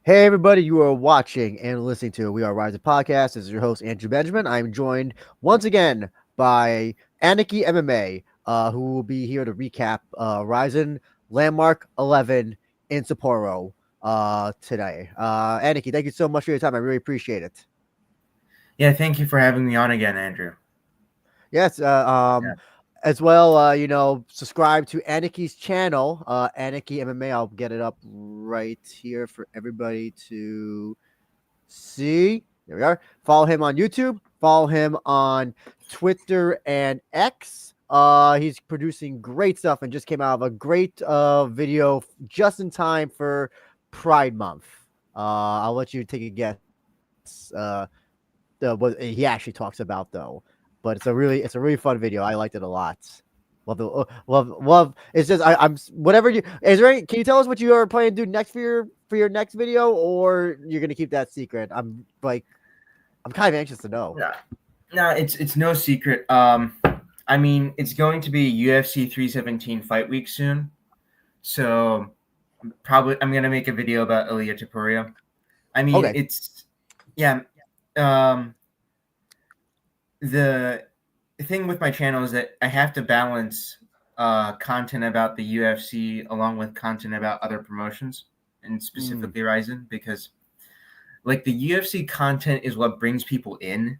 Hey everybody, you are watching and listening to We Are Rising Podcast. This is your host Andrew Benjamin. I'm joined once again by Aniki MMA, who will be here to recap Ryzen Landmark 11 in Sapporo today. Aniki, thank you so much for your time. I really appreciate it. Yeah, thank you for having me on again, Andrew. Yes, Yeah. as well, subscribe to Aniki's channel, Aniki MMA. I'll get it up right here for everybody to see. There we are. Follow him on YouTube. Follow him on Twitter and X. He's producing great stuff and just came out of a great video just in time for Pride Month. I'll let you take a guess. What he actually talks about though, but it's a really fun video. I liked it a lot. Love. It's just I'm whatever you is there. Can you tell us what you are planning to do next for your next video, or you're gonna keep that secret? I'm kind of anxious to know. No, no, it's no secret. I mean, it's going to be UFC 317 fight week soon, so probably I'm gonna make a video about Ilya Topuria. I mean, Okay. it's yeah. Um, the thing with my channel is that I have to balance content about the UFC along with content about other promotions, and specifically Ryzen, because like the UFC content is what brings people in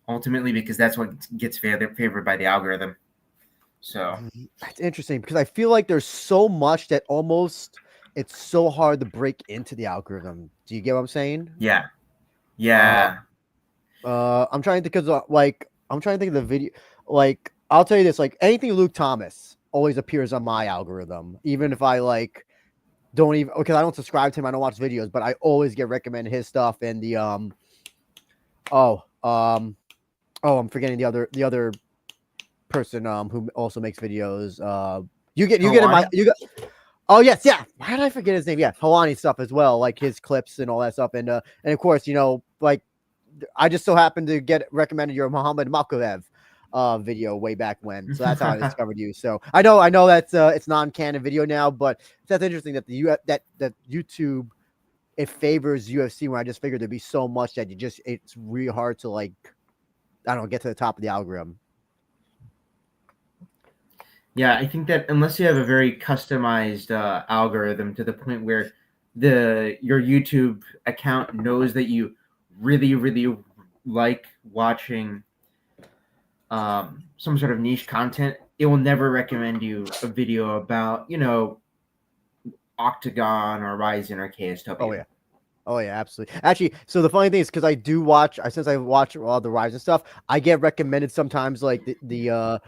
ultimately, because that's what gets favored by the algorithm. So That's interesting because I feel like there's so much that almost it's so hard to break into the algorithm. Do you get what I'm saying? yeah, Uh, yeah, I'm trying to because I'm trying to think of the video. Like I'll tell you this, like anything Luke Thomas always appears on my algorithm, even if I don't even because I don't subscribe to him. I don't watch videos, but I always get recommended his stuff and the oh um I'm forgetting the other person who also makes videos. You get in my Hawani. you got. Oh yes, yeah. Why did I forget his name? Yeah, Hawani stuff as well, like his clips and all that stuff, and of course, like I just so happened to get recommended your Muhammad Makovev video way back when, so that's how I discovered you. So I know that's it's non-canon video now, but that's interesting that that YouTube it favors UFC when I just figured there'd be so much that it's really hard to I don't know, get to the top of the algorithm. Yeah, I think that unless you have a very customized algorithm to the point where your YouTube account knows that you really like watching some sort of niche content, it will never recommend you a video about Octagon or Ryzen or Oh KSW. yeah. Oh yeah, absolutely. Actually, so the funny thing is because I do watch, since I watch all the Rise and stuff, I get recommended sometimes like the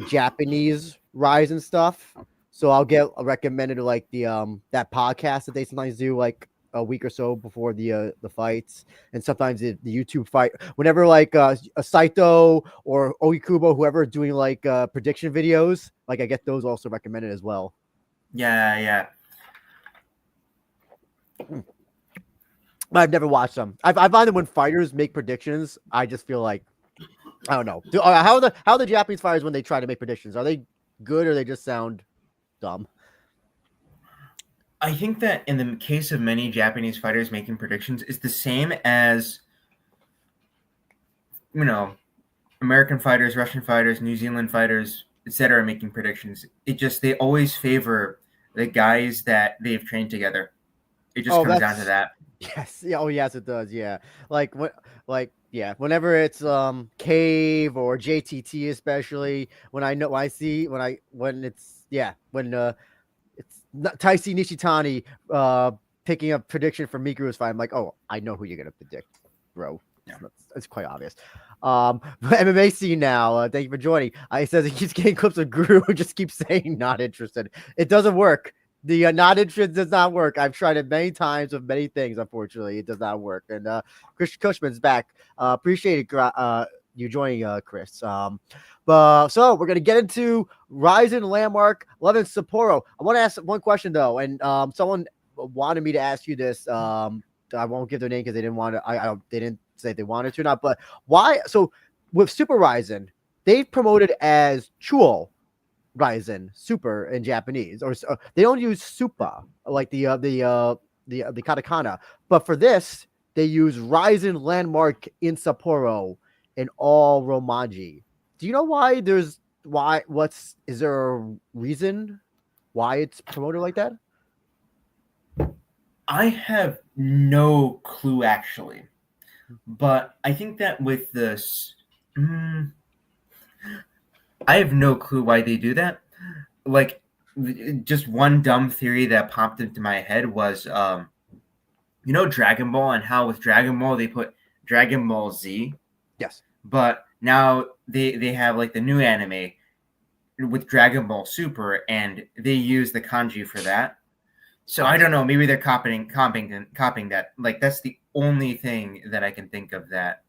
Japanese Rise and stuff. So I'll get recommended like the that podcast that they sometimes do like a week or so before the fights, and sometimes the YouTube fight. Whenever a Saito or Oikubo, whoever doing prediction videos, like I get those also recommended as well. Yeah, yeah. I've never watched them. I find that when fighters make predictions, I just feel like I don't know. How are the Japanese fighters when they try to make predictions? Are they good or they just sound dumb? I think that in the case of many Japanese fighters making predictions, it's the same as you know American fighters, Russian fighters, New Zealand fighters, etc. making predictions. It just they always favor the guys that they've trained together. It just Oh, comes down to that's that. yes. Yeah. Oh, yes, it does. Yeah. Like what? Yeah. Whenever it's Cave or JTT, especially when it's it's Taichi Nishitani picking a prediction for Mikuru's fight. I'm like, oh, I know who you're gonna predict, bro. Yeah. It's quite obvious. MMA scene now. Thank you for joining. He says he keeps getting clips of Guru who just keeps saying not interested. It doesn't work. The not interested does not work. I've tried it many times with many things. Unfortunately, it does not work. And Chris Cushman's back. Appreciate it, you joining, Chris. But so we're gonna get into Ryzen Landmark 11 Sapporo. I want to ask one question though, and someone wanted me to ask you this. I won't give their name because they didn't want to. They didn't say if they wanted to or not. But why? So with Super Ryzen, they've promoted as Chuo Ryzen Super in Japanese, or they don't use Supa like the the katakana. But for this, they use RIZIN Landmark in Sapporo in all Romaji. Do you know why there's why what's is there a reason why it's promoted like that? I have no clue actually, but I think that with this, I have no clue why they do that. Like, just one dumb theory that popped into my head was, Dragon Ball, and how with Dragon Ball they put Dragon Ball Z. Yes. But now they have like the new anime with Dragon Ball Super, and they use the kanji for that. So I don't know. Maybe they're copying that. Like, that's the only thing that I can think of that.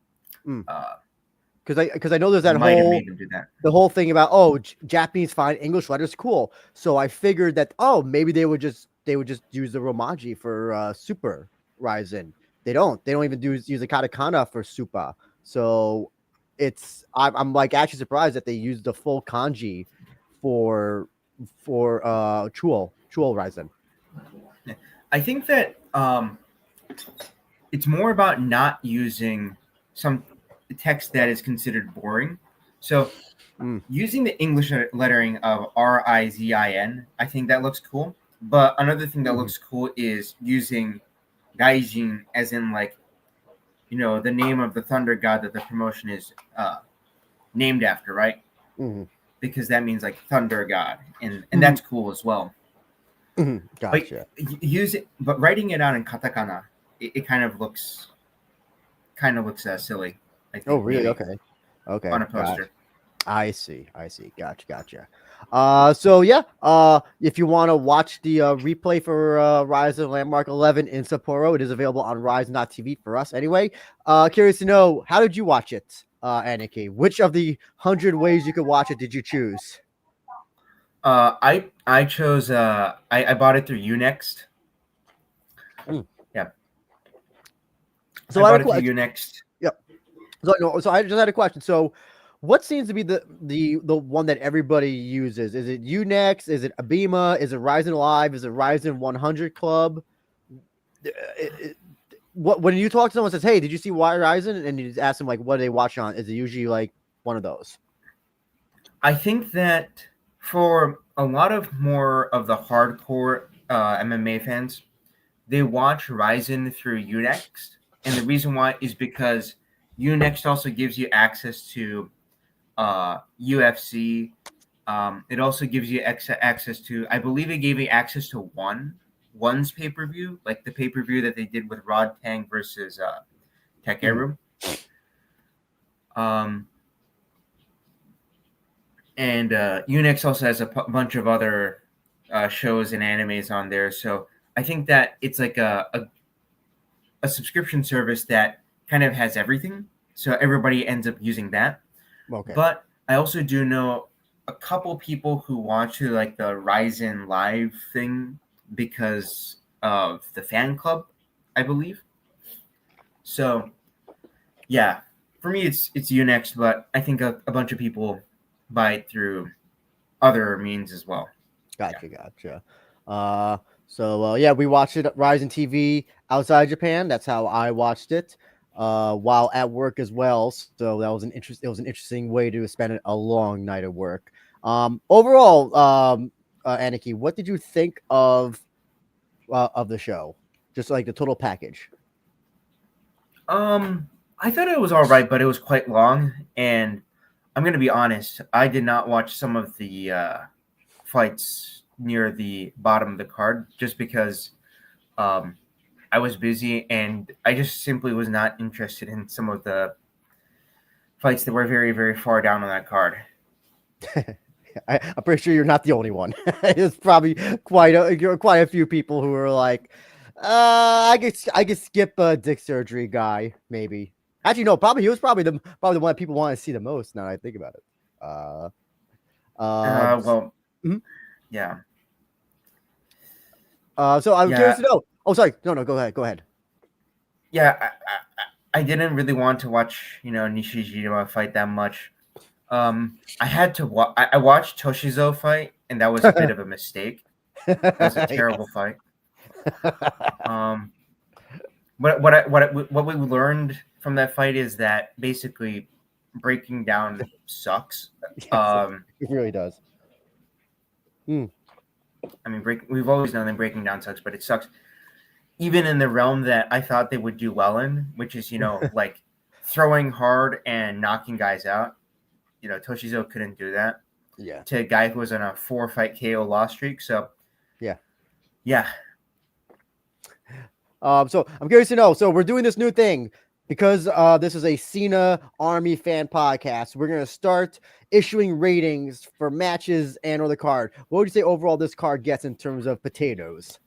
Because I know there's that might have whole made them do that. the whole thing about Japanese fine, English letters cool. So I figured that maybe they would just use the Romaji for Super RIZIN. They don't even use the katakana for Super. So I'm like actually surprised that they use the full kanji for Chuo RIZIN. I think that it's more about not using some text that is considered boring. So using the English lettering of RIZIN, I think that looks cool. But another thing that looks cool is using Gaijin as in, like, the name of the thunder god that the promotion is named after, right? Because that means like thunder god, and that's cool as well. Gotcha. But writing it out in katakana, it kind of looks silly, I think. Oh, really? Maybe, Okay. on a poster. Gotcha. I see. Gotcha. So yeah, if you want to watch the replay for RIZIN Landmark 11 in Sapporo, it is available on RIZIN.tv for us anyway. Curious to know, how did you watch it, Aniki? Which of the 100 ways you could watch it did you choose? I chose I bought it through Unext. Yeah. So I bought it through Unext. Yep. So I just had a question. So what seems to be the one that everybody uses? Is it Unext? Is it Abema? Is it RIZIN Live? Is it RIZIN 100 Club? When you talk to someone that says, "Hey, did you see Why RIZIN?" and you just ask them like, "What are they watching on?" Is it usually like one of those? I think that for a lot of more of the hardcore MMA fans, they watch RIZIN through Unext, and the reason why is because Unext also gives you access to UFC. It also gives you access to, I believe it gave you access to One's pay-per-view, like the pay-per-view that they did with Rod Tang versus Takeru. And Unext also has a bunch of other shows and animes on there. So I think that it's like a subscription service that kind of has everything. So everybody ends up using that. Okay. But I also do know a couple people who watch like the RIZIN Live thing because of the fan club, I believe. So yeah, for me it's Unext, but I think a bunch of people buy it through other means as well. Gotcha. So yeah, we watched it at RIZIN TV outside Japan. That's how I watched it. While at work as well. So that was an interesting way to spend a long night at work. Overall, Aniki, what did you think of the show? Just like the total package. I thought it was all right, but it was quite long, and I'm going to be honest, I did not watch some of the fights near the bottom of the card just because I was busy and I just simply was not interested in some of the fights that were very, very far down on that card. I'm pretty sure you're not the only one. There's probably quite a few people who are like, I could skip a dick surgery guy, maybe. Actually, no, he was probably the one that people want to see the most. Now that I think about it. Yeah. So I'm curious to know. Oh, sorry. No, go ahead. Yeah, I didn't really want to watch, Nishijima fight that much. I had to I watched Toshizo fight, and that was a bit of a mistake. It was a terrible fight. What we learned from that fight is that basically breaking down sucks. Yes, it really does. I mean, we've always known that breaking down sucks, but it sucks even in the realm that I thought they would do well in, which is, like throwing hard and knocking guys out. Toshizo couldn't do that. Yeah. To a guy who was on a 4-fight KO loss streak. So, yeah. So I'm curious to know. So we're doing this new thing because this is a Sina Army fan podcast. We're gonna start issuing ratings for matches and or the card. What would you say overall this card gets in terms of potatoes?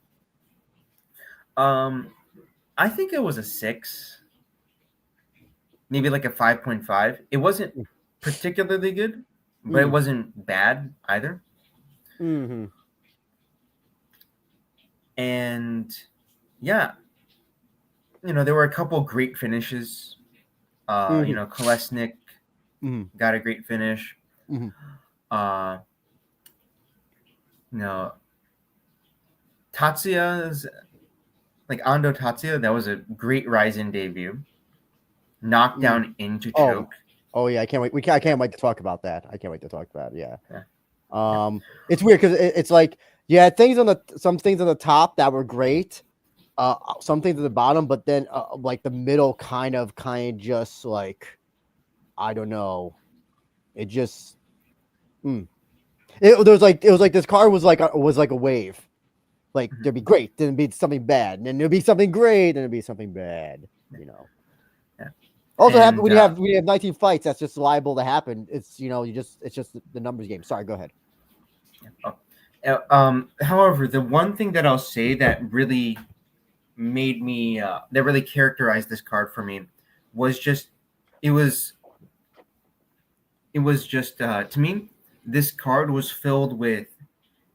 I think it was a 6, maybe like a 5.5. It wasn't particularly good, but it wasn't bad either. Mm-hmm. And yeah, there were a couple great finishes. Kolesnik got a great finish. Tatsuya's like Ando Tatsuya, that was a great RIZIN debut. Knockdown into choke. Oh yeah, I can't wait. I can't wait to talk about that. Yeah. It's weird because it's like some things on the top that were great, some things at the bottom, but then like the middle kind of just like I don't know. It just it was like this card was like a wave. Like there'd be great, then it'd be something bad, and then there'd be something great, then it'd be something bad. Yeah. Also, when you have 19 fights, that's just liable to happen. It's it's just the numbers game. Sorry, go ahead. However, the one thing that I'll say that really made me that really characterized this card for me was just to me, this card was filled with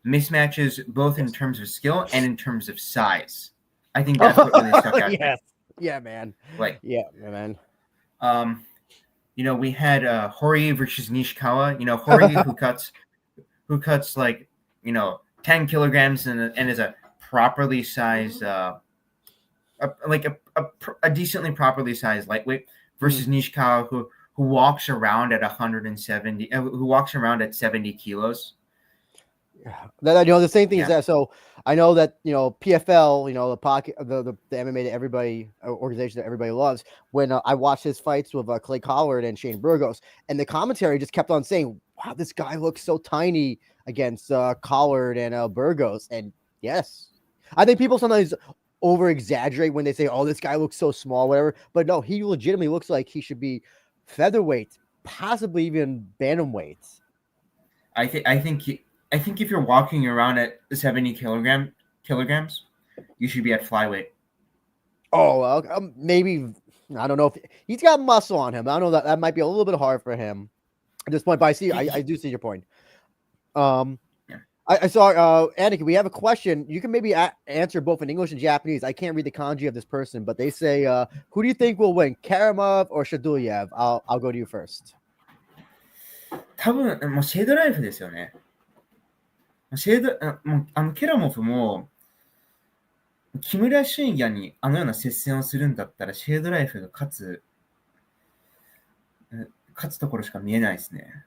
mismatches both in terms of skill and in terms of size. I think that's what really stuck out. Yes. Yeah, man. Man. We had Horie versus Nishikawa. Horie who cuts like 10 kilograms and is a properly sized a decently properly sized lightweight versus Nishikawa who walks around at 170 who walks around at 70 kilos. The same thing is that. So I know that PFL, the pocket, the MMA that everybody organization that everybody loves. When I watched his fights with Clay Collard and Shane Burgos, and the commentary just kept on saying, "Wow, this guy looks so tiny against Collard and Burgos." And yes, I think people sometimes over exaggerate when they say, "Oh, this guy looks so small," whatever. But no, he legitimately looks like he should be featherweight, possibly even bantamweight. I think if you're walking around at 70 kilograms, you should be at flyweight. Oh, maybe. I don't know if he's got muscle on him. I don't know that might be a little bit hard for him at this point, but I do see your point. I saw Anakin, we have a question. You can maybe answer both in English and Japanese. I can't read the kanji of this person, but they say, who do you think will win, Karamov or Shaduyev? I'll go to you first. 多分もうシェードライフですよね。ケラモフも木村俊也にあのような接戦をするんだったらシェードライフが勝つところしか見えないですね。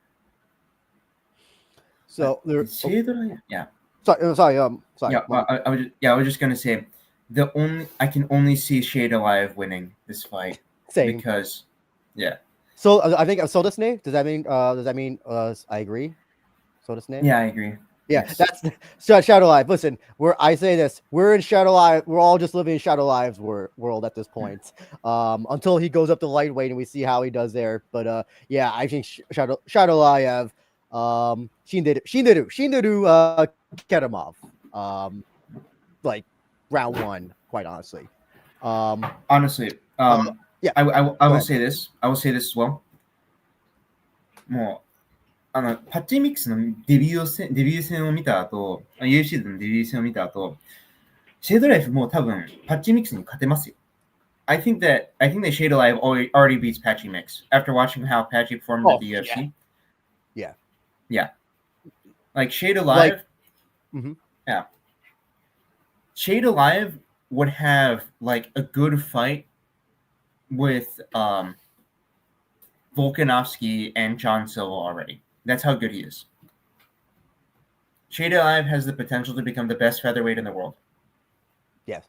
So shade life, yeah. Sorry. Yeah, I was just gonna say I can only see Shade Alive winning this fight. Same. Because, yeah. So I think Soda Snake. Does that mean I agree? Soda Snake. Yeah, I agree. Yeah, yes. That's Shadow Live. Listen, I say this. We're in Shadow Live. We're all just living in Shadow Live's world at this point. Until he goes up to lightweight and we see how he does there. But yeah, I think Shadow Live. Shinderu Karamov. Like round one, quite honestly. Honestly, yeah. I will say this. I will say this as well. もうパッチミックスのデビュー戦を見た後、UFC でのデビュー戦を見た後、シェードライフもう多分パッチミックスに勝てますよ。I think that Shade Alive already beats Patchy Mix after watching how Patchy performed at the UFC. Yeah. Like Shade Alive. Yeah. Shade Alive would have like a good fight with Volkanovski and John Silva already. That's how good he is. Shade Alive has the potential to become the best featherweight in the world. Yes.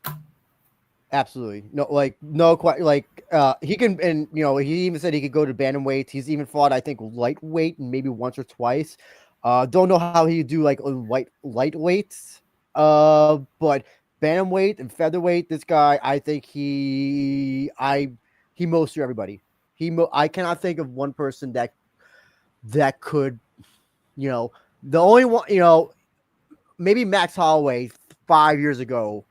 Absolutely. He can, and he even said he could go to bantamweight. He's even fought, I think, lightweight and maybe once or twice. Don't know how he do like lightweights. But bantamweight and featherweight, this guy, I think he most through everybody. I cannot think of one person that could, the only one, maybe Max Holloway 5 years ago,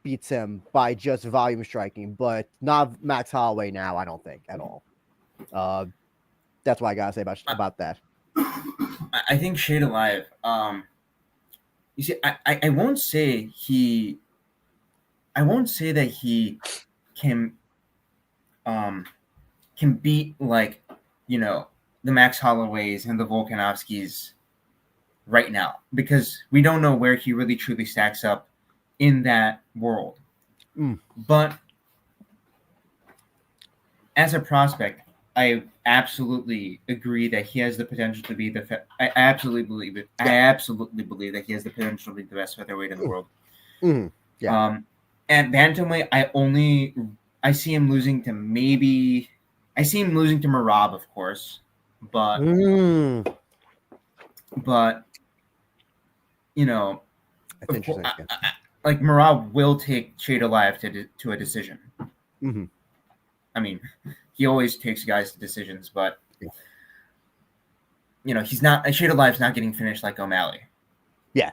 beats him by just volume striking, but not Max Holloway now, I don't think at all. That's what I gotta say about that. I think Shade Alive, you see, I won't say that he can beat like, the Max Holloways and the Volkanovskis right now, because we don't know where he really truly stacks up in that world. But as a prospect, I absolutely agree that he has the potential to be I absolutely believe it. Yeah. I absolutely believe that he has the potential to be the best featherweight in the world. Yeah. At bantamweight, I see him losing to Merab, of course, but like Merab will take Shade Alive to a decision. I mean, he always takes guys to decisions, but he's not. Shade Alive's not getting finished like O'Malley. Yeah,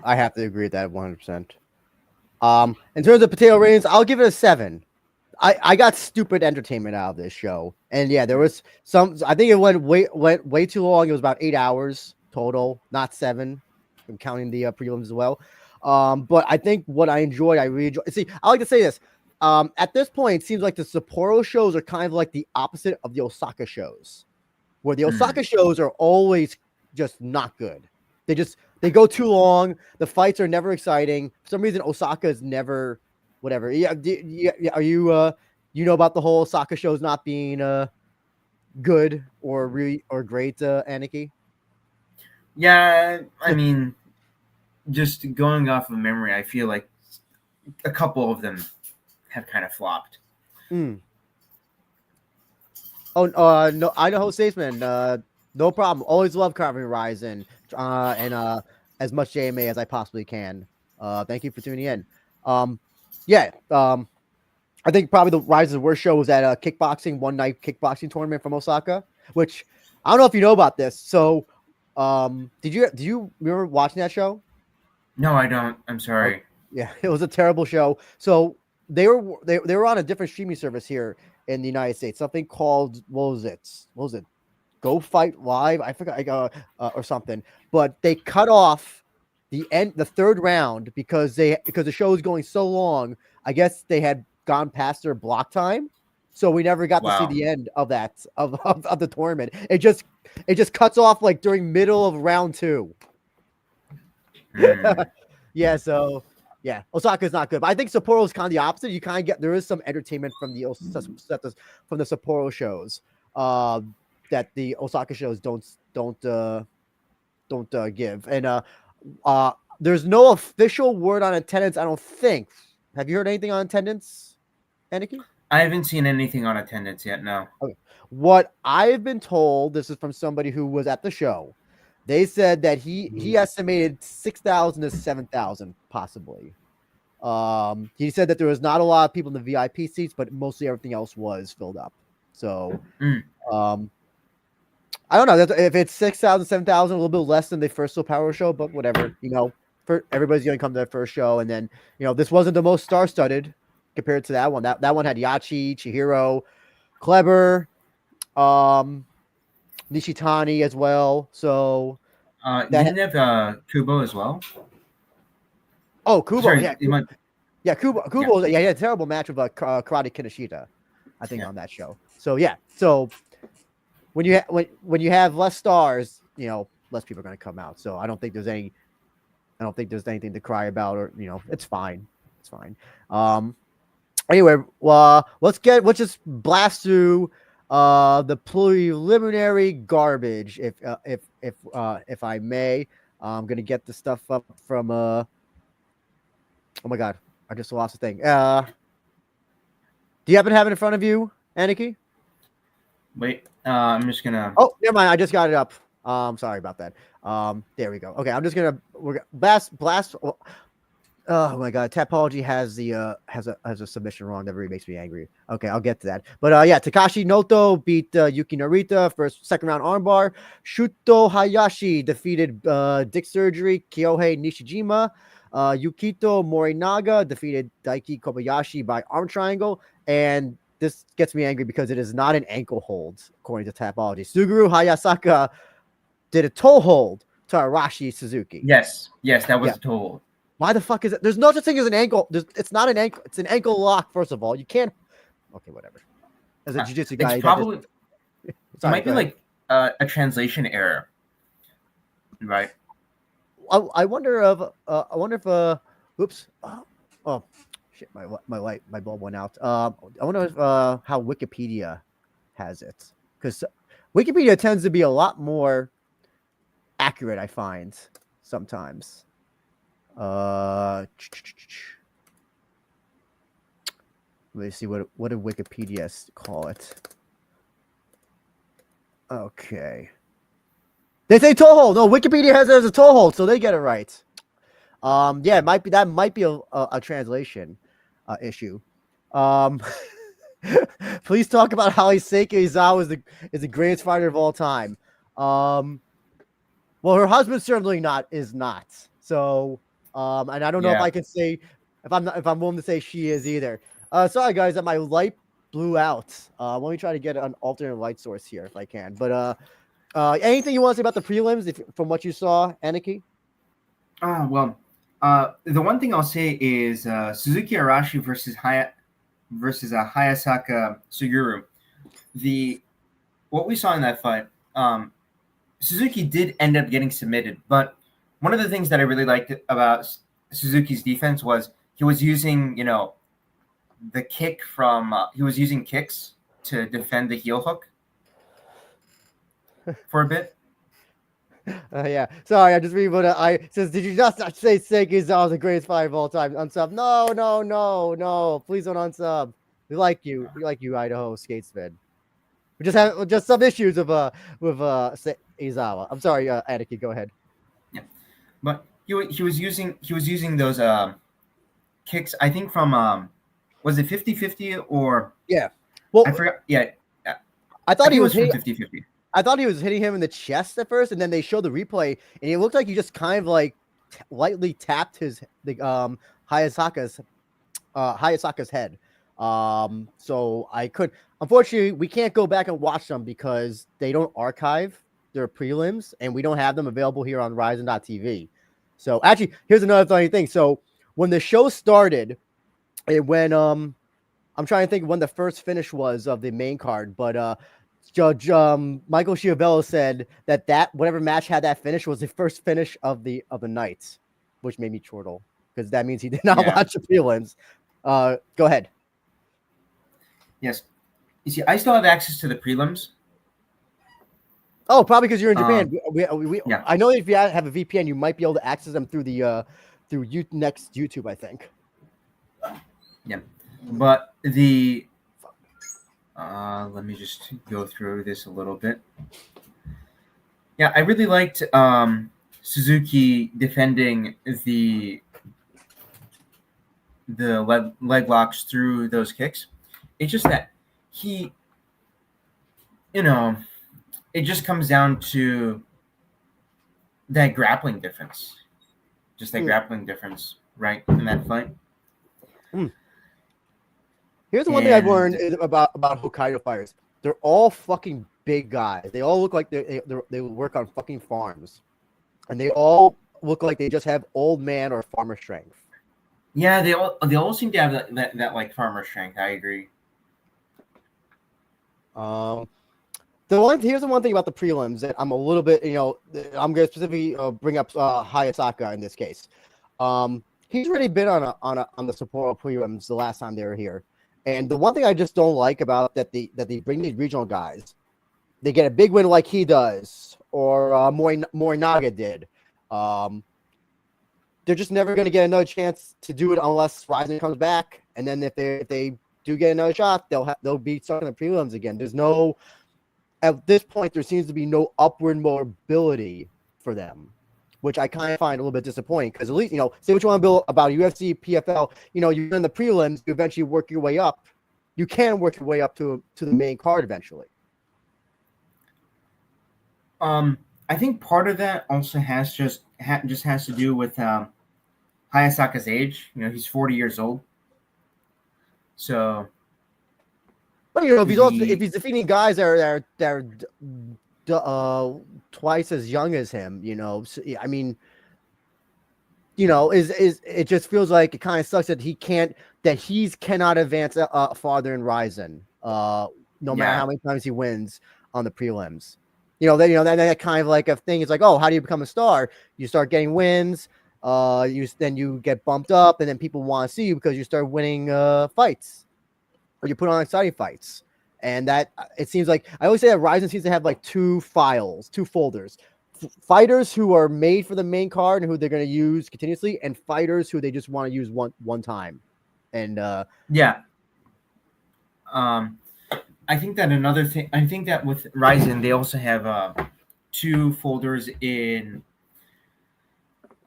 I have to agree with that 100%. In terms of potato ratings, I'll give it a 7. I got stupid entertainment out of this show, and yeah, there was some. I think it went way too long. It was about 8 hours total, not 7. I'm counting the prelims as well. But I think what I really enjoyed. See, I like to say this. At this point, it seems like the Sapporo shows are kind of like the opposite of the Osaka shows, where the Osaka shows are always just not good. They go too long. The fights are never exciting. For some reason, Osaka is never whatever. Yeah. Are you about the whole Osaka shows not being good or great, Aniki? Yeah, I mean, just going off of memory, I feel like a couple of them have kind of flopped. Oh, no, I know Statesman. No problem. Always love covering RIZIN, and as much JMA as I possibly can. Thank you for tuning in. I think probably the RIZIN's worst show was at a kickboxing one night kickboxing tournament from Osaka, which I don't know if you know about this. So, do you remember watching that show? No, I don't. I'm sorry. Yeah, it was a terrible show. So they were on a different streaming service here in the United States, something called what was it? Go Fight Live? I forgot, or something. But they cut off the third round because the show was going so long. I guess they had gone past their block time, so we never got to see the end of that of the tournament. It just cuts off like during middle of round 2. Yeah, so yeah, Osaka's not good, but I think Sapporo is kind of the opposite. You kind of there is some entertainment from the Sapporo shows that the Osaka shows don't give. And there's no official word on attendance, I don't think. Have you heard anything on attendance, Aniki? I haven't seen anything on attendance yet, no. Okay. What I've been told, this is from somebody who was at the show, they said that he estimated 6,000 to 7,000 possibly. He said that there was not a lot of people in the VIP seats, but mostly everything else was filled up. So, I don't know if it's 6,000, 7,000, a little bit less than the first Power show, but whatever. Everybody's going to come to their first show, and then this wasn't the most star-studded compared to that one. That one had Yachi, Chihiro, Kleber, Nishitani as well. So didn't have Kubo as well. Oh, Kubo, sorry, Kubo. Yeah. He had a terrible match with Karate Kinoshita, I think, on that show. So yeah, when you have less stars, less people are going to come out. So I don't think there's any I don't think there's anything to cry about, or it's fine. It's fine. Anyway, let's just blast through the preliminary garbage, if I may. I'm gonna get the stuff up from oh my god, I just lost the thing. Do you happen to have it in front of you, Aniki? Wait, I'm just gonna. Oh, never mind. I just got it up. Sorry about that. There we go. Okay, I'm just gonna blast. Oh my god, Tapology has the has a submission wrong that really makes me angry. Okay, I'll get to that. But yeah, Takashi Noto beat Yuki Narita for second round armbar. Shuto Hayashi defeated Dick Surgery Kyohei Nishijima. Yukito Morinaga defeated Daiki Kobayashi by arm triangle. And this gets me angry because it is not an ankle hold, according to Tapology. Suguru Hayasaka did a toe hold to Arashi Suzuki. Yes, that was a toe hold. Why the fuck is it? There's no such thing as an ankle. It's not an ankle. It's an ankle lock. First of all, you can't. Okay, whatever. As a jiu-jitsu guy, it's probably it might be like a translation error, right? I wonder if oops. Oh shit! My bulb went out. I wonder if how Wikipedia has it, because Wikipedia tends to be a lot more accurate. I find sometimes. Let me see what did Wikipedia call it. Okay, they say toe hold. No, Wikipedia has it as a toe hold, so they get it right. Yeah, it might be a translation issue. Please talk about how Seiki Izawa is the greatest fighter of all time. Well, her husband certainly is not. So. And I don't know if I can say if I'm willing to say she is either. Sorry guys that my light blew out. Let me try to get an alternate light source here if I can. But anything you want to say about the prelims from what you saw, Aniki? Well, the one thing I'll say is Suzuki Arashi versus Hayasaka Suguru. What we saw in that fight, Suzuki did end up getting submitted, but one of the things that I really liked about Suzuki's defense was he was using, the kick from he was using kicks to defend the heel hook for a bit. Yeah, sorry, I just read what I says. Did you just say Seiki Izawa is the greatest fighter of all time? Unsub? No. Please don't unsub. We like you, Idaho Skatesman. We just have some issues with Izawa. I'm sorry, Aniki, go ahead. Yeah, but he was using those kicks. I think from was it 50-50 or yeah? Well, I forgot. Yeah, I thought he was from 50-50. I thought he was hitting him in the chest at first, and then they showed the replay, and it looked like he just kind of like lightly tapped Hayasaka's head. So unfortunately, we can't go back and watch them because they don't archive their prelims, and we don't have them available here on RIZIN.TV. So actually, here's another funny thing. So when the show started, I'm trying to think when the first finish was of the main card, but Judge Michael Schiavello said that whatever match had that finish was the first finish of the night, which made me chortle because that means he did not watch the prelims. Go ahead. Yes, you see, I still have access to the prelims. Oh, probably because you're in Japan. Yeah. I know if you have a VPN, you might be able to access them through the next YouTube, I think. Yeah, but let me just go through this a little bit. Yeah, I really liked Suzuki defending the leg locks through those kicks. It's just that he, it just comes down to that grappling difference. Just that grappling difference, right, in that fight. Here's the one thing I've learned is about Hokkaido fighters. They're all fucking big guys. They all look like they work on fucking farms, and they all look like they just have old man or farmer strength. Yeah, they all seem to have that like farmer strength. I agree. Here's the one thing about the prelims that I'm a little bit, I'm going to specifically bring up Hayasaka in this case. He's already been on the Sapporo prelims the last time they were here, and the one thing I just don't like about that they bring these regional guys, they get a big win like he does or Morinaga did. They're just never going to get another chance to do it unless RIZIN comes back, and then if they do get another shot, they'll be stuck in the prelims again. There's no At this point, there seems to be no upward mobility for them, which I kind of find a little bit disappointing because at least, say what you want to build about UFC, PFL, you're in the prelims, you eventually work your way up. You can work your way up to the main card eventually. I think part of that also has has to do with Hayasaka's age. He's 40 years old. So, but if he's defeating guys that are twice as young as him, I mean, it just feels like it kind of sucks that he cannot advance farther in RIZIN, no matter how many times he wins on the prelims. That kind of like a thing is like, oh, how do you become a star? You start getting wins, then you get bumped up, and then people want to see you because you start winning fights, or you put on exciting fights. And that it seems like I always say that RIZIN seems to have like two folders. Fighters who are made for the main card and who they're going to use continuously, and fighters who they just want to use one time. And I think that another thing. I think that with RIZIN, they also have two folders in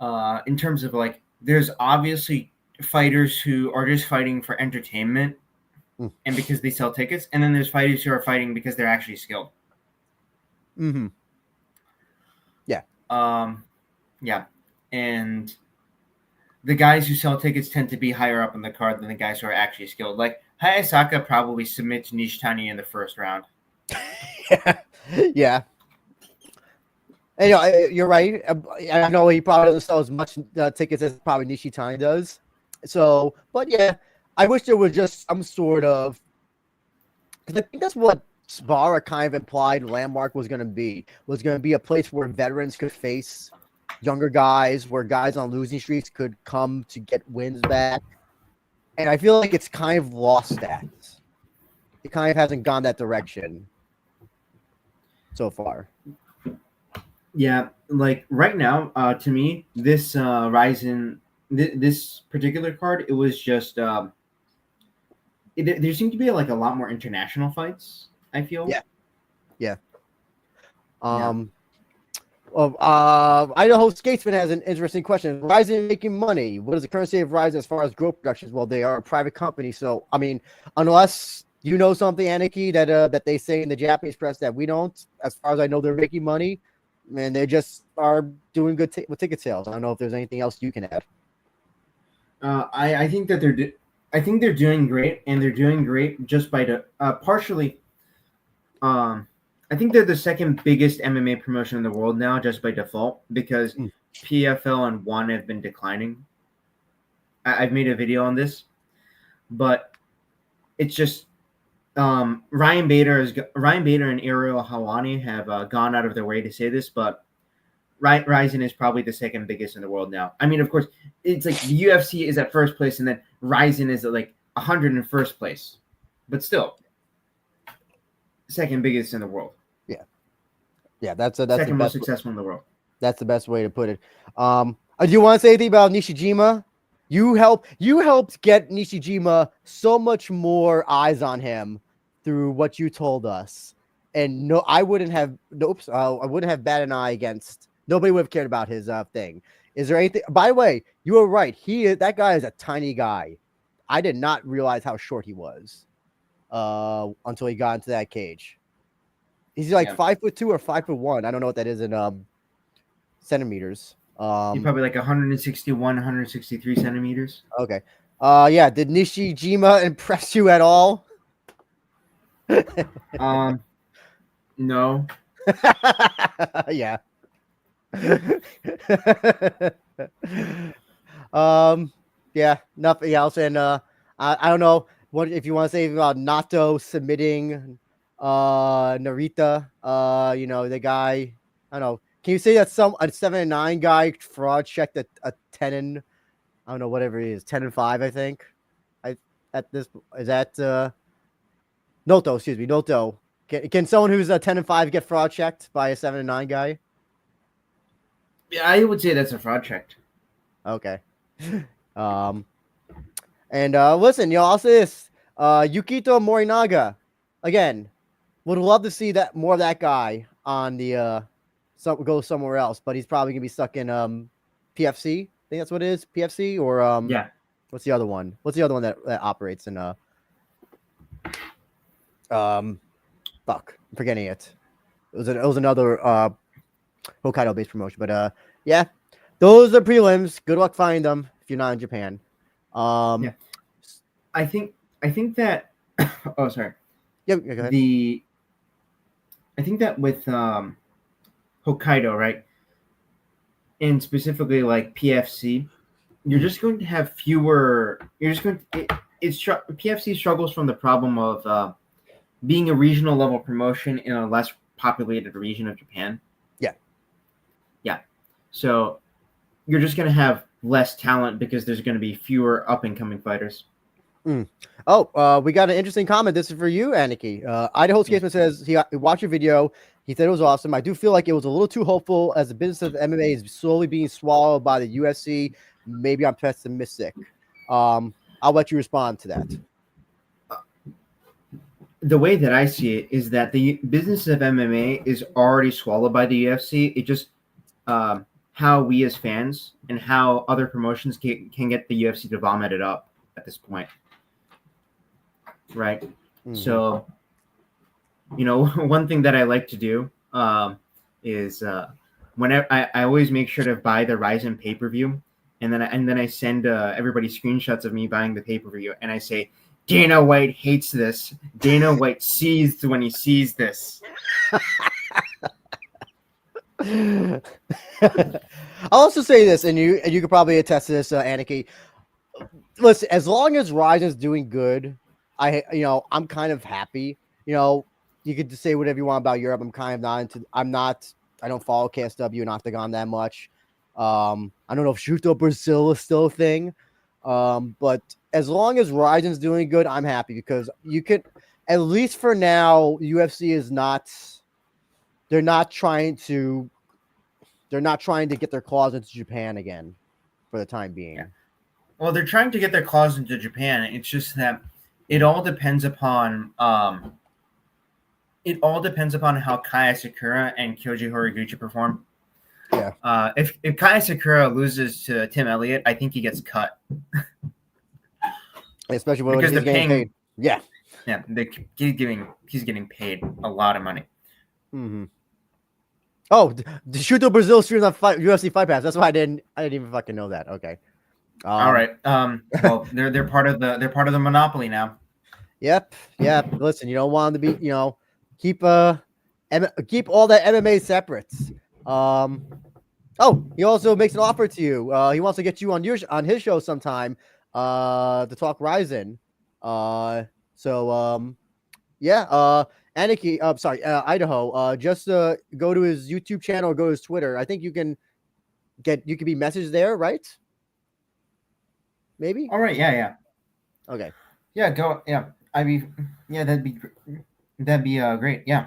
terms of like, there's obviously fighters who are just fighting for entertainment and because they sell tickets, and then there's fighters who are fighting because they're actually skilled. Mm-hmm. Yeah. Yeah. And the guys who sell tickets tend to be higher up on the card than the guys who are actually skilled. Like Hayasaka probably submits Nishitani in the first round. Yeah. And, you're right. I know he probably doesn't sell as much tickets as probably Nishitani does. So, but yeah, I wish there was just some sort of, because I think that's what Sparra kind of implied Landmark was going to be a place where veterans could face younger guys, where guys on losing streaks could come to get wins back. And I feel like it's kind of lost that. It kind of hasn't gone that direction so far. Yeah, like right now, to me, this RIZIN, this particular card, it was just there seemed to be like a lot more international fights, I feel. Yeah. Idaho Skatesman has an interesting question. RIZIN making money. What is the current state of RIZIN as far as growth productions? Well, they are a private company, so I mean, unless you know something, Aniki, that they say in the Japanese press that we don't, as far as I know, they're making money, and they just are doing good with ticket sales. I don't know if there's anything else you can add. I think that they're doing great, and they're doing great just by the partially. I think they're the second biggest MMA promotion in the world now, just by default, because PFL and ONE have been declining. I've made a video on this, but it's just Ryan Bader and Ariel Helwani have gone out of their way to say this, but RIZIN is probably the second biggest in the world now. I mean, of course, it's like the UFC is at first place, and then RIZIN is at like 101st place, but still, second biggest in the world. Yeah, that's second most successful in the world. That's the best way to put it. Do you want to say anything about Nishijima? You helped get Nishijima so much more eyes on him through what you told us. And no, I wouldn't have batted an eye against. Nobody would have cared about his thing. Is there anything? By the way, you were right. That guy is a tiny guy. I did not realize how short he was until he got into that cage. He's like 5'2" or 5'1". I don't know what that is in centimeters. He's probably like 161, 163 centimeters. Okay. Yeah. Did Nishijima impress you at all? No. Yeah. Yeah. Nothing else. And I don't know what if you want to say about Nato submitting Narita, the guy, I don't know. Can you say that a 7-9 guy fraud checked a 10 and I don't know, whatever it is, 10-5, I think. At this is that Noto, excuse me, Noto. Can someone who's a 10-5 get fraud checked by a 7-9 guy? Yeah, I would say that's a fraud check. Okay. And listen, I'll say this. Yukito Morinaga, again, would love to see that more of that guy on the go somewhere else, but he's probably gonna be stuck in PFC. I think that's what it is, PFC or Yeah. What's the other one? What's the other one that operates in fuck, I'm forgetting it. It was another Hokkaido based promotion, but yeah, those are prelims. Good luck finding them if you're not in Japan. Yeah. I think that oh sorry. Yeah, go ahead. I think that with Hokkaido, right? And specifically like PFC, you're just going to have fewer. You're just going to, PFC struggles from the problem of being a regional level promotion in a less populated region of Japan. Yeah. So you're just going to have less talent because there's going to be fewer up and coming fighters. Oh, we got an interesting comment. This is for you, Aniki. Idaho Skatesman says he watched your video. He said it was awesome. I do feel like it was a little too hopeful as the business of MMA is slowly being swallowed by the UFC. Maybe I'm pessimistic. I'll let you respond to that. The way that I see it is that the business of MMA is already swallowed by the UFC. It just how we as fans and how other promotions can get the UFC to vomit it up at this point. Right. Mm-hmm. So, one thing that I like to do is whenever I always make sure to buy the RIZIN pay-per-view, and then I send everybody screenshots of me buying the pay-per-view, and I say, Dana White hates this. Dana White seethed when he sees this. I'll also say this, and you could probably attest to this, Aniki. Listen, as long as RIZIN's doing good, I'm kind of happy. You could just say whatever you want about Europe. I'm kind of not into. I don't follow KSW and Octagon that much. I don't know if Shuto Brazil is still a thing. But as long as RIZIN's doing good, I'm happy because you could, at least for now, UFC is not. They're not trying to get their claws into Japan again, for the time being. Yeah. Well, they're trying to get their claws into Japan. It's just that it all depends upon how Kaya Sakura and Kyoji Horiguchi perform. Yeah. If Kaya Sakura loses to Tim Elliott, I think he gets cut. Especially when he's getting paid. Yeah. Yeah. He's getting paid a lot of money. Mm-hmm. Oh, the Shuto Brazil streams on UFC Fight Pass. That's why I didn't even fucking know that. Okay. All right. Well, they're part of the monopoly now. Yep. Listen, you don't want them to be, keep all that MMA separate. Oh, he also makes an offer to you. He wants to get you on his show sometime to talk RIZIN. Aniki, Idaho. Just go to his YouTube channel or go to his Twitter. I think you can be messaged there, right? Maybe. All right. Yeah. Okay. Yeah. Go. Yeah. That'd be great. Yeah.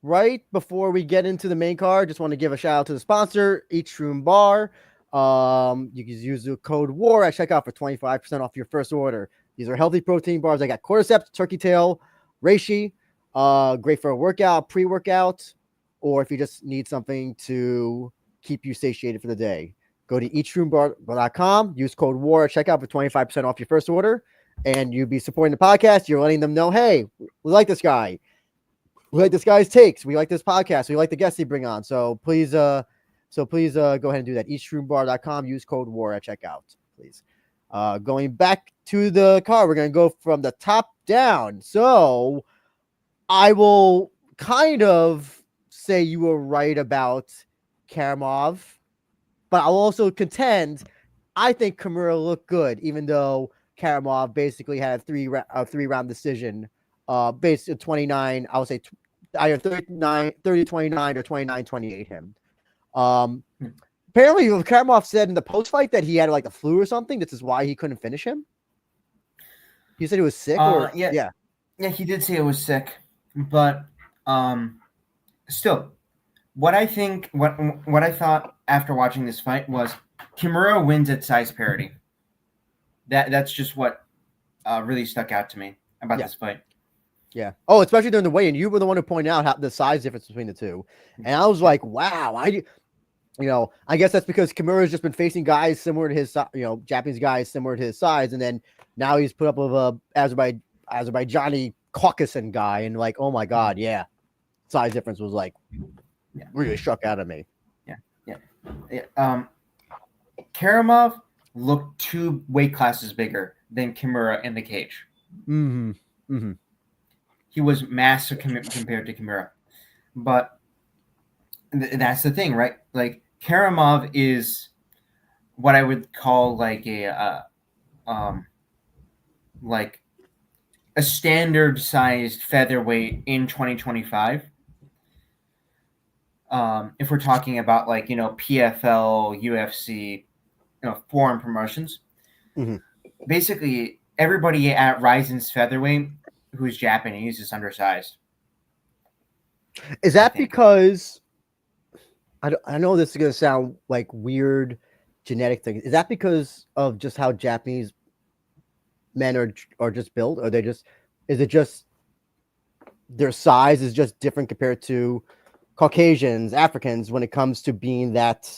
Right before we get into the main card, just want to give a shout out to the sponsor, Each Room Bar. You can use the code WAR at checkout for 25% off your first order. These are healthy protein bars. I got cordyceps, turkey tail, reishi. Great for a workout, pre-workout, or if you just need something to keep you satiated for the day. Go to eachroombar.com, use code WAR at checkout for 25% off your first order, and you'll be supporting the podcast. You're letting them know, hey, we like this guy. We like this guy's takes. We like this podcast. We like the guests he bring on. So please go ahead and do that. Eachroombar.com, use code WAR at checkout, please. Going back to the card, we're going to go from the top down. So I will kind of say you were right about Karamov, but I'll also contend I think Kimura looked good, even though Karamov basically had a 3-round decision, based at 29. I would say either 30-29 or 29-28 him. Apparently, Karamov said in the post fight that he had like the flu or something. This is why he couldn't finish him. He said he was sick, or yeah, he did say it was sick, but still, what I thought after watching this fight was Kimura wins at size parity. That's just what really stuck out to me about this fight. Yeah. Oh, especially during the weigh-in, you were the one who pointed out how the size difference between the two, and I was like, wow, I guess that's because Kimura's just been facing guys similar to his, Japanese guys similar to his size, and then now he's put up with a Azerbaijani Caucasian guy, and like, oh my god, yeah, size difference was like really struck out at me. Karamov looked 2 weight classes bigger than Kimura in the cage. He was massive compared to Kimura, but that's the thing, right? Like, Karamov is what I would call like a standard sized featherweight in 2025. If we're talking about like, PFL, UFC, foreign promotions, basically everybody at RIZIN's featherweight who's Japanese is undersized. Is that because I know this is going to sound like weird genetic things. Is that because of just how Japanese men are just built, or is it just their size is just different compared to Caucasians, Africans when it comes to being that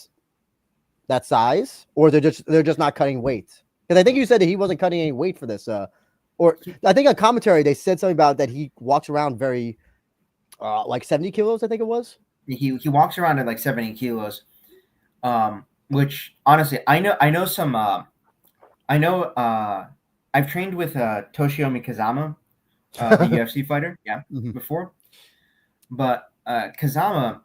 size, or they're just not cutting weight? Because I think you said that he wasn't cutting any weight for this, or I think on commentary they said something about that he walks around very like 70 kilos, I think it was. He walks around at like 70 kilos, which honestly, I've trained with Toshiomi Kazama, the UFC fighter, before. But Kazama,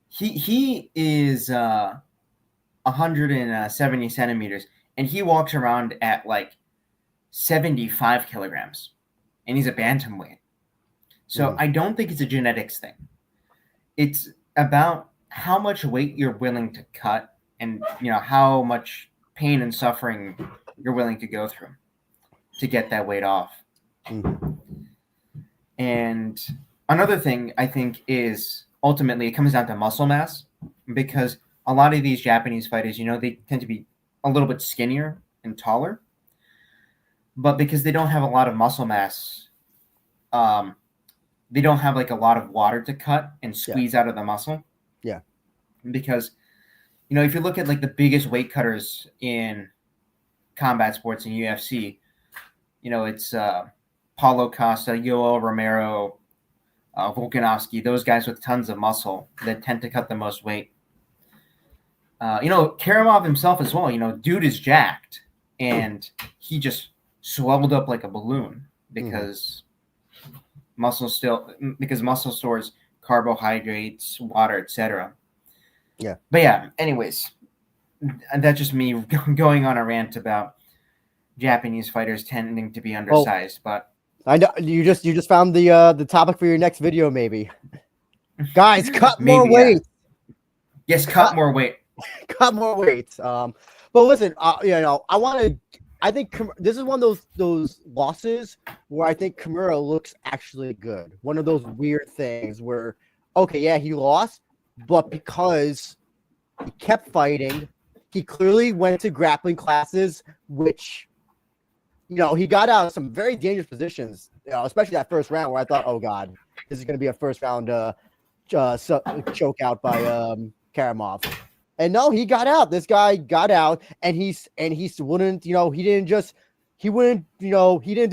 he is 170 centimeters, and he walks around at like 75 kilograms, and he's a bantamweight. So I don't think it's a genetics thing. It's about how much weight you're willing to cut, and how much pain and suffering you're willing to go through to get that weight off. And another thing I think is ultimately it comes down to muscle mass, because a lot of these Japanese fighters, they tend to be a little bit skinnier and taller, but because they don't have a lot of muscle mass, they don't have like a lot of water to cut and squeeze out of the muscle. Yeah. Because, if you look at like the biggest weight cutters in combat sports in UFC, it's Paulo Costa, Yoel Romero, Volkanovski, those guys with tons of muscle that tend to cut the most weight. Karamov himself as well, dude is jacked, and he just swelled up like a balloon because muscle stores carbohydrates, water, etc. Yeah. But yeah, anyways, that's just me going on a rant about Japanese fighters tending to be undersized. But I know you just found the topic for your next video, maybe. Guys, cut more weight. Yes, cut more weight. Cut more weight. But listen, I think this is one of those losses where I think Kimura looks actually good. One of those weird things where, okay, yeah, he lost, but because he kept fighting, he clearly went to grappling classes, which, he got out of some very dangerous positions, especially that first round where I thought, oh God, this is going to be a first round choke out by Karamov. And no, he got out. This guy got out, and he wouldn't, he didn't do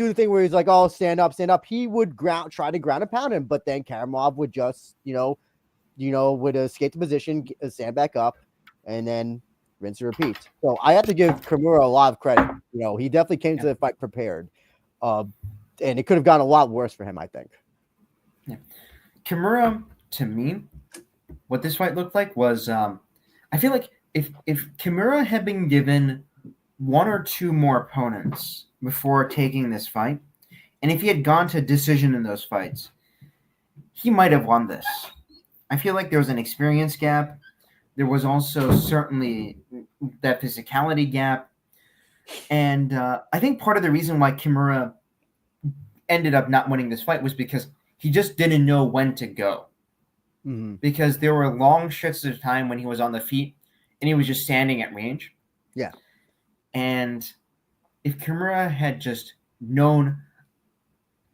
the thing where he's like, oh, stand up. He would try to ground and pound him, but then Karamov would just, would escape the position, stand back up, and then rinse and repeat. So I have to give Kimura a lot of credit. He definitely came to the fight prepared, and it could have gone a lot worse for him, I think. Yeah. Kimura, to me, what this fight looked like was, I feel like if Kimura had been given 1 or 2 more opponents before taking this fight. And if he had gone to decision in those fights, he might have won this. I feel like there was an experience gap. There was also certainly that physicality gap. And I think part of the reason why Kimura ended up not winning this fight was because he just didn't know when to go. Mm-hmm. Because there were long stretches of time when he was on the feet and he was just standing at range. Yeah. And if Kimura had just known,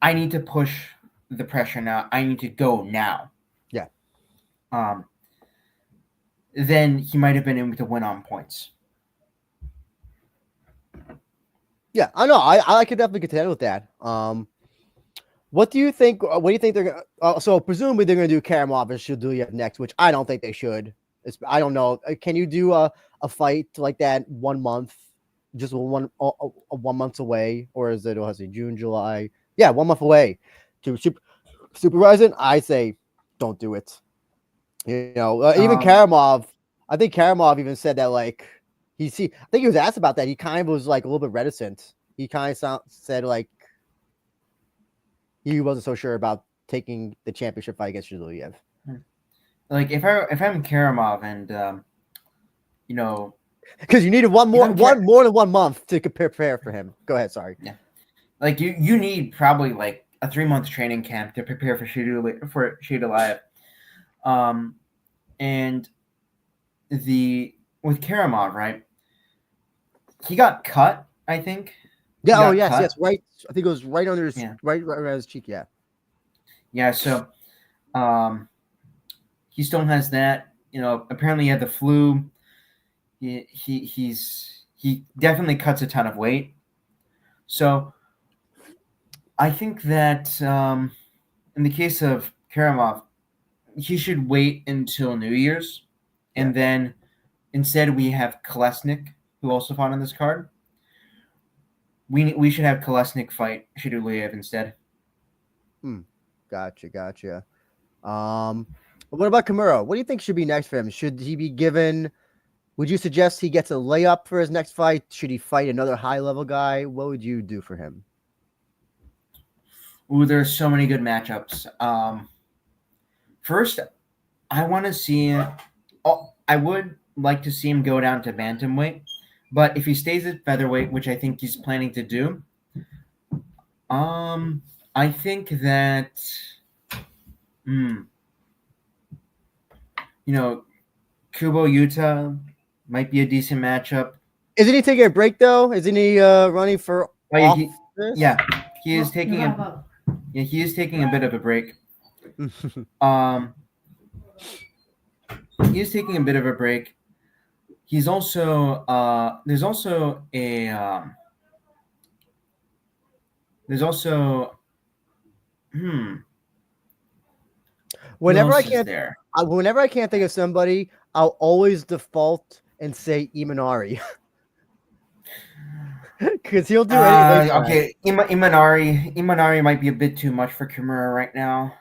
I need to push the pressure now, I need to go now. Yeah. Then he might have been able to win on points. Yeah, I know. I could definitely contend with that. What do you think? What do you think they're gonna? So presumably they're gonna do Karamov and Shuya next, which I don't think they should. I don't know. Can you do a fight like that 1 month, just 1 month away, or is it? Let's see, June, July. Yeah, 1 month away to Super RIZIN. I say don't do it. You know, even Karamov. I think Karamov even said that like I think he was asked about that. He kind of was like a little bit reticent. He kind of said like he wasn't so sure about taking the championship fight against Shuya. Like if I'm Karamov and you know, because you needed more than 1 month to prepare for him. Go ahead, sorry. Yeah, like you need probably like a 3-month training camp to prepare for Shuya Live. And with Karamov, right? He got cut, I think. Yeah. Oh, yes, yes. Right. I think it was right under his right around his cheek. Yeah. Yeah. So, he still has that. You know, apparently he had the flu. He definitely cuts a ton of weight. So, I think that in the case of Karamov, he should wait until New Year's, and then instead we have Kolesnik, who also fought on this card. We should have Kolesnik fight Shidolev instead. Gotcha. What about Kimura? What do you think should be next for him? Should he be given? Would you suggest he gets a layup for his next fight? Should he fight another high-level guy? What would you do for him? Ooh, there's so many good matchups. First, I want to see. I would like to see him go down to bantamweight, but if he stays at featherweight, which I think he's planning to do, I think that, you know, Kubo Yuta might be a decent matchup. Isn't he taking a break though? Isn't he running for? He is taking he is taking a bit of a break. He is taking a bit of a break. He's also there's also whenever I can't think of somebody, I'll always default and say Imanari. Because he'll do anything. Okay, Imanari might be a bit too much for Kimura right now.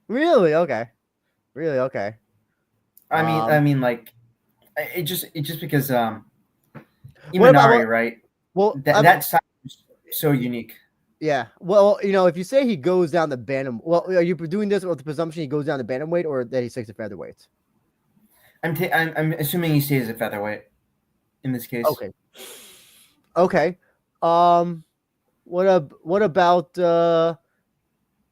Really? Okay. I mean, like, it just because Imanari, right? Well, that side is so unique. Yeah. Well, you know, if you say he goes down the bantam, well, are you doing this with the presumption he goes down to bantamweight or that he sticks to featherweight? I'm assuming he stays at featherweight in this case. Okay. What about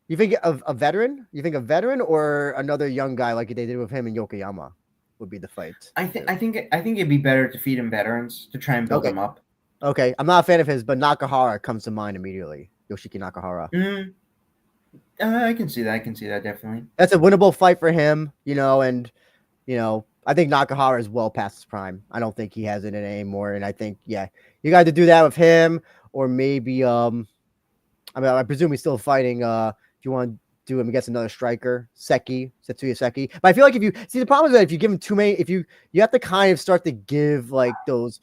you think a veteran? You think a veteran or another young guy like they did with him and Yokoyama would be the fight? I think it'd be better to feed him veterans to try and build them up. Okay, I'm not a fan of his, but Nakahara comes to mind immediately. Yoshiki Nakahara. I can see that definitely. That's a winnable fight for him, you know, and you know, I think Nakahara is well past his prime. I don't think he has it in anymore, and I think you got to do that with him, or maybe I mean, I presume he's still fighting. If you want to do him against another striker, Setsuya Seki. But I feel like if you see the problem is that if you give him too many, you have to kind of start to give like those.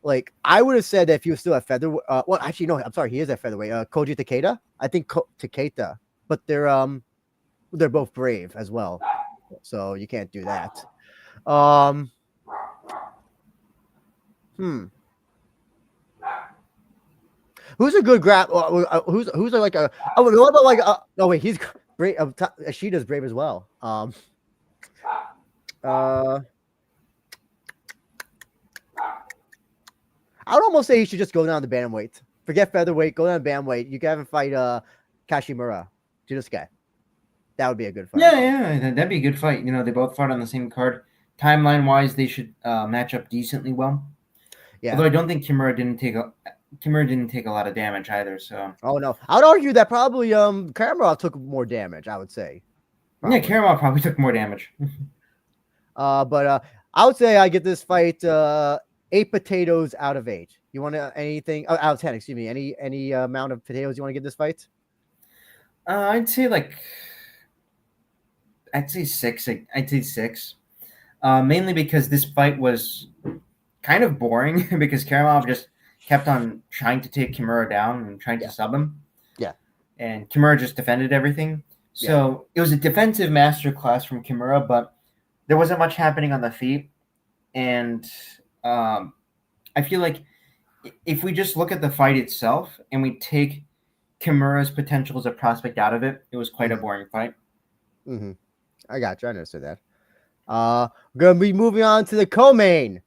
Like I would have said that if he was still at featherweight. Well, actually, no. I'm sorry, he is at featherweight. Koji Takeda. I think Takeda, but they're both brave as well, so you can't do that. Who's a good grab? Who's like a? Oh, what about like? No, wait, he's brave. Ashida's brave as well. I would almost say he should just go down to bantamweight. Forget featherweight. Go down to bantamweight. You can have him fight Kashimura, Jinnosuke. That would be a good fight. Yeah, that'd be a good fight. You know, they both fought on the same card. Timeline wise, they should match up decently well. Yeah. Although I don't think Kimura didn't take a lot of damage either. So. Oh no, I would argue that probably Karamov took more damage. I would say. Probably. Yeah, Karamov probably took more damage. But I would say I get this fight 8 potatoes out of 8. You want anything out of 10? Excuse me. Any amount of potatoes you want to give this fight? I'd say 6. I'd say 6. Mainly because this fight was kind of boring because Karamov just kept on trying to take Kimura down and trying to sub him. Yeah. And Kimura just defended everything. So it was a defensive masterclass from Kimura, but there wasn't much happening on the feet. And I feel like if we just look at the fight itself and we take Kimura's potential as a prospect out of it, it was quite a boring fight. Mm-hmm. I got you. I understood that. We're going to be moving on to the co-main.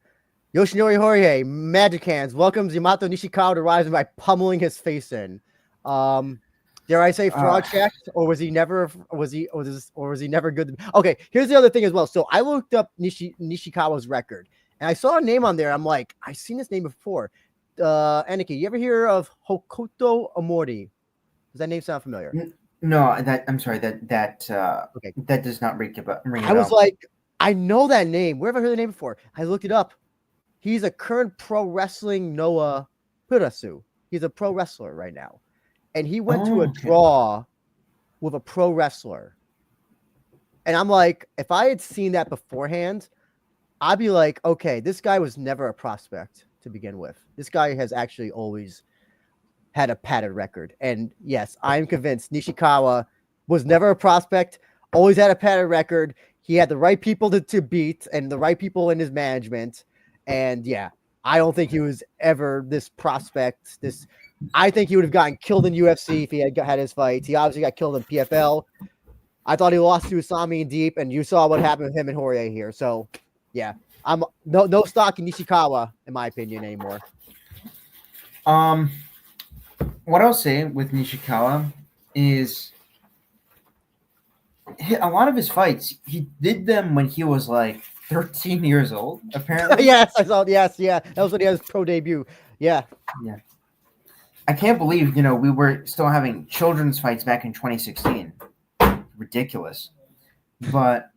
Yoshinori Horie, Magic Hands, welcomes Yamato Nishikawa to RIZIN by pummeling his face in. Dare I say fraud checked, or was he never never good? Okay, here's the other thing as well. So I looked up Nishikawa's record, and I saw a name on there. I'm like, I've seen this name before. Aniki, you ever hear of Hokuto Ueno? Does that name sound familiar? No, I'm sorry. Okay. That does not ring a bell. I was like, I know that name. Where have I heard the name before? I looked it up. He's a current pro wrestling Noah Purasu. He's a pro wrestler right now. And he went to a draw with a pro wrestler. And I'm like, if I had seen that beforehand, I'd be like, okay, this guy was never a prospect to begin with. This guy has actually always had a padded record. And yes, I'm convinced Nishikawa was never a prospect, always had a padded record. He had the right people to beat and the right people in his management. And yeah, I don't think he was ever this prospect. I think he would have gotten killed in UFC if he had his fights. He obviously got killed in PFL. I thought he lost to Usami in Deep, and you saw what happened with him and Horie here. So yeah, I'm no stock in Nishikawa in my opinion anymore. What I'll say with Nishikawa is a lot of his fights, he did them when he was like 13 years old, apparently. Yes, I saw. Yes, yeah. That was when he had his pro debut. Yeah. Yeah. I can't believe, we were still having children's fights back in 2016. Ridiculous. But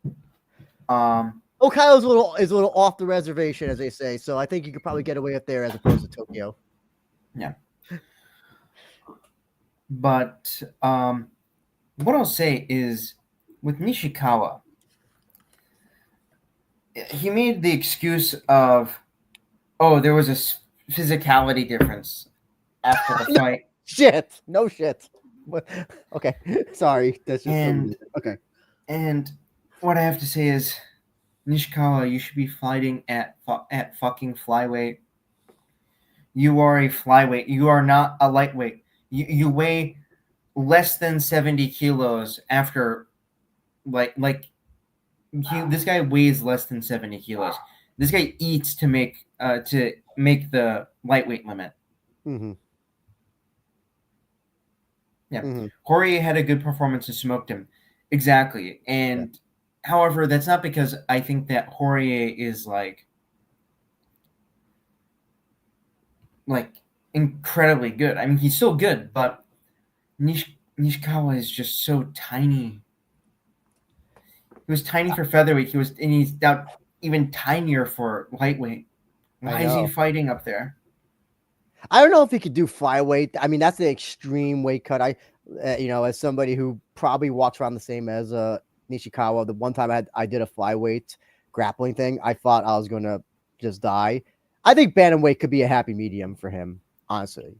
Ohio's is a little off the reservation, as they say. So I think you could probably get away with there as opposed to Tokyo. Yeah. But what I'll say is with Nishikawa, he made the excuse of, there was a physicality difference after the fight. No shit. Okay, sorry. That's just okay. And what I have to say is, Nishikawa, you should be fighting at fucking flyweight. You are a flyweight. You are not a lightweight. You weigh less than 70 kilos after, this guy weighs less than 70 kilos. This guy eats to make the lightweight limit. Mm-hmm. Yeah. Mm-hmm. Horie had a good performance and smoked him. Exactly. And however, that's not because I think that Horie is like incredibly good. I mean, he's still good, but Nishikawa is just so tiny. He was tiny for featherweight. He's now even tinier for lightweight. Why is he fighting up there? I don't know if he could do flyweight. I mean, that's the extreme weight cut. As somebody who probably walks around the same as Nishikawa, the one time I did a flyweight grappling thing, I thought I was going to just die. I think bantamweight could be a happy medium for him, honestly.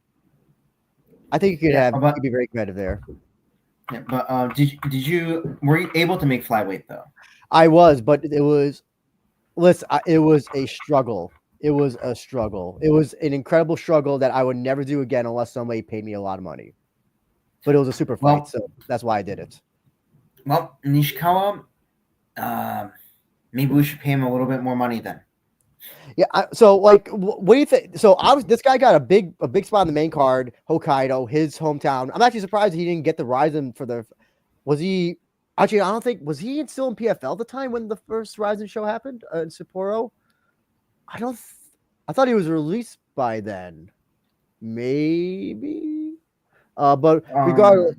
I think he could be very competitive there. Yeah, but were you able to make flyweight though? I was, but it was a struggle. It was a struggle. It was an incredible struggle that I would never do again unless somebody paid me a lot of money. But it was a super fight, so that's why I did it. Well, Nishikawa, maybe we should pay him a little bit more money then. Yeah. So, like, what do you think? So, this guy got a big spot on the main card, Hokkaido, his hometown. I'm actually surprised he didn't get the RIZIN for the. Was he? Actually, I don't think was he still in PFL at the time when the first RIZIN show happened in Sapporo. I thought he was released by then. Maybe. But regardless,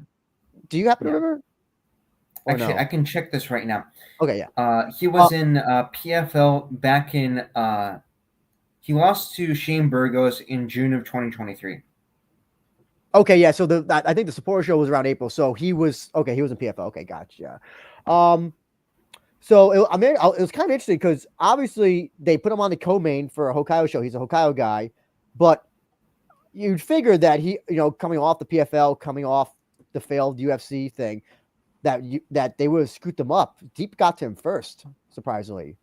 do you happen to remember? Actually, I can check this right now. Okay, yeah. He was in PFL back in. He lost to Shane Burgos in June of 2023. Okay, yeah. So I think the Sapporo show was around April. So he was okay. He was in PFL. Okay, gotcha. So it was kind of interesting because obviously they put him on the co-main for a Hokkaido show. He's a Hokkaido guy, but you'd figure that he, coming off the PFL, coming off the failed UFC thing, that they would have scooped him up. Deep got to him first, surprisingly,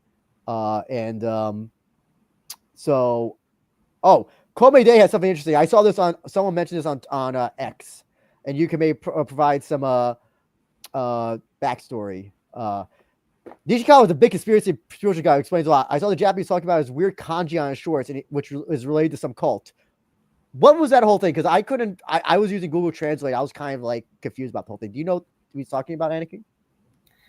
Kobe Day has something interesting. I saw this on someone mentioned this on X, and you can maybe provide some backstory. Nishikawa was a big conspiracy guy who explains a lot. I saw the Japanese talking about his weird kanji on his shorts, which is related to some cult. What was that whole thing? Because I was using Google Translate. I was kind of like confused about the whole thing. Do you know what he's talking about, Anakin?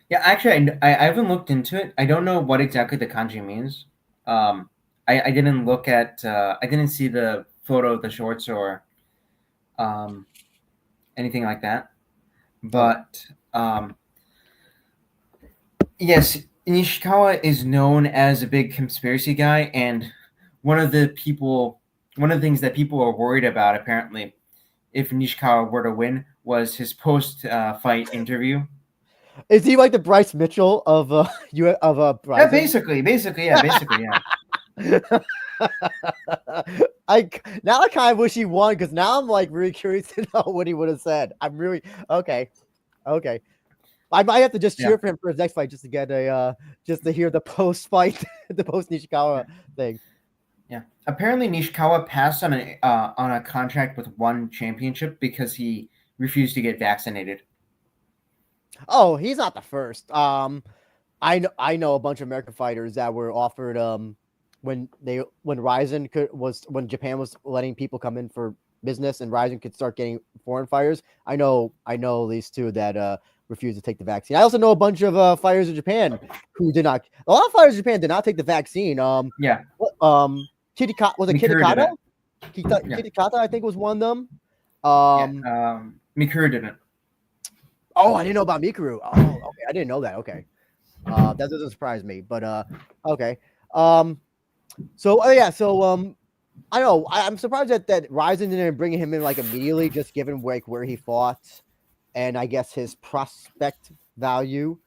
Yeah, actually, I haven't looked into it. I don't know what exactly the kanji means. I didn't look at. I didn't see the photo of the shorts or anything like that. But yes, Nishikawa is known as a big conspiracy guy, and one of the things that people are worried about, apparently, if Nishikawa were to win, was his post-fight interview. Is he like the Bryce Mitchell of Bryce? Yeah, basically, yeah. I kind of wish he won because now I'm like really curious to know what he would have said. I'm really okay. I might have to just cheer for him for his next fight just to get just to hear the post fight, the post Nishikawa thing. Yeah, apparently Nishikawa passed on a contract with one championship because he refused to get vaccinated. Oh, he's not the first. I know a bunch of American fighters that were offered when Japan was letting people come in for business and RIZIN could start getting foreign fighters. I know at least two that refused to take the vaccine. I also know a bunch of fighters in Japan who did not. A lot of fighters in Japan did not take the vaccine. Kitakata was it Kitakata? Kitakata, I think, was one of them. Mikuru didn't. Oh, I didn't know about Mikuru. Oh, okay, I didn't know that. Okay, that doesn't surprise me. But okay. I know I'm surprised that RIZIN didn't bring him in like immediately, just given where he fought, and I guess his prospect value.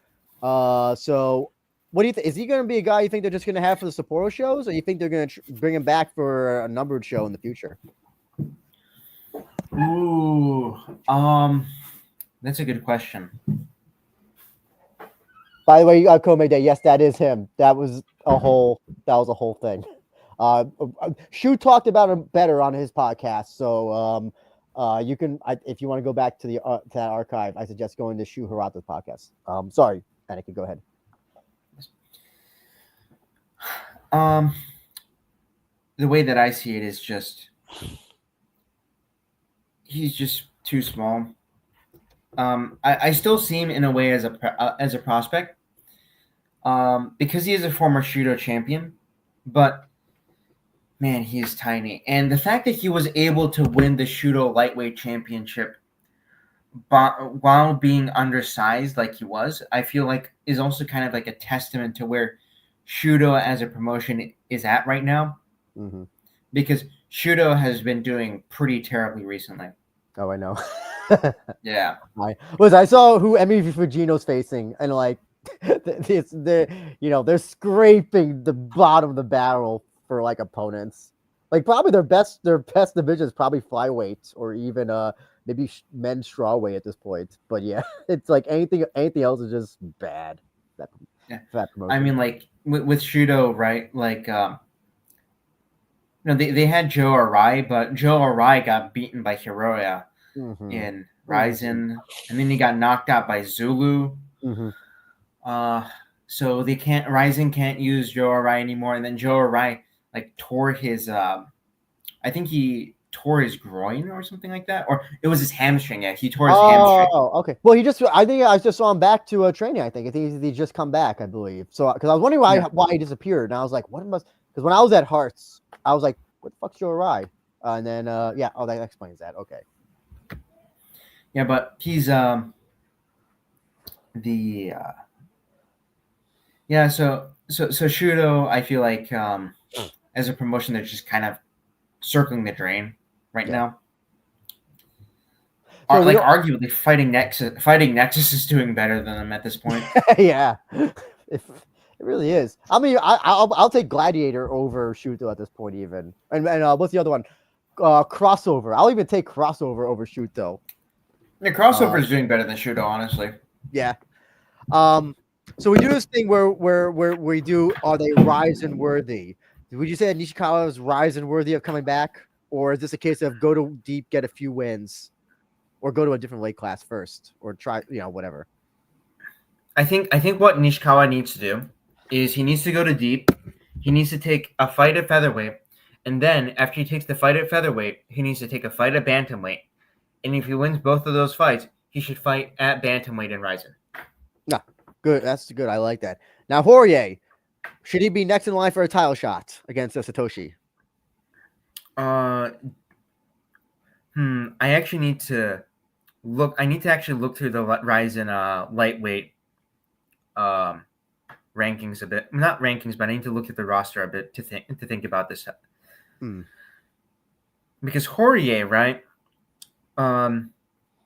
So what do you think? Is he going to be a guy you think they're just going to have for the Sapporo shows, or you think they're going to bring him back for a numbered show in the future? Ooh, that's a good question. By the way, Kome Day, yes, that is him. That was a whole thing. Shu talked about him better on his podcast, so you can, if you want to go back to that archive, I suggest going to Shu Hirata's podcast. Sorry, Anakin, go ahead. The way that I see it is just he's just too small. I still see him in a way as a prospect, because he is a former Shudo champion, but man, he is tiny. And the fact that he was able to win the Shudo lightweight championship while being undersized like he was, I feel like is also kind of like a testament to where Shudo as a promotion is at right now. Mm-hmm. Because Shudo has been doing pretty terribly recently. Oh, I know. Yeah. I saw who Emi Fujino's facing, and like they're scraping the bottom of the barrel for like opponents. Like probably their best division is probably flyweight or even maybe men's strawweight at this point. But yeah, it's like anything else is just bad. That promotion. I mean, like with Shudo, right? Like No, they had Joe Arai, but Joe Arai got beaten by Hiroya in RIZIN, and then he got knocked out by Zulu. So they can't RIZIN can't use Joe Arai anymore, and then Joe Arai like tore his I think he tore his groin or something like that, or it was his hamstring. Yeah, he tore his hamstring. Oh, okay. Well, I think I just saw him back to training. I think he just come back, I believe. So, because I was wondering why he disappeared, and I was like, what must? Because when I was at Hearts, I was like, what the fuck's Joe Arai? And then yeah, oh, that explains that. Okay. Yeah, but he's yeah. So Shudo, I feel like as a promotion, they're just kind of circling the drain right now. So like arguably, Fighting Nexus is doing better than them at this point. Yeah, it really is. I mean, I'll take Gladiator over Shuto at this point, even. And what's the other one? Crossover. I'll even take Crossover over Shuto. The Crossover is doing better than Shuto, honestly. Yeah. So we do this thing where we do, are they RIZIN worthy? Would you say that Nishikawa is RIZIN worthy of coming back, or is this a case of go to deep, get a few wins, or go to a different weight class first, or try whatever? I think what Nishikawa needs to do is he needs to go to deep. He needs to take a fight at featherweight, and then after he takes the fight at featherweight, he needs to take a fight at bantamweight. And if he wins both of those fights, he should fight at bantamweight in RIZIN. Yeah, good. That's good. I like that. Now, Horie, should he be next in line for a title shot against Satoshi? I actually need to look. I need to actually look through the RIZIN lightweight rankings a bit. Not rankings, but I need to look at the roster a bit to think about this. Because Horie, right?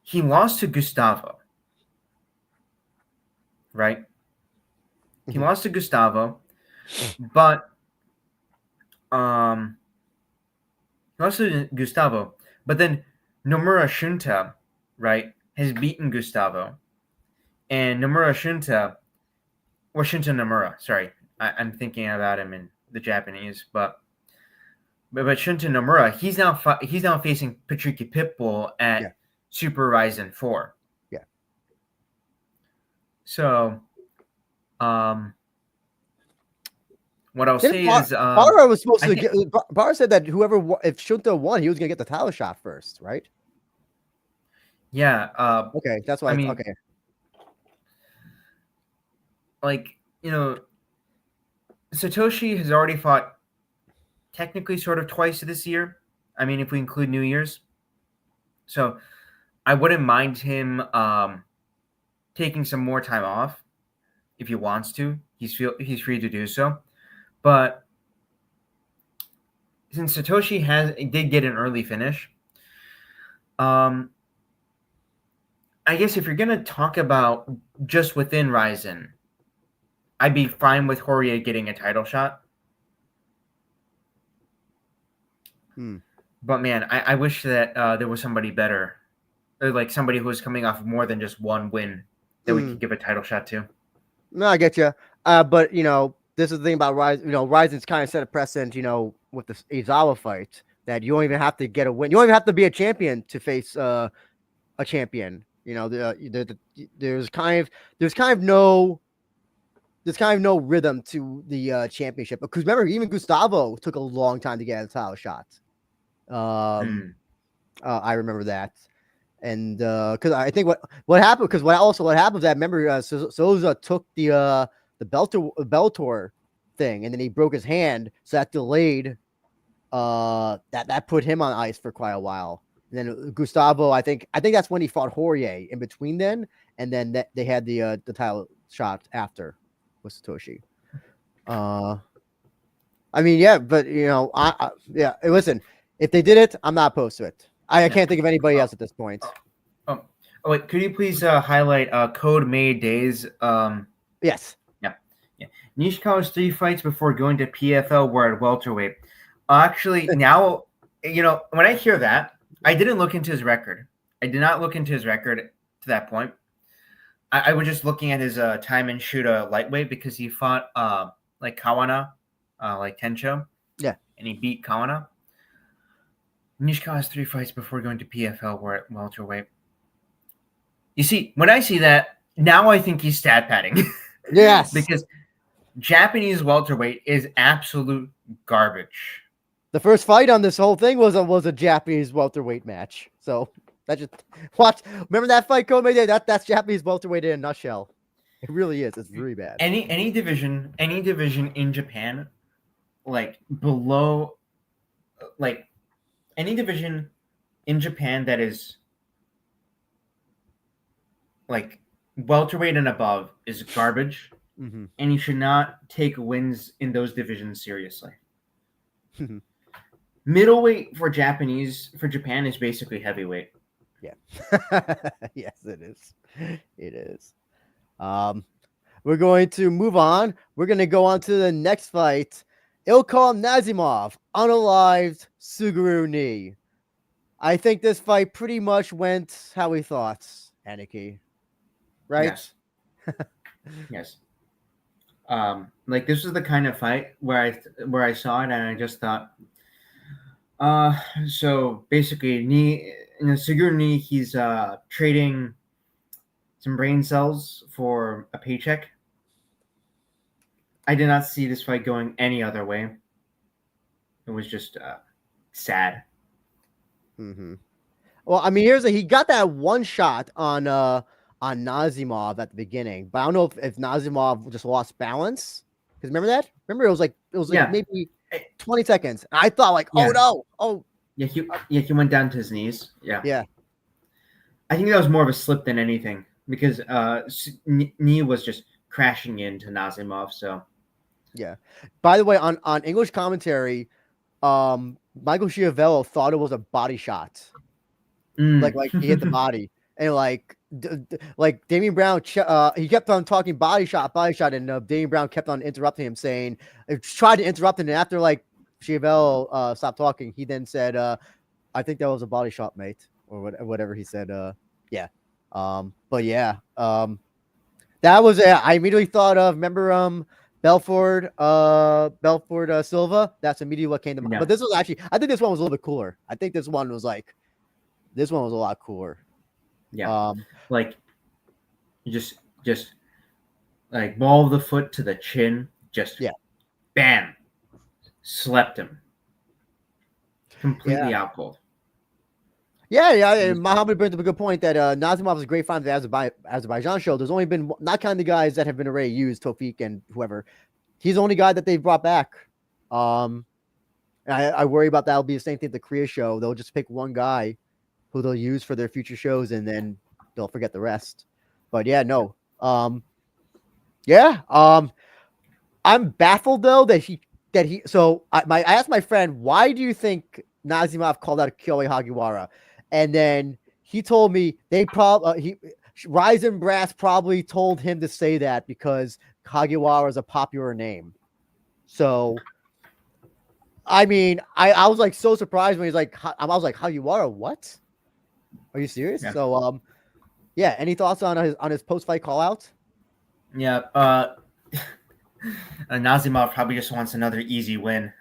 He lost to Gustavo. Right? He lost to Gustavo, but then Nomura Shunta, right, has beaten Gustavo, and Nomura Shunta, or Shunta Nomura, sorry, I'm thinking about him in the Japanese, but Shunta Nomura, he's now facing Patricky Pitbull at Super RIZIN 4. Yeah. So, what I'll say is, Barra was supposed to get. Barra said that if Shunta won, he was gonna get the title shot first, right? Yeah. Okay, that's why. I mean, okay. Like, Satoshi has already fought technically sort of twice this year. I mean, if we include New Year's. So I wouldn't mind him taking some more time off if he wants to. He's free to do so. But since Satoshi did get an early finish, I guess if you're going to talk about just within RIZIN, I'd be fine with Horie getting a title shot. But man, I wish that there was somebody better, or like somebody who was coming off of more than just one win that we could give a title shot to. No, I get you. But this is the thing about RIZIN. RIZIN's kind of set a precedent, with the Uzawa fight, that you don't even have to get a win. You don't even have to be a champion to face a champion. There's kind of no rhythm to the championship, because remember, even Gustavo took a long time to get a title shot. I remember that, and because I think what happened, because what happened is that, remember, Souza took the Bellator thing, and then he broke his hand, so that delayed that put him on ice for quite a while. And then Gustavo, I think that's when he fought Horie in between then, and then they had the title shot after with Satoshi. I mean, yeah, but listen, if they did it, I'm not opposed to it. I can't think of anybody else at this point. Oh wait, could you please highlight Code Made Days? Yes. Yeah. Nishikawa's 3 fights before going to PFL were at welterweight. Actually, now, when I hear that, I didn't look into his record. I did not look into his record to that point. I was just looking at his time in Shuda lightweight, because he fought like Kawana, like Tencho. Yeah. and he beat Kawana. Nishikawa has 3 fights before going to PFL welterweight. You see, when I see that, now I think he's stat padding. Yes. Because Japanese welterweight is absolute garbage. The first fight on this whole thing was a Japanese welterweight match. So that just watch. Remember that fight, Kobe? That's Japanese welterweight in a nutshell. It really is. It's really bad. Any division in Japan, like below, like any division in Japan that is like welterweight and above is garbage, and you should not take wins in those divisions seriously. Middleweight for Japan is basically heavyweight. Yeah. Yes, it is. It is. We're going to move on. We're going to go on to the next fight. Ilkholm Nazimov, unalived Suguru knee. I think this fight pretty much went how we thought, Aniki. Right? Yes. Yes. Like this was the kind of fight where I saw it and I just thought, so basically in the Suguru knee, he's trading some brain cells for a paycheck. I did not see this fight going any other way. It was just sad. Well, I mean, he got that one shot on Nazimov at the beginning, but I don't know if Nazimov just lost balance. Because remember that? Remember it was like maybe 20 seconds. And I thought like, oh no, oh yeah, he went down to his knees. Yeah. I think that was more of a slip than anything because knee was just crashing into Nazimov. So yeah. By the way, on English commentary, Michael Schiavello thought it was a body shot. Like he hit the body, and like Damian Brown, he kept on talking body shot, and Damian Brown kept on interrupting him, saying, tried to interrupt him, and after like Schiavello stopped talking, he then said, "I think that was a body shot, mate," or whatever he said. Yeah, but yeah, that was it. I immediately thought of Belford Silva. That's immediately what came to mind. Yeah. But this was actually, I think this one was a little bit cooler. I think this one was a lot cooler. Yeah. Like you just like ball of the foot to the chin, just bam, slept him. Completely out cold. Yeah. And Mohammed brings up a good point that Nazimov is a great fan of the Azerbaijan show. There's only been not counting the guys that have been already used, Tofik and whoever. He's the only guy that they've brought back. And I worry about that'll be the same thing at the Korea show. They'll just pick one guy who they'll use for their future shows, and then they'll forget the rest. But yeah, no. I'm baffled though that he. So I asked my friend, why do you think Nazimov called out Kyoei Hagiwara? And then he told me RIZIN Brass probably told him to say that because Hagiwara is a popular name. So, I mean, I was like so surprised when he's like, I was like, Hagiwara, what? Are you serious? Yeah. So, any thoughts on his post fight call out? Yeah. Nazimov probably just wants another easy win.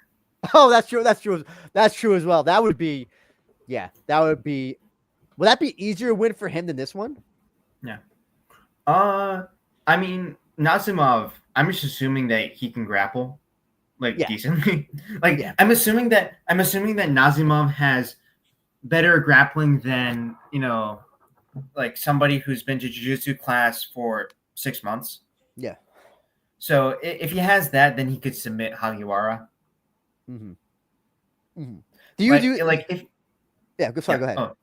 Oh, that's true as well. That would be. Would that be easier win for him than this one? Yeah. I mean, Nazimov, I'm just assuming that he can grapple decently. I'm assuming that Nazimov has better grappling than, like somebody who's been to jiu-jitsu class for 6 months. Yeah. So if he has that, then he could submit Hagiwara. Mm-hmm. Mm-hmm. Do you like if? Yeah, go ahead. Oh.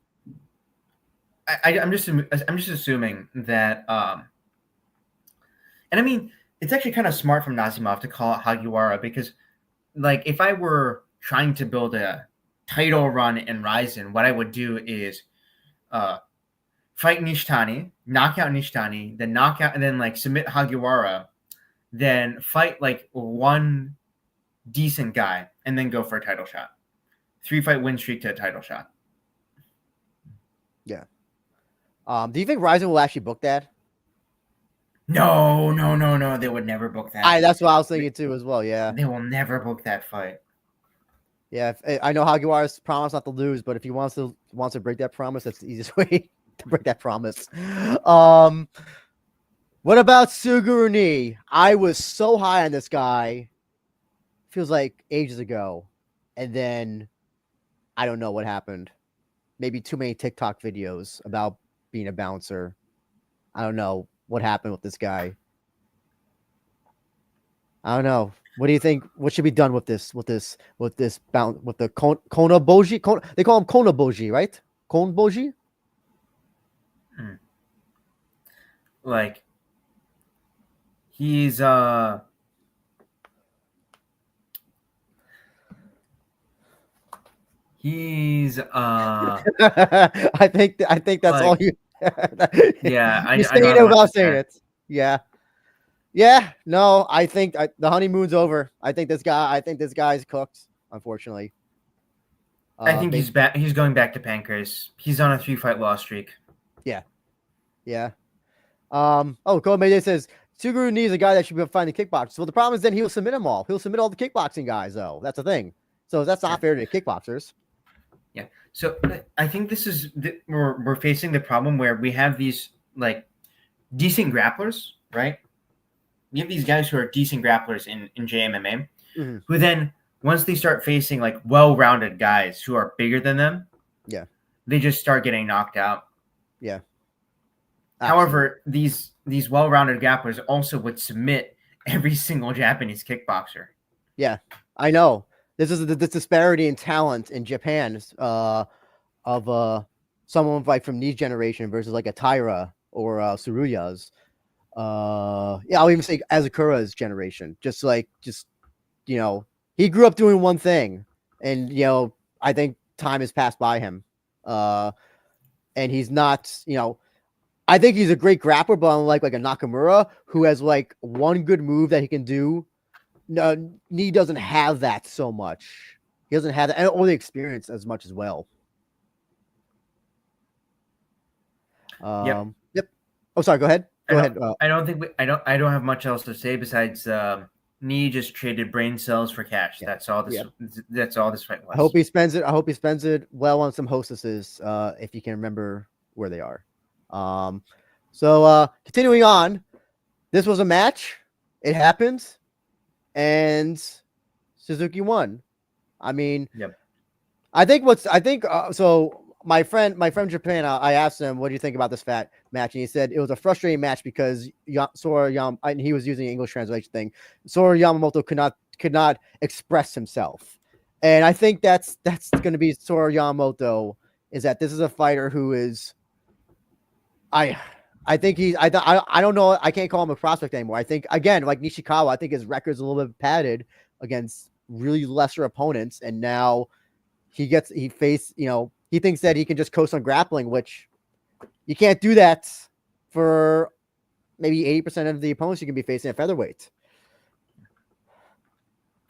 I'm just assuming that, and I mean, it's actually kind of smart from Nazimov to call out Hagiwara because, like, if I were trying to build a title run in RIZIN, what I would do is, fight Nishitani, knock out Nishitani, then knock out, and then like submit Hagiwara, then fight like one decent guy, and then go for a title shot. 3-fight win streak to a title shot. Yeah. Do you think RIZIN will actually book that? No. They would never book that. That's what I was thinking too as well. Yeah. They will never book that fight. Yeah, I know Hagiwara's promised not to lose, but if he wants to break that promise, that's the easiest way to break that promise. What about Suguru Ni? I was so high on this guy. Feels like ages ago, and then I don't know what happened. Maybe too many TikTok videos about being a bouncer. I don't know what happened with this guy. I don't know. What do you think? What should be done with this? With the Kona Boji? They call him Kona Boji, right? Kon Boji? Like he's I think that's like, all you. yeah, You're I saying don't it know what to without saying say. it. Yeah. Yeah, no, I think the honeymoon's over. I think this guy's cooked, unfortunately. I think Based, he's back. He's going back to Pancrase. He's on a 3-fight loss streak. yeah, yeah. Oh, Kobe says Suguru needs a guy that should be finding kickboxers. Well, the problem is then he'll submit them all. He'll submit all the kickboxing guys, though. That's the thing. So that's not fair to the kickboxers. Yeah. So I think this is we're facing the problem where we have these like decent grapplers, right? We have these guys who are decent grapplers in JMMA, who then once they start facing like well-rounded guys who are bigger than them, yeah, they just start getting knocked out. Yeah. However, these well-rounded grapplers also would submit every single Japanese kickboxer. Yeah, I know. This is the disparity in talent in Japan of someone like from Ni's generation versus like a Taira or Tsuruya's. Yeah, I'll even say Azakura's generation. Just he grew up doing one thing, and I think time has passed by him. And he's not, I think he's a great grappler, but unlike like a Nakamura who has like one good move that he can do, no, Ni doesn't have that so much. He doesn't have that, or the experience as much as well. Yep. Oh, sorry. Go ahead. Go ahead. I don't have much else to say besides Ni just traded brain cells for cash. Yeah. That's all this. Yeah. That's all this fight was. I hope he spends it well on some hostesses, if you can remember where they are. So continuing on, this was a match. It happened, and Suzuki won. I mean, yep. So my friend in Japan, I asked him, what do you think about this match? And he said it was a frustrating match because Sora and he was using English translation thing. Sora Yamamoto could not express himself. And I think that's going to be Sora Yamamoto, is that this is a fighter who is, I think I don't know. I can't call him a prospect anymore. I think, again, like Nishikawa, I think his record's a little bit padded against really lesser opponents. And now he thinks that he can just coast on grappling, which you can't do that for maybe 80% of the opponents you can be facing at featherweight.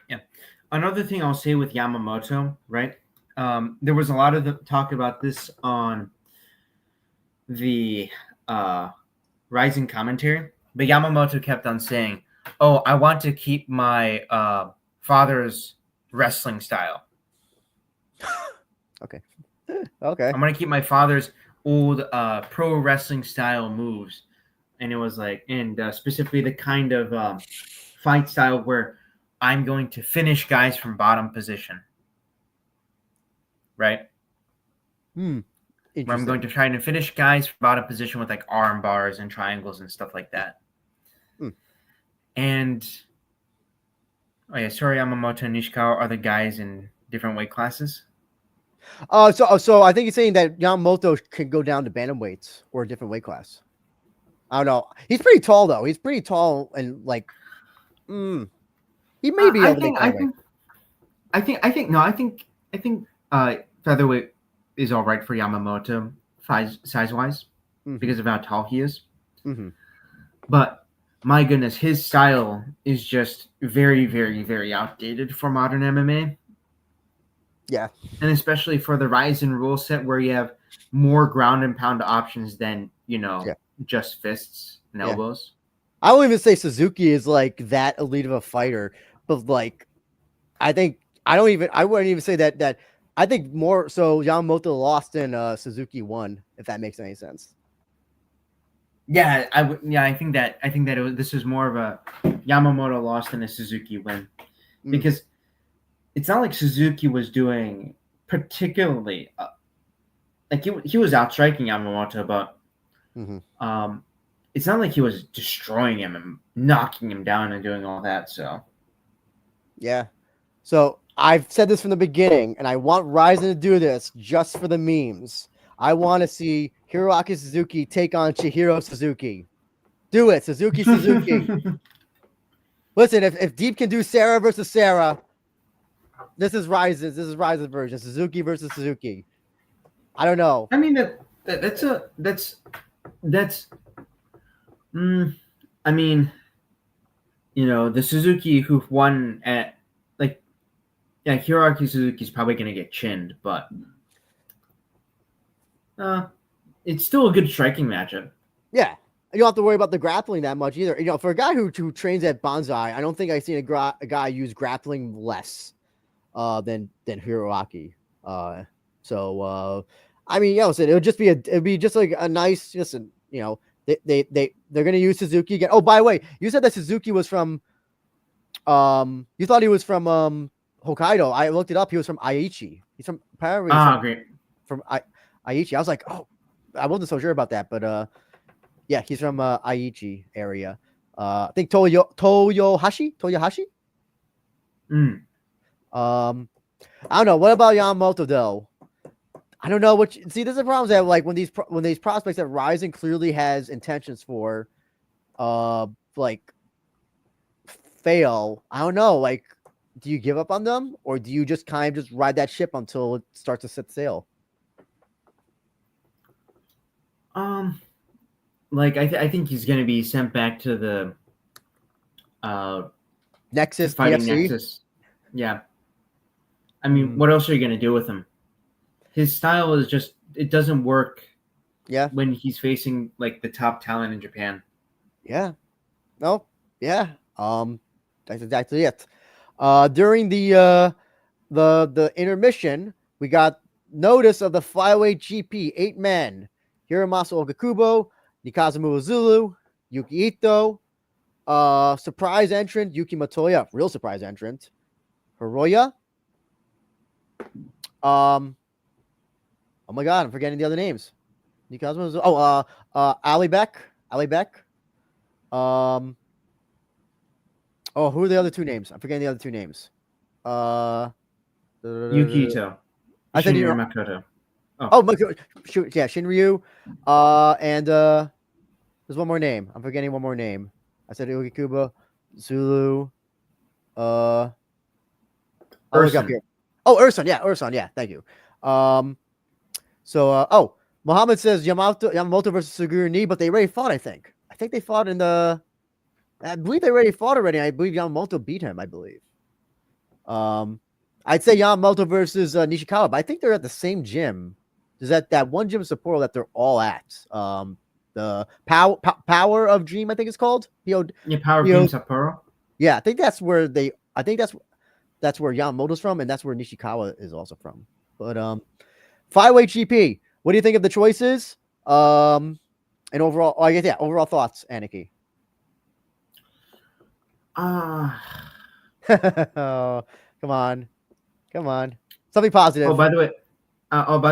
Yeah. Another thing I'll say with Yamamoto, right? There was a lot of talk about this on the RIZIN commentary, but Yamamoto kept on saying, "Oh, I want to keep my father's wrestling style." Okay. Okay. I'm gonna keep my father's old pro wrestling style moves, and it was like, and specifically the kind of fight style where I'm going to finish guys from bottom position, right? Where I'm going to try to finish guys from bottom position with like arm bars and triangles and stuff like that. And Sora Yamamoto and Nishikawa are the guys in different weight classes. So I think he's saying that Yamamoto can go down to bantamweights or a different weight class. I don't know. He's pretty tall though. He's pretty tall and like, he may be able to make bantamweight. I think featherweight is all right for Yamamoto size wise because of how tall he is. But my goodness, his style is just very, very, very outdated for modern MMA. Yeah. And especially for the RIZIN rule set where you have more ground and pound options than, just fists and elbows. I won't even say Suzuki is like that elite of a fighter, but like, I think I wouldn't even say that. I think more so Yamamoto lost and Suzuki won, if that makes any sense. Yeah, I think that this is more of a Yamamoto loss than a Suzuki win, because it's not like Suzuki was doing particularly like he was outstriking Yamamoto, but it's not like he was destroying him and knocking him down and doing all that. So yeah, so I've said this from the beginning, and I want RIZIN to do this just for the memes. I want to see Hiroaki Suzuki take on Chihiro Suzuki. Do it, Suzuki. Listen, if Deep can do Sarah versus Sarah, this is RIZIN's version. Suzuki versus Suzuki. I don't know. I mean I mean, the Suzuki who won at Hiroaki Suzuki's probably gonna get chinned, but it's still a good striking matchup. Yeah. You don't have to worry about the grappling that much either. For a guy who trains at Banzai, I don't think I've seen a guy use grappling less than Hiroaki. I mean, it'd be just like a nice, listen, they're gonna use Suzuki again. Oh, by the way, you said that Suzuki was from you thought he was from Hokkaido. I looked it up. He was from Aichi. He's from apparently from Aichi. I was like, oh, I wasn't so sure about that, but yeah, he's from Aichi area. I think Toyohashi. I don't know. What about Yamamoto though? I don't know what. See, there's a problem that like when these prospects that RIZIN clearly has intentions for, like fail. I don't know. Like, do you give up on them, or do you just kind of just ride that ship until it starts to set sail? Like I think he's going to be sent back to the Nexus fighting PFC? Nexus. Yeah. I mean, what else are you going to do with him? His style is just it doesn't work. Yeah. When he's facing like the top talent in Japan. Yeah. No. Yeah. That's exactly it. During the intermission, we got notice of the flyweight GP 8 men: Hiromasa Okakubo, Nikazumu Ozulu, Yuki Ito, surprise entrant Yuki Matoya, real surprise entrant, Hiroya. Oh my god, I'm forgetting the other names. Nikazumu Ozulu. Ali Beck. Oh, who are the other two names? I'm forgetting the other two names. Yukito. I said Makoto. Shoot, yeah, Shinryu. And there's one more name. I'm forgetting one more name. I said Okukubo, Zulu. Urson. Urson. Yeah, thank you. Muhammad says Yamamoto versus Suguru Ni, but they already fought. I think they fought I believe they already fought already. I believe Yamamoto beat him. I believe. I'd say Yamamoto versus Nishikawa, but I think they're at the same gym. There's that one gym in Sapporo that they're all at. The Power of Dream, I think it's called. Power of Dream Sapporo. Yeah, I think that's where that's where Yamamoto's from, and that's where Nishikawa is also from. But flyweight GP, what do you think of the choices? And overall, overall thoughts, Aniki. Oh, come on, something positive. Oh, by the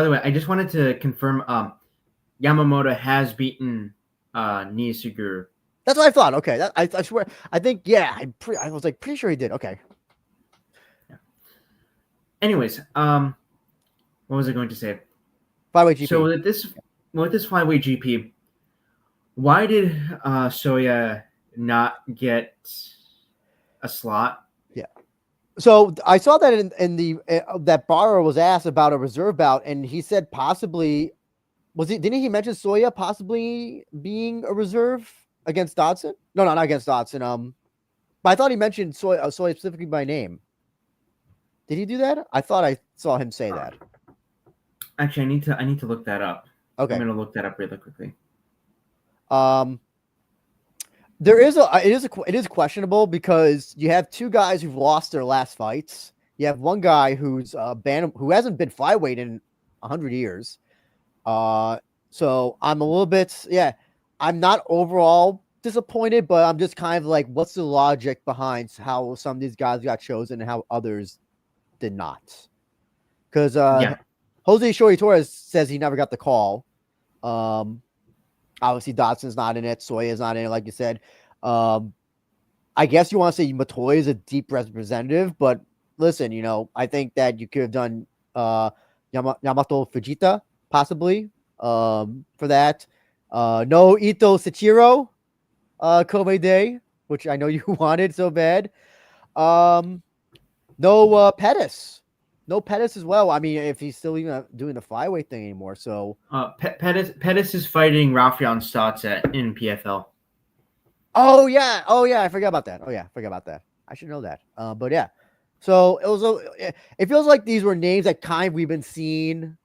way, I just wanted to confirm. Yamamoto has beaten Suguru. That's what I thought. Okay, I swear. I think I was like pretty sure he did. Okay. Yeah. Anyways, what was I going to say? Flyweight GP. So with this flyweight GP, why did Soya not get a slot? Yeah. So I saw that in the that Barra was asked about a reserve bout, and he said possibly didn't he mention Soya possibly being a reserve against Dodson? No, not against Dodson. But I thought he mentioned Soya specifically by name. Did he do that? I thought I saw him say that. Actually, I need to look that up. Okay. I'm gonna look that up really quickly. It is questionable because you have two guys who've lost their last fights. You have one guy who's who hasn't been flyweight in 100 years. So I'm a little bit, I'm not overall disappointed, but I'm just kind of like, what's the logic behind how some of these guys got chosen and how others did not? Because Jose Shori Torres says he never got the call. Obviously Dodson's not in it, Soya's not in it, like you said. I guess you want to say Matoya is a deep representative, but listen, I think that you could have done Yamato Fujita possibly for that. No Ito Sachiro Kobe Day, which I know you wanted so bad. No Pettis. No Pettis as well. I mean, if he's still even doing the flyweight thing anymore. So Pettis is fighting Rafael Stotts in PFL. Oh yeah, I forgot about that. I should know that. But yeah, so it feels like these were names that we've been seeing,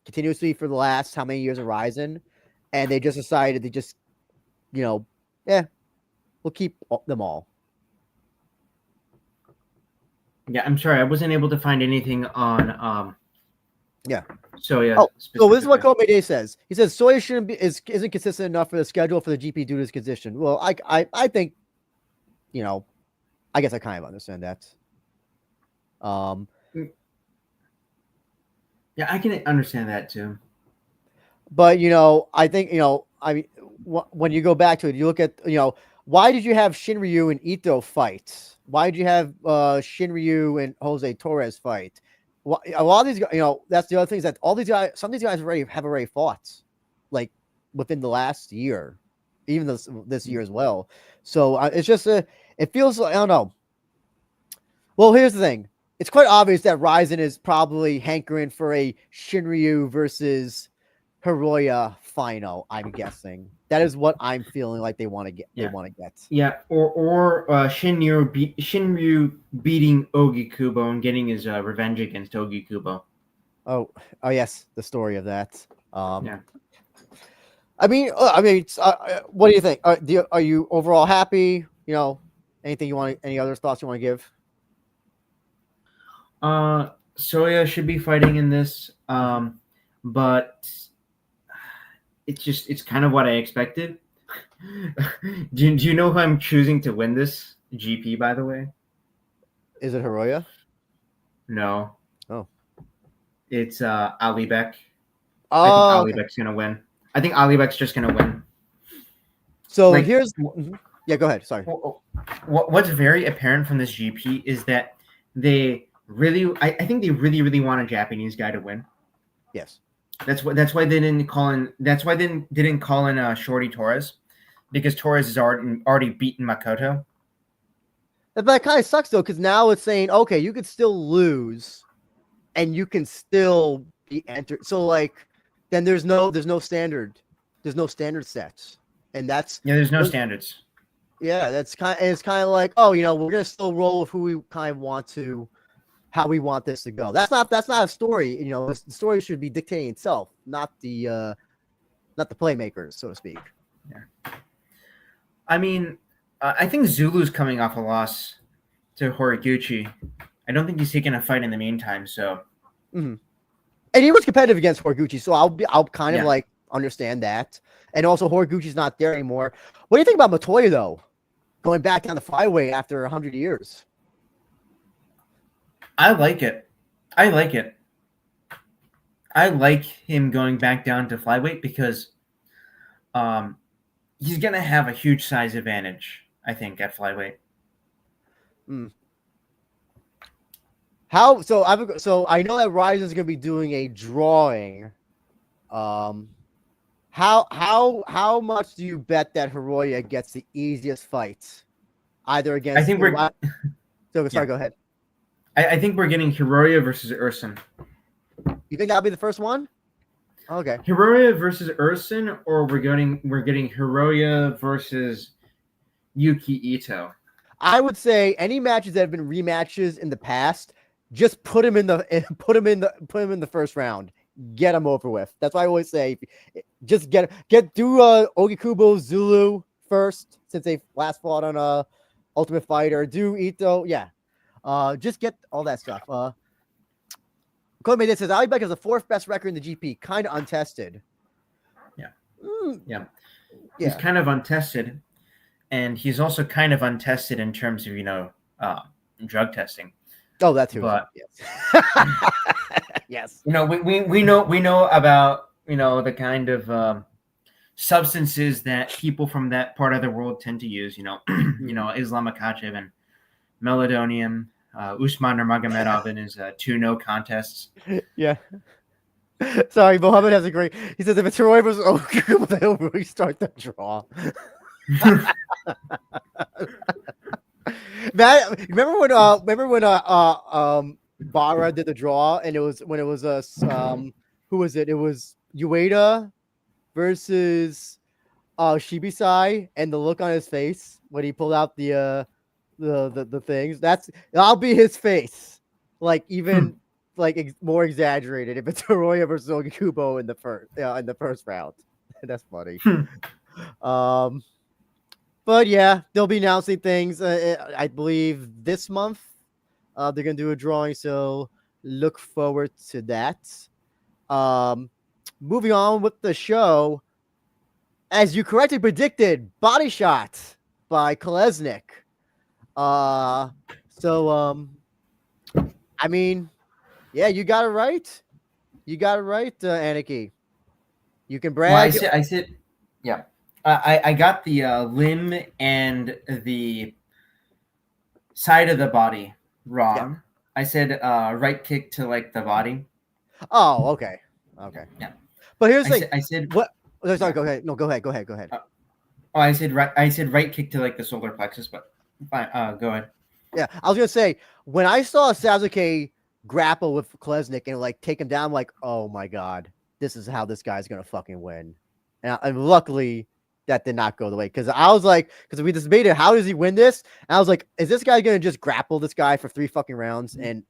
continuously for the last how many years of RIZIN, and they just decided to just, we'll keep them all. Yeah, I'm sorry, I wasn't able to find anything on So yeah. So this is what Kobe Day says. He says Soya isn't consistent enough for the schedule for the GP due to his condition. Well, I think, I guess I kind of understand that. Yeah, I can understand that too. But I think I mean, when you go back to it, you look at why did you have Shinryu and Ito fight? Why did you have Shinryu and Jose Torres fight? A lot of these guys, that's the other thing is that all these guys, some of these guys have already fought, like within the last year, even this year as well. So it's just it feels like, I don't know. Well, here's the thing. It's quite obvious that RIZIN is probably hankering for a Shinryu versus Hiroya final. I'm guessing that is what I'm feeling like they want to get. Yeah. They want to get. Yeah, or Shinryu beating Ogi Kubo and getting his revenge against Ogi Kubo. Oh yes, the story of that. Yeah. I mean, what do you think? Are you overall happy? Anything you want? Any other thoughts you want to give? Soya should be fighting in this, but it's kind of what I expected. do you know who I'm choosing to win this GP, by the way? Is it Hiroya? No. Oh. It's Alibek. Oh, I think Alibek's gonna win. I think Alibek's just gonna win. So here's yeah, go ahead. Sorry. What's very apparent from this GP is that they really, I think they really want a Japanese guy to win. Yes. That's why they didn't call in. That's why they didn't call in Shorty Torres, because Torres has already beaten Makoto. But that kind of sucks though, because now it's saying, okay, you could still lose, and you can still be entered. So then there's no standard, sets, and that's there's no standards. Yeah, it's kind of like, oh, we're gonna still roll with who we kind of want to. How we want this to go. That's not a story. The story should be dictating itself, not the playmakers, so to speak. Yeah. I mean, I think Zulu's coming off a loss to Horiguchi. I don't think he's taking a fight in the meantime. So, and he was competitive against Horiguchi, so I'll kind of understand that. And also, Horiguchi's not there anymore. What do you think about Matoya though? Going back down the flyweight after 100 years. I like it. I like him going back down to flyweight because he's going to have a huge size advantage, I think, at flyweight. So I know that RIZIN is going to be doing a drawing. How much do you bet that Hiroya gets the easiest fight? Either against... I think we're... Sorry, go ahead. I think we're getting Hiroya versus Ursin. You think that'll be the first one? Okay. Hiroya versus Ursin, or we're getting Hiroya versus Yuki Ito. I would say any matches that have been rematches in the past, just put him in the first round. Get him over with. That's why I always say, just do Ogi Kubo Zulu first, since they last fought on Ultimate Fighter. Do Ito, yeah. Just get all that stuff. Kobe says Ali Beck has the 4th best record in the GP, kind of untested. Yeah. Yeah. He's kind of untested, and he's also kind of untested in terms of drug testing. Oh, that too. But yes. Yes. We know about the kind of substances that people from that part of the world tend to use. Islam Makhachev and meladonium. Usman Nurmagomedov in his 2 no contests. Yeah. Sorry, Mohammed has a great. He says if it's Roy versus Okubo, they'll restart the draw. Remember when Bara did the draw and it was who was it? It was Ueda versus Shibisai, and the look on his face when he pulled out the things. That'll be his face. Like even like more exaggerated if it's Hiroya versus Okubo in the first round. That's funny. But yeah, they'll be announcing things. I believe this month. They're gonna do a drawing, so look forward to that. Moving on with the show, as you correctly predicted, Body Shot by Kolesnik. I mean, yeah, you got it right. You got it right, Aniki. You can brag. Well, I said, yeah. I got the limb and the side of the body wrong. Yeah. I said right kick to like the body. Oh, okay. Yeah. But here's the thing. I said what? Oh, sorry. Go ahead. No, go ahead. I said right kick to like the solar plexus, but fine. Go ahead. Yeah, I was gonna say when I saw Sasuke grapple with Kolesnik and like take him down, I'm like, oh my god, this is how this guy's gonna fucking win. And luckily that did not go the way, because I was like, because we debated how does he win this, and I was like, is this guy gonna just grapple this guy for 3 fucking rounds? And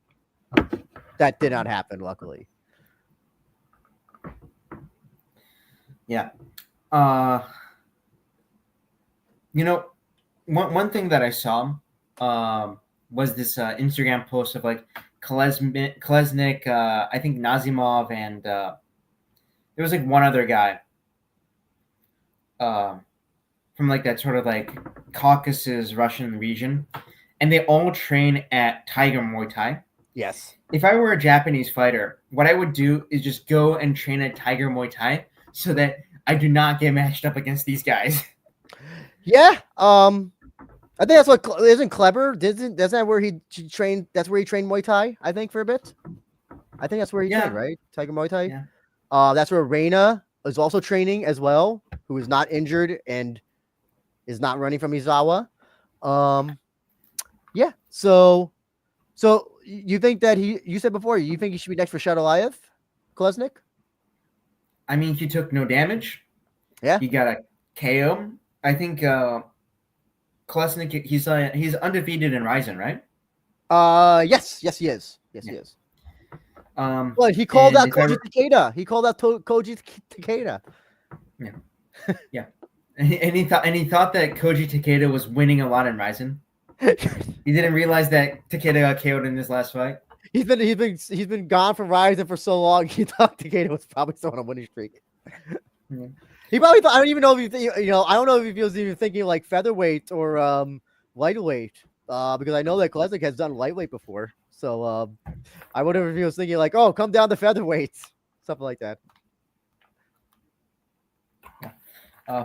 that did not happen, luckily. Yeah. One thing that I saw was this Instagram post of like Kolesnik, I think Nazimov, and there was like one other guy from like that sort of like Caucasus Russian region, and they all train at Tiger Muay Thai. Yes. If I were a Japanese fighter, what I would do is just go and train at Tiger Muay Thai so that I do not get matched up against these guys. Yeah. I think that's what isn't Clever. That's that where he trained. That's where he trained Muay Thai, I think, for a bit. I think that's where he trained, right? Tiger Muay Thai. Yeah. That's where Reina is also training as well, who is not injured and is not running from Izawa. Yeah. So you think that you said before, you think he should be next for Shadolayev, Kolesnik? I mean, he took no damage. Yeah. He got a KO. I think Kolesnik, he's undefeated in RIZIN, right? Yes, he is. Yes, yeah. He is. Well, he called out Koji Takeda. He called out Koji Takeda. Yeah. Yeah. And he thought that Koji Takeda was winning a lot in RIZIN. He didn't realize that Takeda got KO'd in this last fight. He's been gone from RIZIN for so long. He thought Takeda was probably still on a winning streak. Yeah. He probably thought. I don't even know if I don't know if he was even thinking like featherweight or lightweight. Because I know that Kolesnik has done lightweight before. So I wonder if he was thinking like, oh, come down to featherweight, something like that.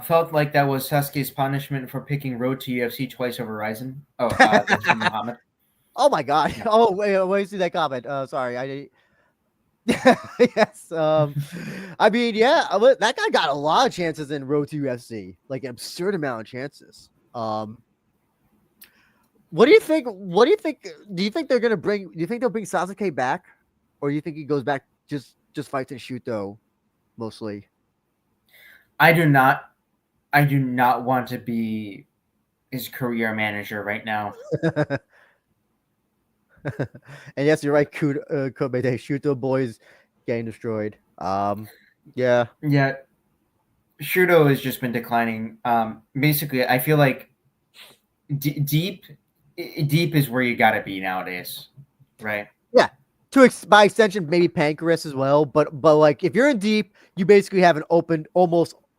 Felt like that was Sasuke's punishment for picking Road to UFC twice over RIZIN. Oh, Muhammad. Oh my god. Yeah. Oh, wait, see that comment. Sorry, I. Yes. I mean, yeah, that guy got a lot of chances in Road to UFC, like an absurd amount of chances. What do you think? Do you think they're gonna bring? Do you think they'll bring Sasuke back, or do you think he goes back just fights in Shuto, mostly? I do not want to be his career manager right now. And yes, you're right. Kobe Shuto boys getting destroyed. Yeah. Shuto has just been declining. Basically, I feel like deep deep is where you got to be nowadays, right? Yeah. By extension, maybe Pancreas as well. But like if you're in deep, you basically have an open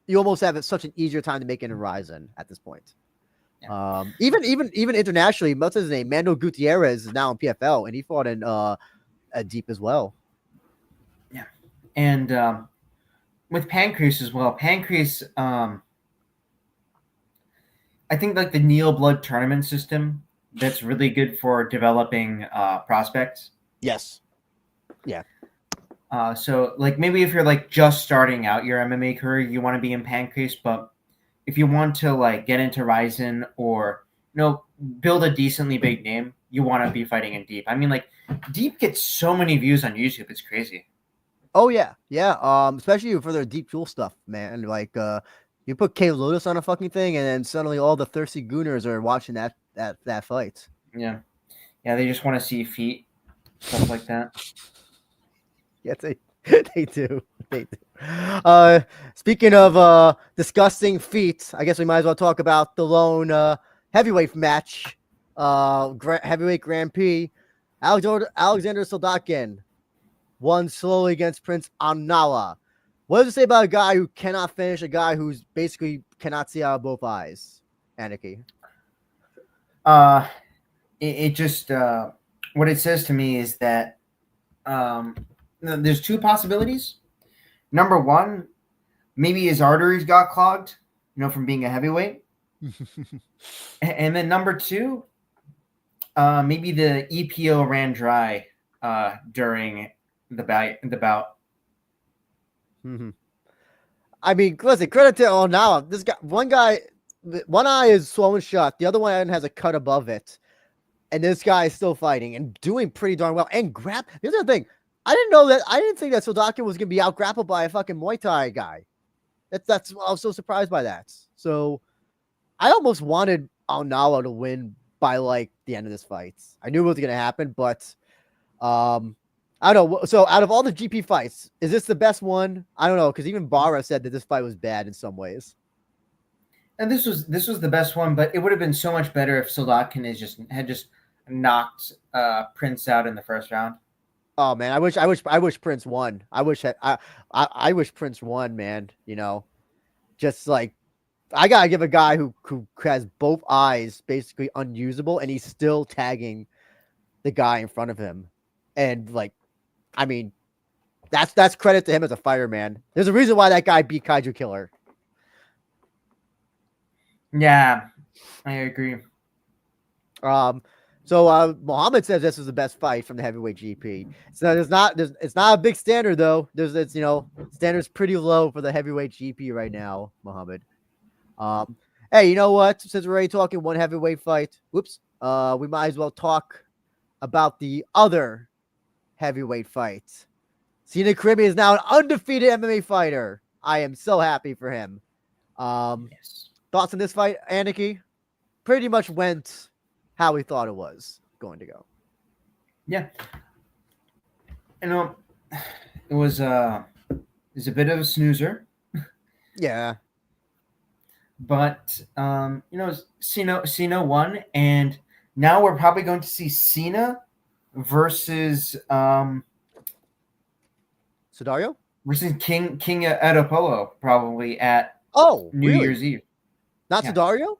you almost have such an easier time to make it in RIZIN at this point. Yeah. Even internationally, what's his name? Mando Gutierrez is now in PFL, and he fought in a deep as well. Yeah, and with Pancreas as well. Pancreas, I think like the Neil Blood tournament system, that's really good for developing prospects. Yes. Yeah. So like maybe if you're like just starting out your MMA career, you want to be in Pancreas, but if you want to like get into RIZIN or build a decently big name, you want to be fighting in deep. I mean, like deep gets so many views on YouTube, it's crazy. Oh yeah, yeah. Especially for their deep jewel stuff, man. Like you put K Lotus on a fucking thing, and then suddenly all the thirsty gooners are watching that fight. Yeah, they just want to see feet, stuff like that. Yes, they do. They do. Speaking of disgusting feet, I guess we might as well talk about the lone heavyweight match. Heavyweight Grand Prix. Alexander Soldakin won slowly against Prince Anala. What does it say about a guy who cannot finish, a guy who's basically cannot see out of both eyes? Anarchy. It just what it says to me is that there's two possibilities. Number one, maybe his arteries got clogged, from being a heavyweight. And then number two, maybe the EPO ran dry during the bout. Mm-hmm. I mean, listen, credit to now. This guy, one eye is swollen shut, the other one has a cut above it, and this guy is still fighting and doing pretty darn well. And here's the thing. I didn't think that Soldakin was gonna be out grappled by a fucking Muay Thai guy. I was so surprised by that. So I almost wanted Aonala to win by like the end of this fight. I knew it was gonna happen, but I don't know. So out of all the GP fights, is this the best one? I don't know, because even Barra said that this fight was bad in some ways. And this was the best one, but it would have been so much better if Soldakin had just knocked Prince out in the first round. Oh man, I wish Prince won. I wish Prince won, man. Just like I gotta give a guy who has both eyes basically unusable, and he's still tagging the guy in front of him. And like, I mean, that's credit to him as a fighter, man. There's a reason why that guy beat Kaiju Killer. Yeah, I agree. So Muhammad says this is the best fight from the heavyweight GP. So it's not a big standard though. Standard's pretty low for the heavyweight GP right now, Muhammad. Hey, you know what? Since we're already talking one heavyweight fight, we might as well talk about the other heavyweight fight. Sina Karimian is now an undefeated MMA fighter. I am so happy for him. Yes. Thoughts on this fight, Anarchy? Pretty much went how we thought it was going to go. Yeah. It was a bit of a snoozer. Yeah. But Sina won, and now we're probably going to see Sina versus Sudario? Versus King Edapolo probably at New really? Year's Eve. Not Sudario?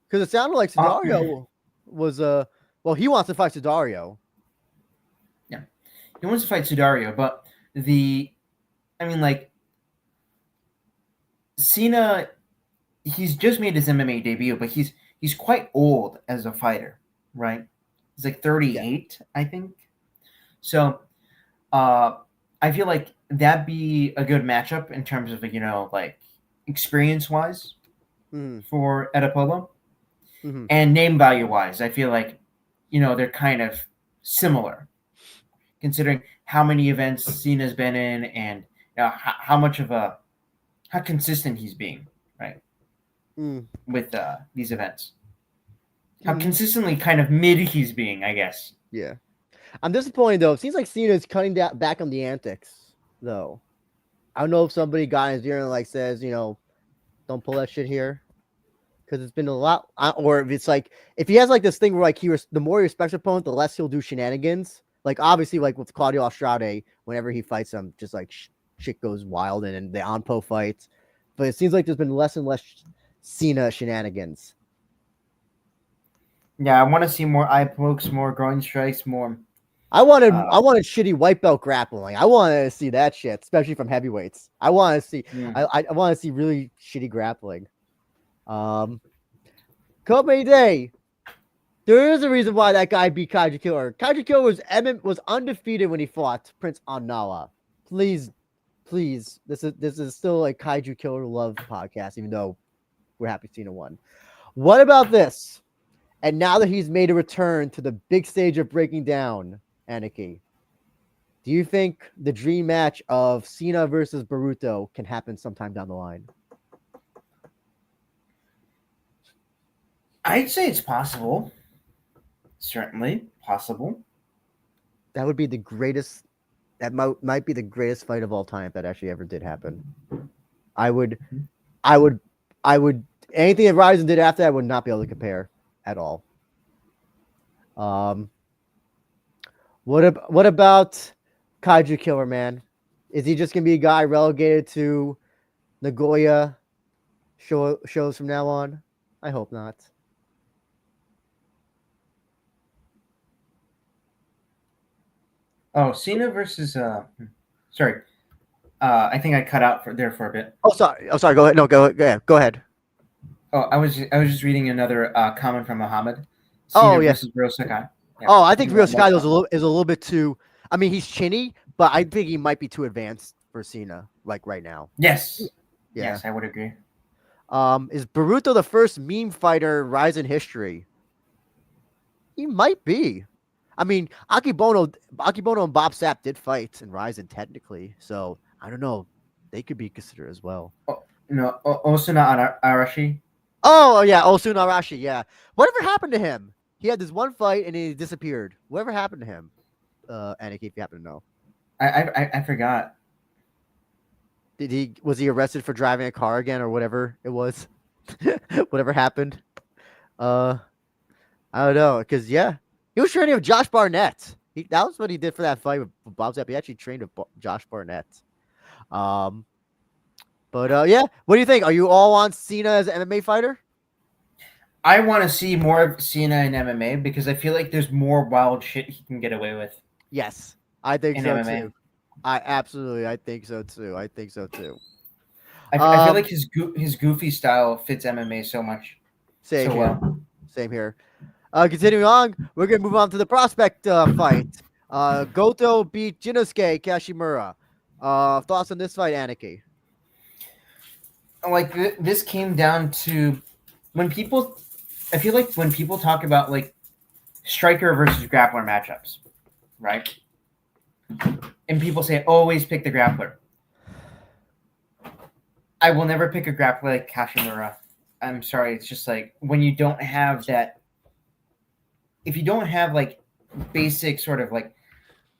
Because it sounded like Sudario was he wants to fight Sudario. Yeah. He wants to fight Sudario, but Sina, he's just made his MMA debut, but he's quite old as a fighter, right? He's like 38, I think. So I feel like that'd be a good matchup in terms of experience-wise for Edapolo. Mm-hmm. And name value wise, I feel like, they're kind of similar, considering how many events Cena's been in and how consistent he's being, right? With these events. How consistently kind of mid he's being, I guess. Yeah. I'm disappointed though. It seems like Cena's cutting back on the antics, though. I don't know if somebody got in his ear and says, don't pull that shit here. because it's been a lot. Or if it's like if he has like this thing where like the more he respects opponent, the less he'll do shenanigans. Like obviously, like with Claudio Andrade, whenever he fights him, just like shit goes wild, and the Onpo fights. But it seems like there's been less and less Cena shenanigans. Yeah, I want to see more eye pokes, more groin strikes, more. I wanted shitty white belt grappling. I wanted to see that shit, especially from heavyweights. I want to see I want to see really shitty grappling. Co-main day. There is a reason why that guy beat Kaiju Killer. Kaiju Killer was undefeated when he fought Prince Onnawa. Please, this is still a Kaiju Killer love podcast, even though we're happy Cena won. What about this? And now that he's made a return to the big stage of breaking down, Aniki, do you think the dream match of Cena versus Boruto can happen sometime down the line? I'd say it's possible. Certainly possible. That would be the greatest. That might be the greatest fight of all time if that actually ever did happen. I would. Anything that RIZIN did after that I would not be able to compare at all. What about Kaiju Killer, man? Is he just gonna be a guy relegated to Nagoya shows from now on? I hope not. Oh, Cena versus sorry. I think I cut out there for a bit. Oh, sorry. Go ahead. No, go ahead. Oh, I was just reading another comment from Muhammad. Cena versus Ryo Sakai. Yeah. Oh, I think Ryo Sakai is a little bit too. I mean, he's chinny, but I think he might be too advanced for Cena, like right now. Yes. Yeah. Yes, I would agree. Is Boruto the first meme fighter in RIZIN history? He might be. I mean, Akibono and Bob Sapp did fight in RIZIN technically, so I don't know. They could be considered as well. Oh, no, Osuna Arashi. Oh yeah, Osuna Arashi. Yeah, whatever happened to him? He had this one fight and he disappeared. Whatever happened to him? Aniki, if you happen to know. I forgot. Was he arrested for driving a car again or whatever it was? Whatever happened? I don't know, because he was training with Josh Barnett. That was what he did for that fight with Bob Zapp. He actually trained with Josh Barnett. But what do you think? Are you all on Cena as an MMA fighter? I want to see more of Cena in MMA because I feel like there's more wild shit he can get away with. Yes, I think so MMA. too. I think so too. I feel like his goofy style fits MMA so much. Same here. Continuing on, we're gonna move on to the prospect fight. Goto beat Jinnosuke Kashimura. Thoughts on this fight, Aniki? Like this came down to I feel like when people talk about like striker versus grappler matchups, right? And people say always pick the grappler. I will never pick a grappler like Kashimura. I'm sorry, it's just like when you don't have that. If you don't have like basic sort of like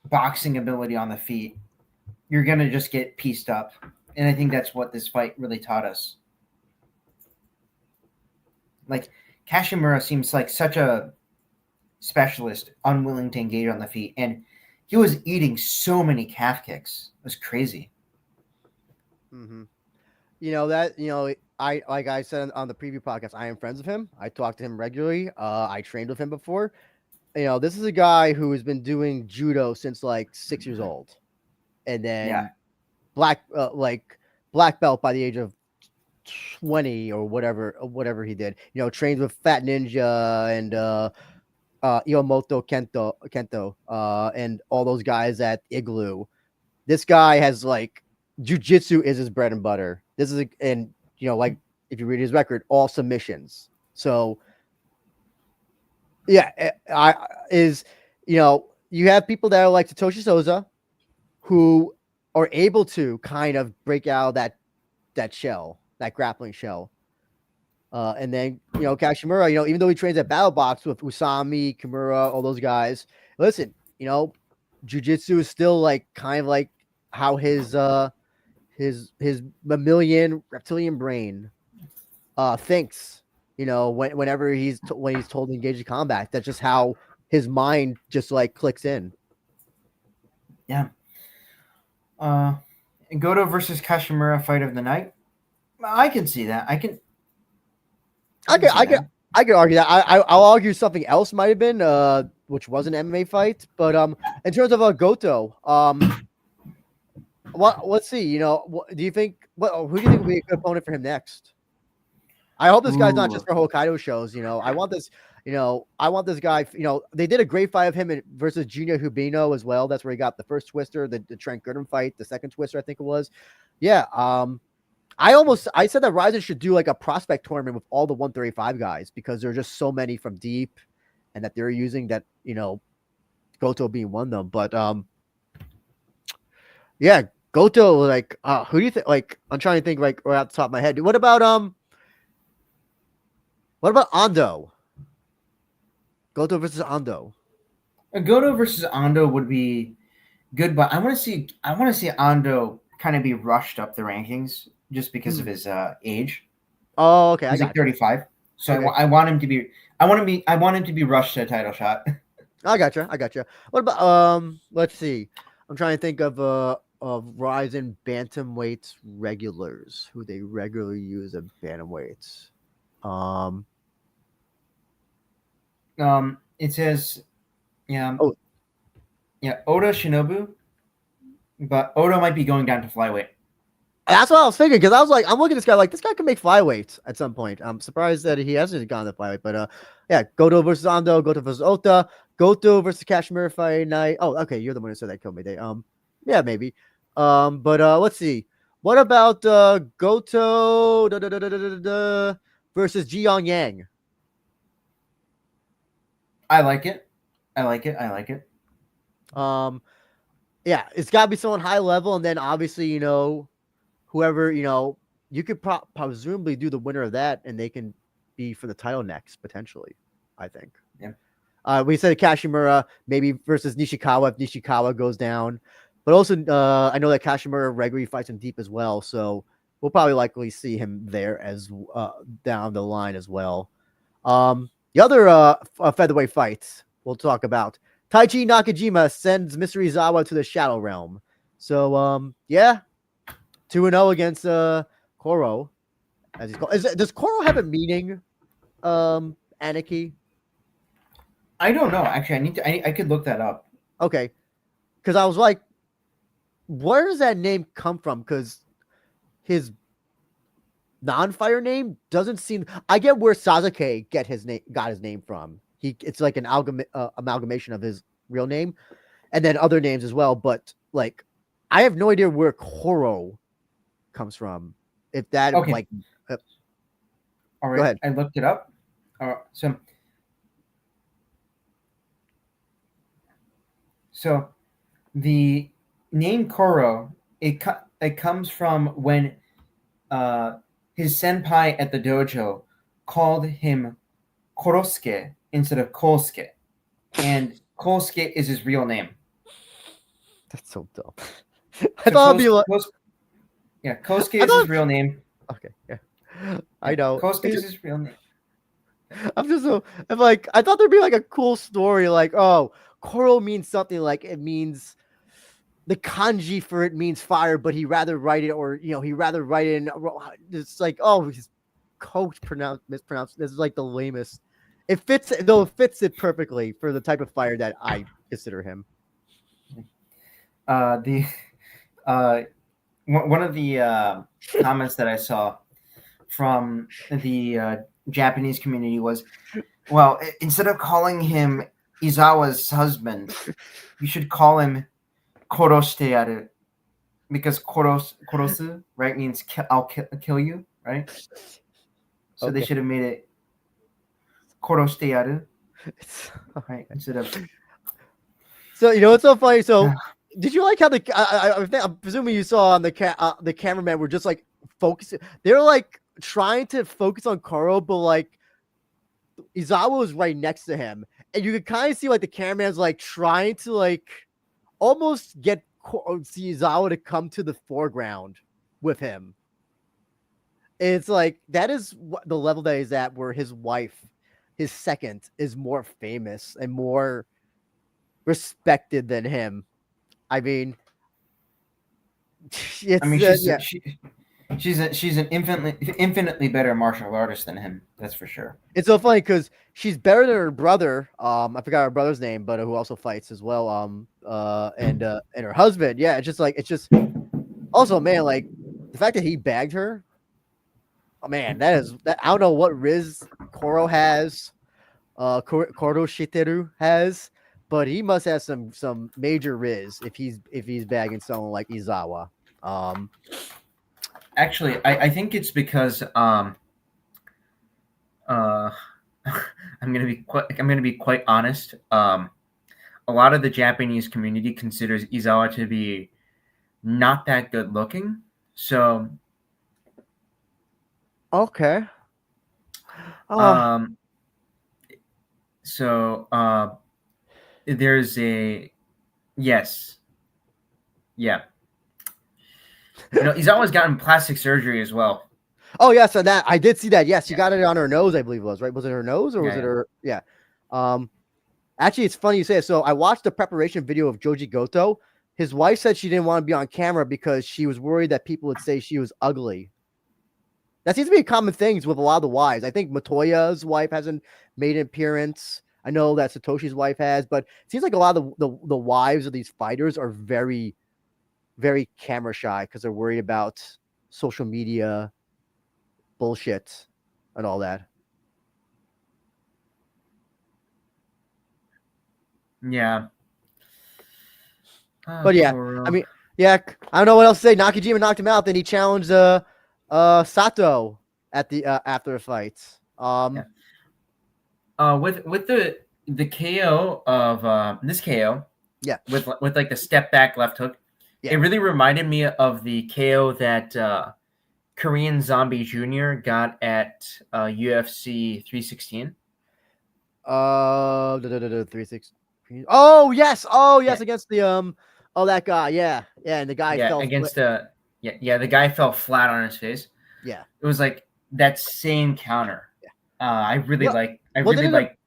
boxing ability on the feet, you're gonna just get pieced up. And I think that's what this fight really taught us. Like Kashimura seems like such a specialist, unwilling to engage on the feet, and he was eating so many calf kicks. It was crazy. Mm-hmm. I like I said on the preview podcast, I am friends with him. I talk to him regularly. I trained with him before. This is a guy who has been doing judo since like 6 years old, and then black belt by the age of 20 or whatever he did. Trained with Fat Ninja and Yamamoto Kento and all those guys at Igloo. This guy has like jiu-jitsu is his bread and butter. This is like if you read his record, all submissions. So you have people that are like Satoshi Soza who are able to kind of break out that shell, that grappling shell. And then, Kashimura, even though he trains at Battle Box with Usami, Kimura, all those guys, listen, jiu-jitsu is still like kind of like how his mammalian reptilian brain thinks. you know, whenever when he's told to engage in combat. That's just how his mind just like clicks in. Yeah. Goto versus Kashimura fight of the night. I can see that. I can argue that. I'll argue something else might have been, which was an MMA fight. But in terms of Goto, let's see. You know, do you think who do you think would be a good opponent for him next? I hope this guy's not just for Hokkaido shows. You know, I want this. You know, I want this guy. You know, they did a great fight of him versus Junior Hubino as well. That's where he got the first twister, the Trent Girdham fight, the second twister, I think it was. Yeah. I said that RIZIN should do like a prospect tournament with all the 135 guys because there are just so many from deep, and that they're using that. You know, Goto being one of them. But yeah, Goto. Like, who do you think? Like, I'm trying to think like right off the top of my head. What about Ando? Goto versus Ando. Goto versus Ando would be good, but I want to see Ando kind of be rushed up the rankings just because of his age. Oh, okay. He's like 35, so okay. I want him to be rushed to a title shot. I gotcha. What about let's see. I'm trying to think of RIZIN bantamweights regulars who they regularly use at bantamweights. It says, Oda Shinobu, but Oda might be going down to flyweight. That's what I was thinking because I was like, I'm looking at this guy like this guy can make flyweight at some point. I'm surprised that he hasn't gone to flyweight, but yeah, Goto versus Ando, Goto versus Ota, Goto versus Kashimura fight night. Oh, okay, you're the one who said that killed me. Yeah, maybe. But let's see. What about Goto versus Jiang Yang? I like it. Yeah, it's got to be someone high level, and then obviously, you know, whoever, you know, you could presumably do the winner of that, and they can be for the title next potentially. I think. Yeah. We said Kashimura maybe versus Nishikawa if Nishikawa goes down, but also I know that Kashimura regularly fights him deep as well, so we'll probably likely see him there as down the line as well. The other featherweight fights we'll talk about. Taichi Nakajima sends Mr. Uzawa to the Shadow Realm. So, yeah, 2-0 against Koro, as he's called. Does Koro have a meaning, Aniki? I don't know. Actually, I could look that up. Okay, because I was like, where does that name come from? Because his non-fire name doesn't seem. I get where Sasuke got his name from. It's like an amalgamation of his real name, and then other names as well. But like, I have no idea where Koro comes from. If that okay. like, all right, go ahead. I looked it up. So the name Koro it comes from when his senpai at the dojo called him Korosuke instead of Kosuke, and Kosuke is his real name. That's so dumb. I thought it'd be like, Kosuke is his real name. Okay, yeah, I know. Kosuke is his real name. I'm like, I thought there'd be like a cool story, like, oh, Koro means something like it means the kanji for it means fire, but he rather write it, or he rather write it in. It's like, oh, his coach mispronounced. This is like the lamest. It fits it perfectly for the type of fire that I consider him. One of the comments that I saw from the Japanese community was, well, instead of calling him Izawa's husband, you should call him Koroshite yaru, because korosu, right, means I'll kill you, right? So okay. They should have made it Koroshite yaru, right, instead of. So it's so funny. So did you like how I'm presuming you saw on the cameraman were just like focusing? They're like trying to focus on Koro, but like Izawa was right next to him, and you could kind of see like the cameraman's like trying to like almost get Izawa to come to the foreground with him. It's like that is the level that he's at, where his wife, his second, is more famous and more respected than him. I mean, I mean, it's yeah. she's an infinitely better martial artist than him. That's for sure. It's so funny because she's better than her brother. I forgot her brother's name, but who also fights as well. And her husband. Yeah, it's just also, man, like the fact that he bagged her. Oh man, that. I don't know what Riz Koro has, Koro Shiteru has, but he must have some major Riz if he's bagging someone like Izawa. Actually, I think it's because I'm gonna be quite honest. A lot of the Japanese community considers Izawa to be not that good looking. So Okay. so there's a yes. Yeah. Izawa's gotten plastic surgery as well. Oh yeah, so that I did see that. Yes, she got it on her nose, I believe it was, right? Was it her nose or was it her? Yeah. Actually, it's funny you say it. So I watched the preparation video of Joji Goto. His wife said she didn't want to be on camera because she was worried that people would say she was ugly. That seems to be a common thing with a lot of the wives. I think Matoya's wife hasn't made an appearance. I know that Satoshi's wife has, but it seems like a lot of the wives of these fighters are very, very camera shy because they're worried about social media bullshit and all that. Yeah. But yeah, I mean, yeah, I don't know what else to say. Nakajima knocked him out, then he challenged Sato at the after the fight. With the KO of this KO, yeah, with like the step back left hook, it really reminded me of the KO that Korean Zombie Jr. got at UFC 316. 316. Oh yes, against the that guy, yeah, and the guy fell against the guy fell flat on his face. Yeah, it was like that same counter. I really like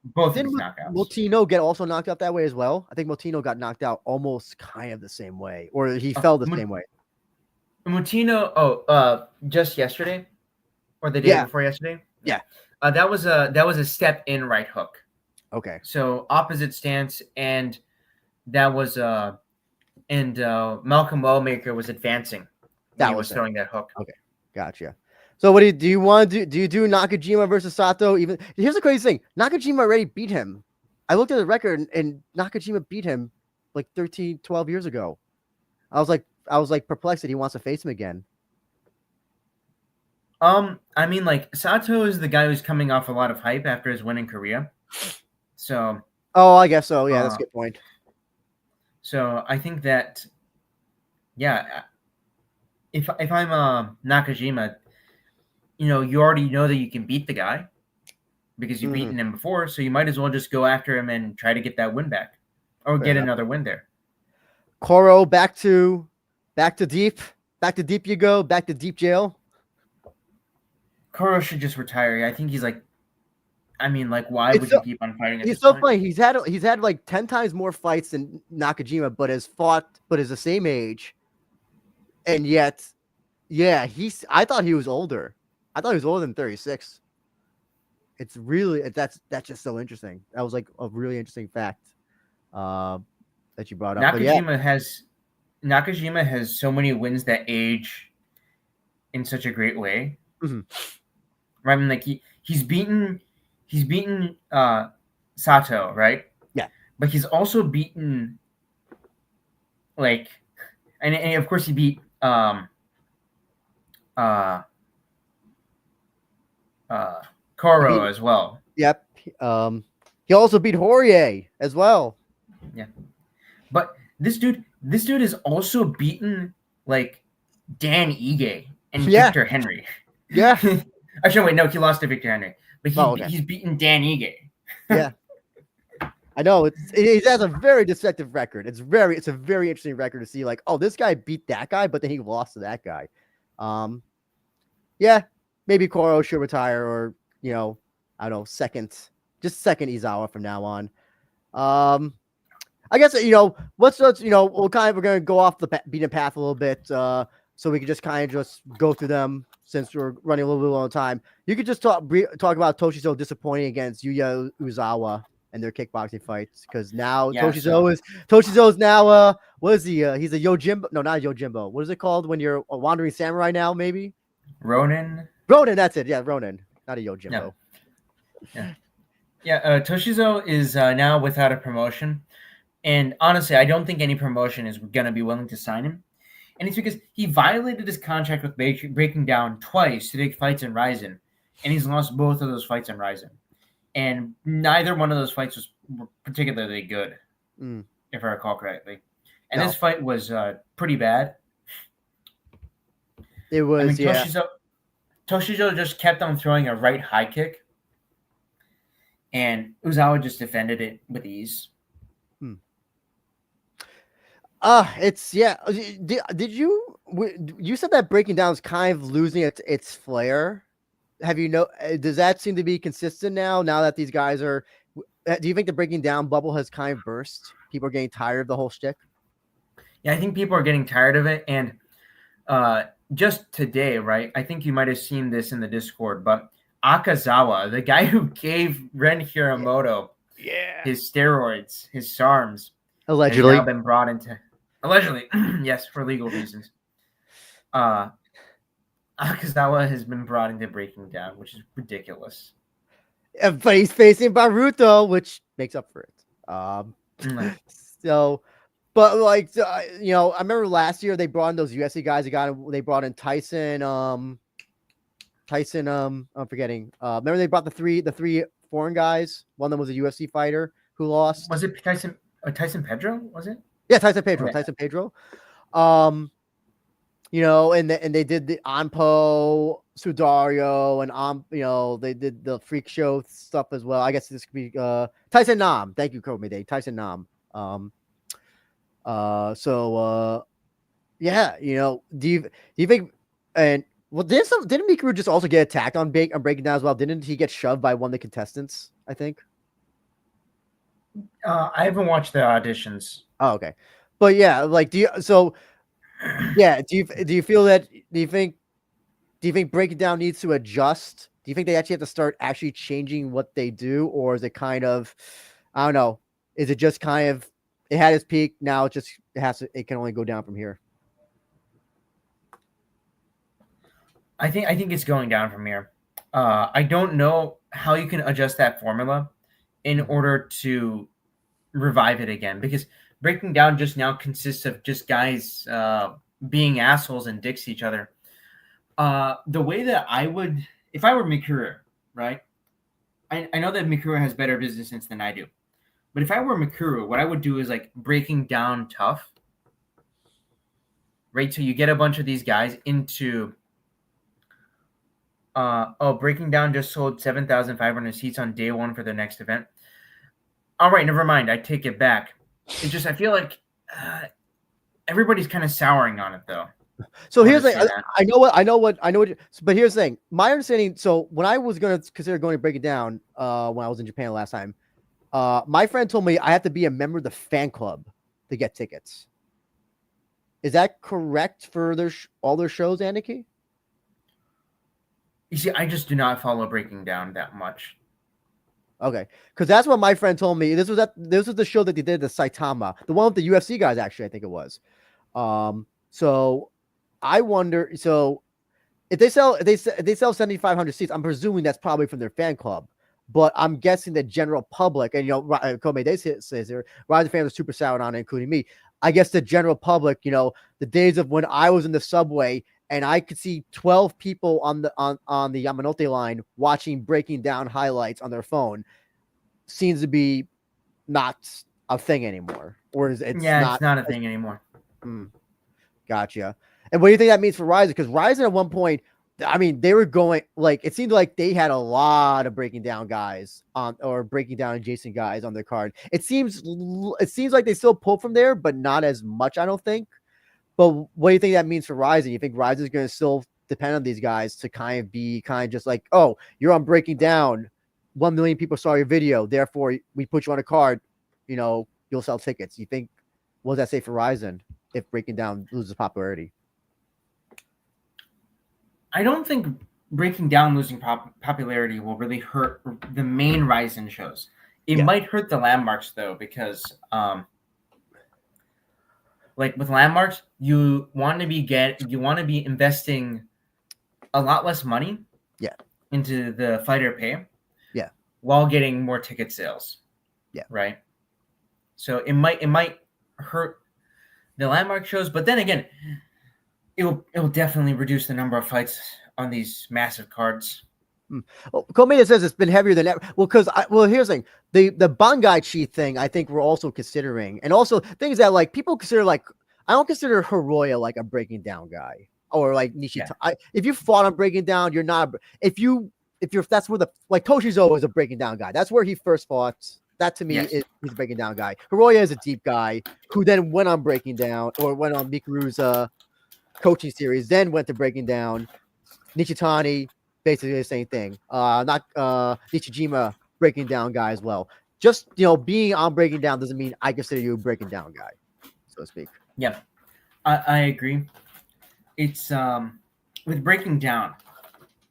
both of these knockouts. Motino get also knocked out that way as well? I think Motino got knocked out almost kind of the same way, or he fell the same way. Motino, just yesterday, or the day before yesterday. Yeah, that was a step in right hook. Okay. So opposite stance, and that was and Malcolm Wellmaker was advancing. He was throwing that hook. Okay, gotcha. So what do you want to do? Do you do Nakajima versus Sato? Even here's the crazy thing: Nakajima already beat him. I looked at the record, and Nakajima beat him like 13, 12 years ago. I was like perplexed that he wants to face him again. I mean, like Sato is the guy who's coming off a lot of hype after his win in Korea. So. Oh, I guess so. Yeah, that's a good point. So I think that, yeah, if I'm Nakajima, you already know that you can beat the guy because you've beaten him before, so you might as well just go after him and try to get that win back, or get another win there. Koro, back to deep you go, back to deep jail. Koro should just retire. I think he's like, I mean, like, why would you keep on fighting? He's so funny. He's had like 10 times more fights than Nakajima, but is the same age. And yet, yeah, I thought he was older. I thought he was older than 36. It's really that's just so interesting. That was like a really interesting fact that you brought up. Nakajima has so many wins that age in such a great way. Mm-hmm. Right? I mean, like he's beaten Sato, right? Yeah. But he's also beaten, like, and of course he beat Koro as well. Yep. He also beat Horie as well. Yeah. But this dude is also beaten like Dan Ige and Victor Henry. Yeah. Actually, wait, no, he lost to Victor Henry. But he's beaten Dan Ige. Yeah. I know he has a very deceptive record. It's a very interesting record to see. Like, oh, this guy beat that guy, but then he lost to that guy. Yeah, maybe Koro should retire, or I don't know, second Izawa from now on. I guess let's we're gonna go off the beaten path a little bit, so we can just kind of just go through them since we're running a little bit long time. You could just talk about Toshizo disappointing against Yuya Uzawa and their kickboxing fights, because now Toshizo is now what is he? He's a Yojimbo. No, not a Yojimbo. What is it called when you're a wandering samurai now? Maybe Ronin. Ronin, that's it. Yeah, Ronin, not a Yojimbo. Yeah. Toshizo is now without a promotion, and honestly, I don't think any promotion is going to be willing to sign him. And it's because he violated his contract with Breaking Down twice to take fights in RIZIN, and he's lost both of those fights in RIZIN. And neither one of those fights was particularly good, if I recall correctly. And this fight was pretty bad. It was, Toshizo just kept on throwing a right high kick, and Uzawa just defended it with ease. Did you said that Breaking Down is kind of losing its flair? Does that seem to be consistent now that these guys are? Do you think the Breaking Down bubble has kind of burst? People are getting tired of the whole shtick. Yeah, I think people are getting tired of it, and just today, right? I think you might have seen this in the Discord, but Akazawa, the guy who gave Ren Hiramoto his steroids, his SARMs, allegedly, has now been brought into yes, for legal reasons. Akazawa has been brought into Breaking Down, which is ridiculous. But he's facing Baruto, which makes up for it. So, but I remember last year they brought in those UFC guys. They brought in Tyson. I'm forgetting. Remember they brought the three foreign guys. One of them was a UFC fighter who lost. Was it Tyson Pedro? Was it? Yeah, Tyson Pedro. Okay. Tyson Pedro. And they did the Anpo Sudario, and they did the freak show stuff as well. I guess this could be Tyson Nam. Thank you, Komide. Tyson Nam. Do you think? And well, didn't Mikuru just also get attacked on Breaking Down as well? Didn't he get shoved by one of the contestants? I think. I haven't watched the auditions. Oh, okay. But yeah, do you feel that? Do you think Breaking Down needs to adjust? Do you think they actually have to start actually changing what they do, or is it kind of, I don't know, is it just kind of, it had its peak, now it can only go down from here? I think it's going down from here. I don't know how you can adjust that formula in order to revive it again, because Breaking Down just now consists of just guys being assholes and dicks to each other. The way that I would, if I were Mikuru, right? I know that Mikuru has better business sense than I do, but if I were Mikuru, what I would do is Breaking Down tough, right? So you get a bunch of these guys into. Breaking Down just sold 7,500 seats on day one for their next event. All right, never mind. I take it back. It's just I feel like everybody's kind of souring on it though. So here's the thing. I know what. But here's the thing. My understanding. So when I was going to consider going to Break It Down, when I was in Japan last time, my friend told me I have to be a member of the fan club to get tickets. Is that correct for all their shows, Aniki? You see, I just do not follow Breaking Down that much. Okay, because that's what my friend told me. This was the show that they did, the Saitama, the one with the UFC guys. Actually, I think it was. So I wonder. So if they sell 7,500 seats, I'm presuming that's probably from their fan club. But I'm guessing the general public, and Komei says here, Rise fans are super sour on it, including me. I guess the general public, the days of when I was in the subway and I could see 12 people on the Yamanote line watching Breaking Down highlights on their phone, seems to be not a thing anymore. Or is it's not a thing anymore. Gotcha. And what do you think that means for RIZIN? Because RIZIN at one point, I mean, they were going it seemed like they had a lot of Breaking Down guys or Breaking Down adjacent guys on their card. It seems like they still pull from there, but not as much, I don't think. But what do you think that means for RIZIN? You think RIZIN is going to still depend on these guys to kind of be kind of just like, oh, you're on Breaking Down, 1 million people saw your video, therefore we put you on a card, you'll sell tickets. You think, what does that say for RIZIN if Breaking Down loses popularity? I don't think Breaking Down losing popularity will really hurt the main RIZIN shows. It might hurt the landmarks though, because like with landmarks, you want to be investing a lot less money into the fighter pay while getting more ticket sales. Right. So it might hurt the landmark shows, but then again, it will definitely reduce the number of fights on these massive cards. Well, Komeda says it's been heavier than ever. Well, here's the thing: the Bangaichi thing. I think we're also considering, and also things that like people consider like I don't consider Hiroya like a Breaking Down guy or like Nishita. If you fought on Breaking Down, you're not. If that's where like Toshizo is a Breaking Down guy. That's where he first fought. That to me is he's a Breaking Down guy. Hiroya is a deep guy who then went on Breaking Down or went on Mikuru's coaching series, then went to Breaking Down. Nishitani, basically the same thing. Not Nichijima, Breaking Down guy as well. Just being on Breaking Down doesn't mean I consider you a Breaking Down guy, so to speak. Yeah, I agree. It's with Breaking Down.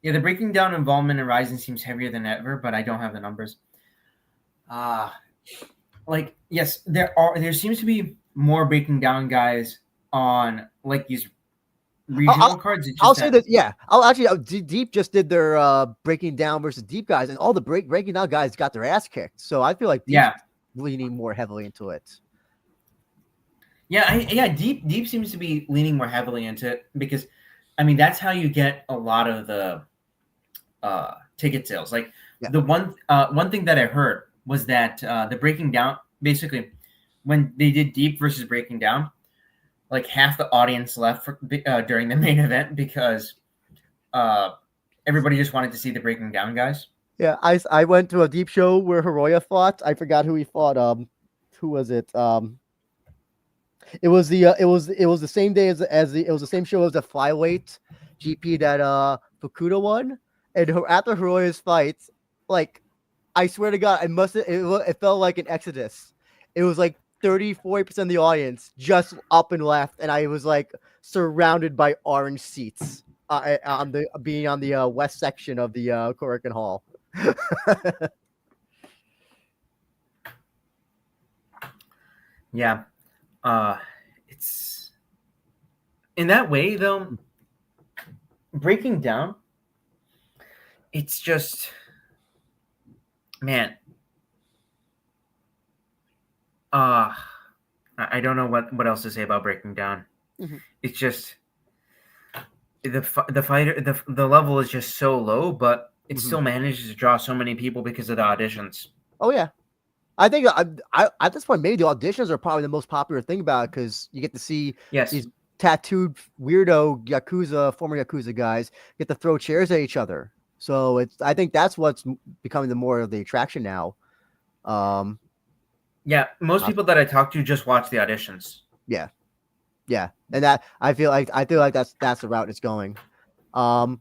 Yeah, the Breaking Down involvement in RIZIN seems heavier than ever, but I don't have the numbers. Like yes, there seems to be more Breaking Down guys on like these regional cards. I'll say that. Yeah, Deep just did their Breaking Down versus Deep guys, and all the Breaking Down guys got their ass kicked. So I feel like Deep's leaning more heavily into it. Deep seems to be leaning more heavily into it because, I mean, that's how you get a lot of the ticket sales. Like the one thing that I heard was that the Breaking Down, basically, when they did Deep versus Breaking Down, like half the audience left during the main event because everybody just wanted to see the Breaking Down guys. Yeah, I went to a Deep show where Hiroya fought. I forgot who he fought. Who was it? It was the same day it was the same show as the flyweight GP that Fukuda won. And after Hiroya's fight, like I swear to God, it felt like an exodus. It was like 30-40% of the audience just up and left, and I was like surrounded by orange seats on the west section of the Korakuen Hall. Yeah, it's in that way though. Breaking Down, it's just, man. I don't know what else to say about Breaking Down. Mm-hmm. It's just the fighter, the level is just so low, but it still manages to draw so many people because of the auditions. Oh yeah, I think I at this point maybe the auditions are probably the most popular thing about it because you get to see these tattooed weirdo former Yakuza guys get to throw chairs at each other. So I think that's what's becoming the more of the attraction now. Yeah, most people that I talk to just watch the auditions. Yeah, and that I feel like that's the route it's going. We'll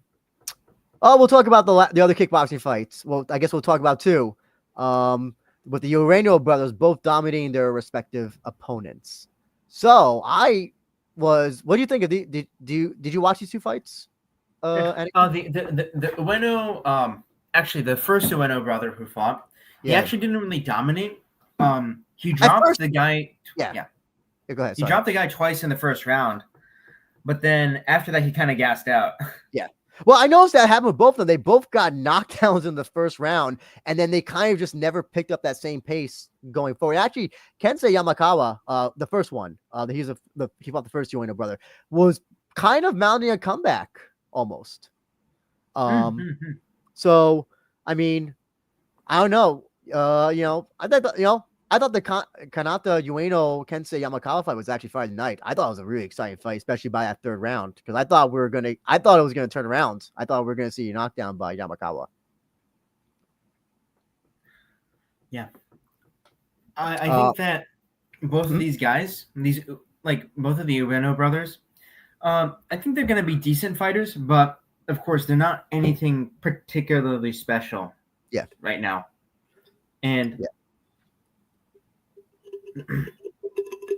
talk about the other kickboxing fights. Well, I guess we'll talk about two. With the Ueno brothers both dominating their respective opponents. So what do you think of did you watch these two fights? The Ueno, actually the first Ueno brother who fought, he actually didn't really dominate. He dropped the guy. Go ahead. He dropped the guy twice in the first round, but then after that he kind of gassed out. Yeah. Well, I noticed that happened with both of them. They both got knockdowns in the first round, and then they kind of just never picked up that same pace going forward. Actually, Kensei Yamakawa, the first one, he fought the first Ueno brother, was kind of mounting a comeback almost. So, I mean, I don't know. I thought the Kanata Ueno Kensei Yamakawa fight was actually Friday night. I thought it was a really exciting fight, especially by that third round, because I thought it was gonna turn around. I thought we were gonna see a knockdown by Yamakawa. Yeah, I think that both of these guys, both of the Ueno brothers, I think they're going to be decent fighters, but of course they're not anything particularly special. Yeah. Right now, and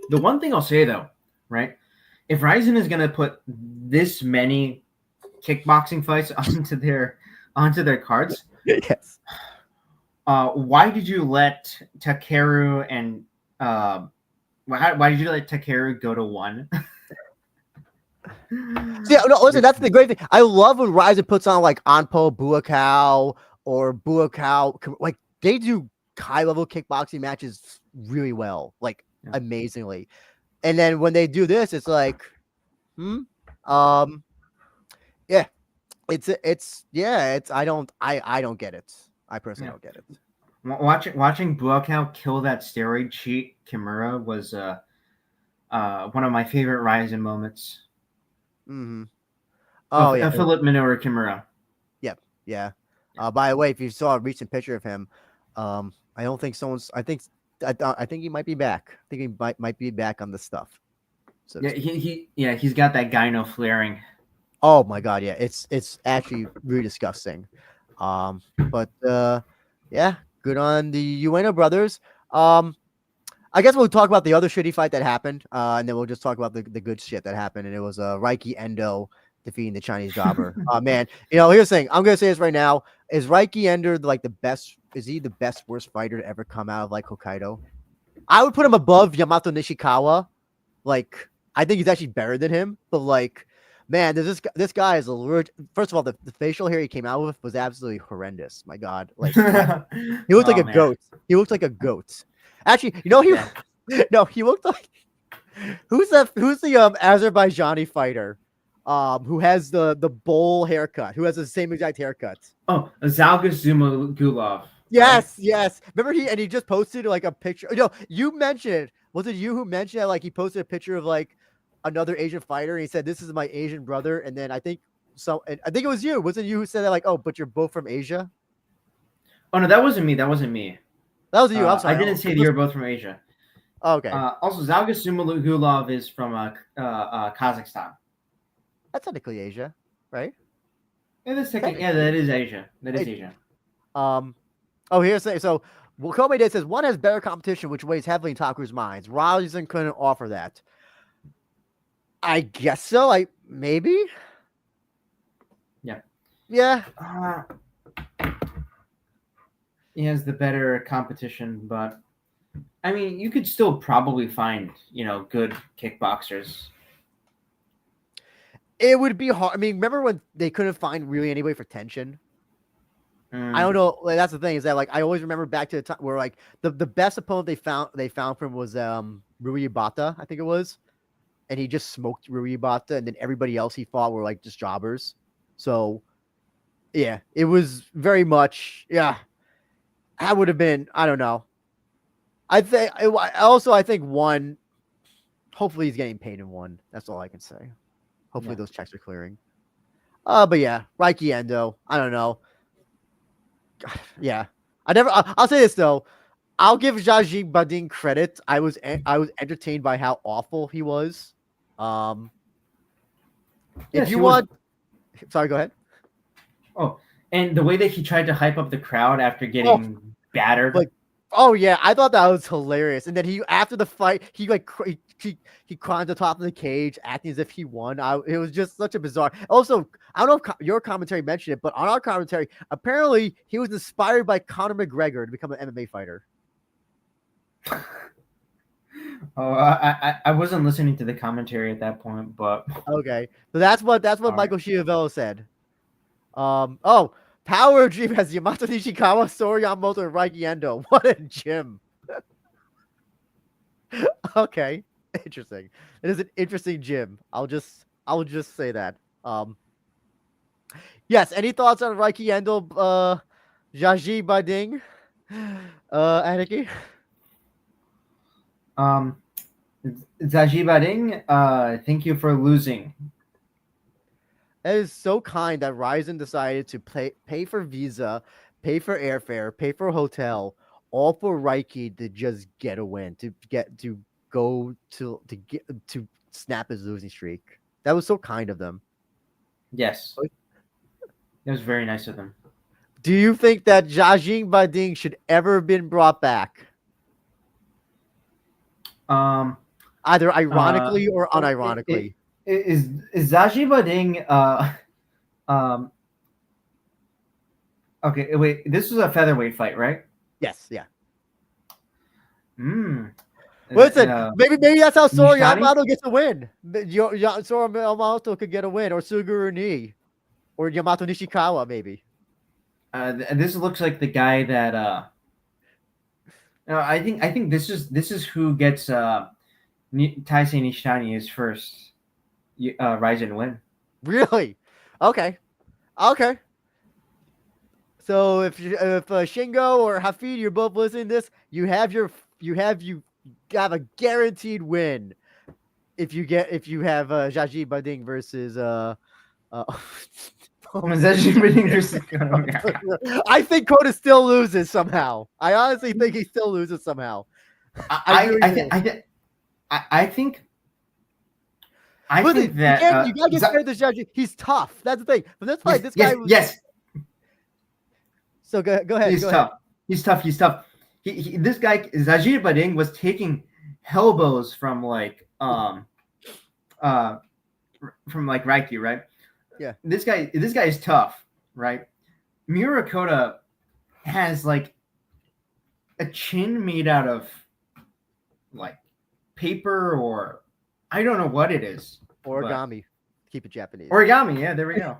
the one thing I'll say though, right, if RIZIN is going to put this many kickboxing fights onto their cards, Yes. why did you let Takeru and why did you let Takeru go to 1? See, no, listen, that's the great thing. I love when RIZIN puts on like Anpo Buakau or Buakau. Like they do high level kickboxing matches really well, like amazingly. And then when they do this, it's like, yeah, it's I don't get it. I personally don't get it. Watching Buakau kill that steroid cheat Kimura was one of my favorite RIZIN moments. Mm-hmm. Oh yeah, Philip Minoru Kimura. Yep, yeah. By the way, if you saw a recent picture of him, I don't think someone's. I think he might be back. I think he might be back on the stuff. So yeah, he's got that gyno flaring. Oh my god, yeah, it's actually really disgusting. But yeah, good on the Ueno brothers. I guess we'll talk about the other shitty fight that happened, and then we'll just talk about the good shit that happened. And it was Raiki Endo defeating the Chinese jobber. Man, here's the thing. I'm gonna say this right now: is Raiki Endo like the best? Is he the best worst fighter to ever come out of like Hokkaido? I would put him above Yamato Nishikawa. Like, I think he's actually better than him, but like, man, this guy is allergic. First of all, the facial hair he came out with was absolutely horrendous. My God, like he looked like a goat. He looked like a goat. Actually, he looked like who's the Azerbaijani fighter who has the bowl haircut, who has the same exact haircut. Oh, Zalgas Zumagulov. Yes, right? Yes. Remember he just posted like a picture. No, you mentioned, was it you who mentioned that, like he posted a picture of like another Asian fighter and he said, "This is my Asian brother," and then I think it was you. Was it you who said that, like, "Oh, but you're both from Asia"? Oh no, that wasn't me. That wasn't me. That was you. I'm sorry. I didn't say that you're both from Asia. Oh, okay. Also, Zalgas Zumagulov is from Kazakhstan. That's technically Asia, right? Yeah, that is Asia. That is Asia. Oh, here's the so Kobe Day says one has better competition, which weighs heavily in Taku's minds. RIZIN couldn't offer that. I guess so. Maybe. Yeah. Yeah. He has the better competition, but I mean, you could still probably find, good kickboxers. It would be hard. I mean, remember when they couldn't find really anybody for tension? I don't know. Like, that's the thing, is that like I always remember back to the time where like the best opponent they found from was Rui Ibata, I think it was, and he just smoked Rui Ibata, and then everybody else he fought were like just jobbers. So yeah, it was very much That would have been, I don't know. I think one. Hopefully he's getting paid in one. That's all I can say. Hopefully those checks are clearing. But yeah, Raiki Endo. I don't know. Yeah, I'll say this though. I'll give Joji Badin credit. I was entertained by how awful he was. If you want, sorry, go ahead. Oh, and the way that he tried to hype up the crowd after getting battered. Like, oh yeah, I thought that was hilarious. And then he, after the fight, he climbed the top of the cage, acting as if he won. It was just such a bizarre. Also, I don't know if your commentary mentioned it, but on our commentary, apparently he was inspired by Conor McGregor to become an MMA fighter. Oh, I wasn't listening to the commentary at that point, but okay, so that's what Michael Schiavello said. Power Dream has Yamato Nishikawa, Sora, Yamamoto, and Raiki Endo. What a gym. Okay, interesting. It is an interesting gym. I'll just say that. Yes. Any thoughts on Raiki Endo? Jaji Bading. Aniki. Zaji Bading, thank you for losing. It is so kind that RIZIN decided to pay for visa, pay for airfare, pay for hotel, all for Raiki to just get a win, to snap his losing streak. That was so kind of them. Yes. It was very nice of them. Do you think that Zhajing Bading should ever have been brought back? Either ironically or unironically. Is Zaji Bading okay, wait, this was a featherweight fight, right? Yes, yeah. Hmm. Listen, maybe that's how Sora Nishani? Yamamoto gets a win. Sora Yamamoto could get a win, or Suguru Ni, or Yamato Nishikawa, maybe. This looks like the guy that I think this is who gets Taisei Nishani his first RIZIN win. Really? Okay. So if Shingo or Hafid, you're both listening to this, you have a guaranteed win if you have Jaji Bading versus Zaji Bading versus I think Kota still loses somehow. I honestly think he still loses somehow. I think that you gotta get credit to Jaji. He's tough. That's the thing. From this fight, this guy was. Yes. So go ahead. He's tough. This guy Zaji Bading was taking elbows from like Raiki, right? Yeah. This guy is tough, right? Miura Kota has like a chin made out of like paper, or I don't know what it is. Origami. Keep it Japanese. Origami, yeah, there we go.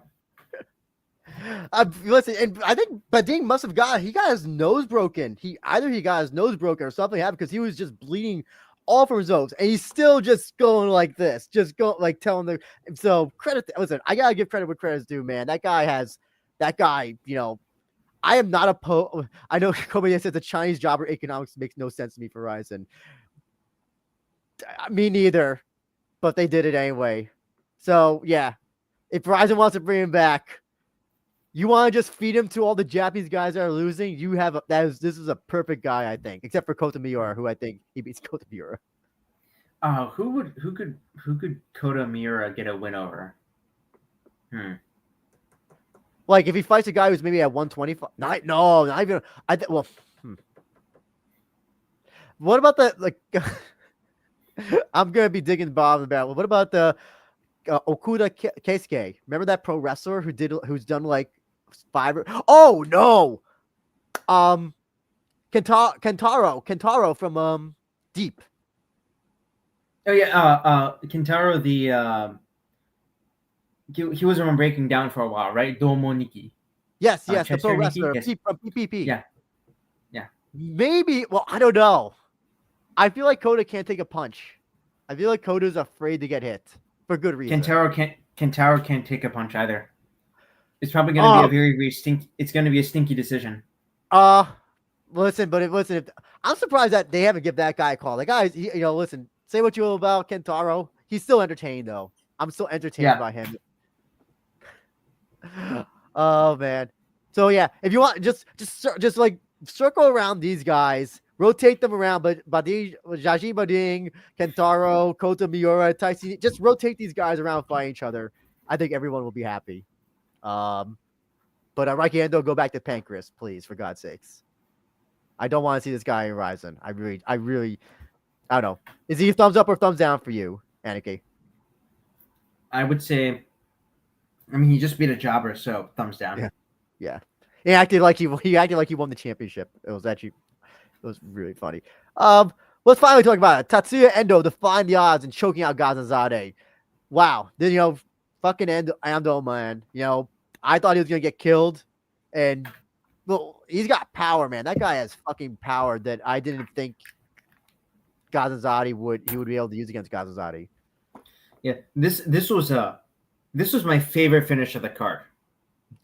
Listen, and I think Bading must have got his nose broken. He got his nose broken or something happened because he was just bleeding all from his nose, and he's still just going like this, just go like telling the. So credit. Listen, I gotta give credit where credit's due, man. That guy. You know, I am not I know Kobayashi says the Chinese jobber economics makes no sense to me for RIZIN. Me neither, but they did it anyway. So yeah, if RIZIN wants to bring him back. You want to just feed him to all the Japanese guys that are losing? This is a perfect guy, I think, except for Kota Miura, who I think he beats Kota Miura. Who could Kota Miura get a win over? Like if he fights a guy who's maybe at 125, not even. What about the like? I'm gonna be digging Bob about. What about the Okuda Keisuke? Remember that pro wrestler who's done like 5? Oh no, Kentaro from Deep. Oh yeah, Kentaro he was on Breaking Down for a while, right? Domo Nikki. Yes, the pro wrestler from PPP. Yeah. Maybe. Well, I don't know. I feel like Kota can't take a punch. I feel like Kota's afraid to get hit for good reason. Kentaro can't take a punch either. It's probably going to be a very stinky. It's going to be a stinky decision. Listen. I'm surprised that they haven't given that guy a call. The guy, listen. Say what you will about Kentaro. He's still entertained though. I'm still entertained by him. Oh man. So yeah, if you want, just like circle around these guys, rotate them around. But Jaji Bading, Kentaro, Kota Miura, Taichi, just rotate these guys around, fighting each other. I think everyone will be happy. But Raiki Endo, go back to Pancreas, please, for God's sakes. I don't want to see this guy in RIZIN. I really, I don't know. Is he a thumbs up or thumbs down for you, Aniki? I would say, he just beat a jobber, so thumbs down. Yeah. He acted like he won the championship. It was really funny. Let's finally talk about it. Tatsuya Endo defying the odds and choking out Gazanzade. Wow. Then fucking Ando, man. I thought he was gonna get killed, and he's got power, man. That guy has fucking power that I didn't think Gazanzade would be able to use against Gazanzade. Yeah, this was my favorite finish of the card,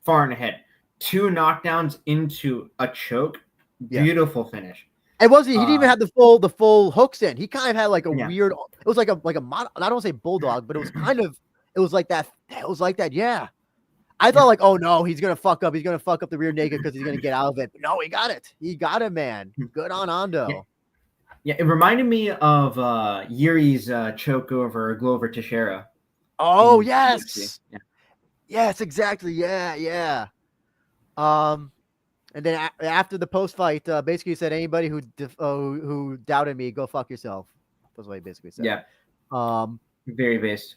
far and ahead. 2 knockdowns into a choke, beautiful finish. And he didn't even have the full hooks in. He kind of had like a weird. It was like a I don't want to say bulldog, but it was kind of. It was like that. Yeah. I thought like, oh no, he's gonna fuck up. He's gonna fuck up the rear naked because he's gonna get out of it. But no, he got it. He got it, man. Good on Ando. Yeah, it reminded me of Yuri's choke over Glover Teixeira. Oh in UFC. yes, Yeah. yes, exactly. Yeah. And then after the post fight, basically said anybody who doubted me, go fuck yourself. That's what he basically said. Yeah. Um, Very based.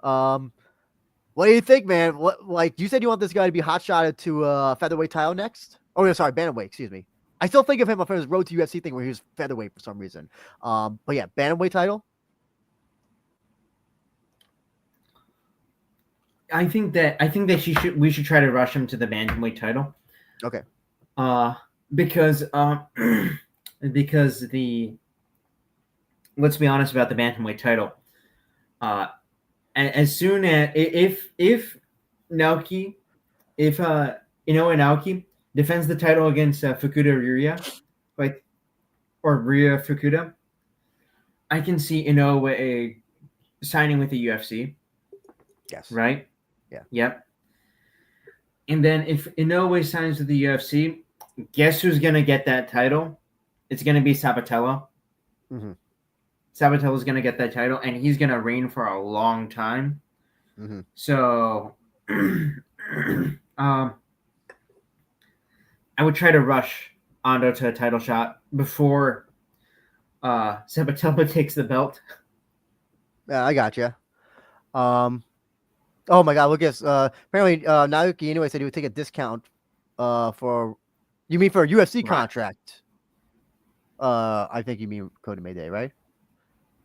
What do you think, man? What, like, you said you want this guy to be hot shotted to featherweight title next? Oh, yeah, sorry, bantamweight. Excuse me. I still think of him for his road to UFC thing where he was featherweight for some reason. But yeah, bantamweight title. I think that we should try to rush him to the bantamweight title. Okay. Because because let's be honest about the bantamweight title. As soon as if Naoki Inoue Naoki defends the title against Fukuda Ryu, like, or Ryu Fukuda, I can see Inoue signing with the UFC. Yes. Right. Yeah. Yep. And then if Inoue signs with the UFC, guess who's gonna get that title? It's gonna be Sabatello. Mm-hmm. Sabatello's gonna get that title, and he's gonna reign for a long time. Mm-hmm. So, I would try to rush Ando to a title shot before Sabatello takes the belt. Yeah, I got you. Oh my God, look at this. Apparently, Naoki Inoue said he would take a discount. For you mean for a UFC contract? I think you mean Kota Mayday, right?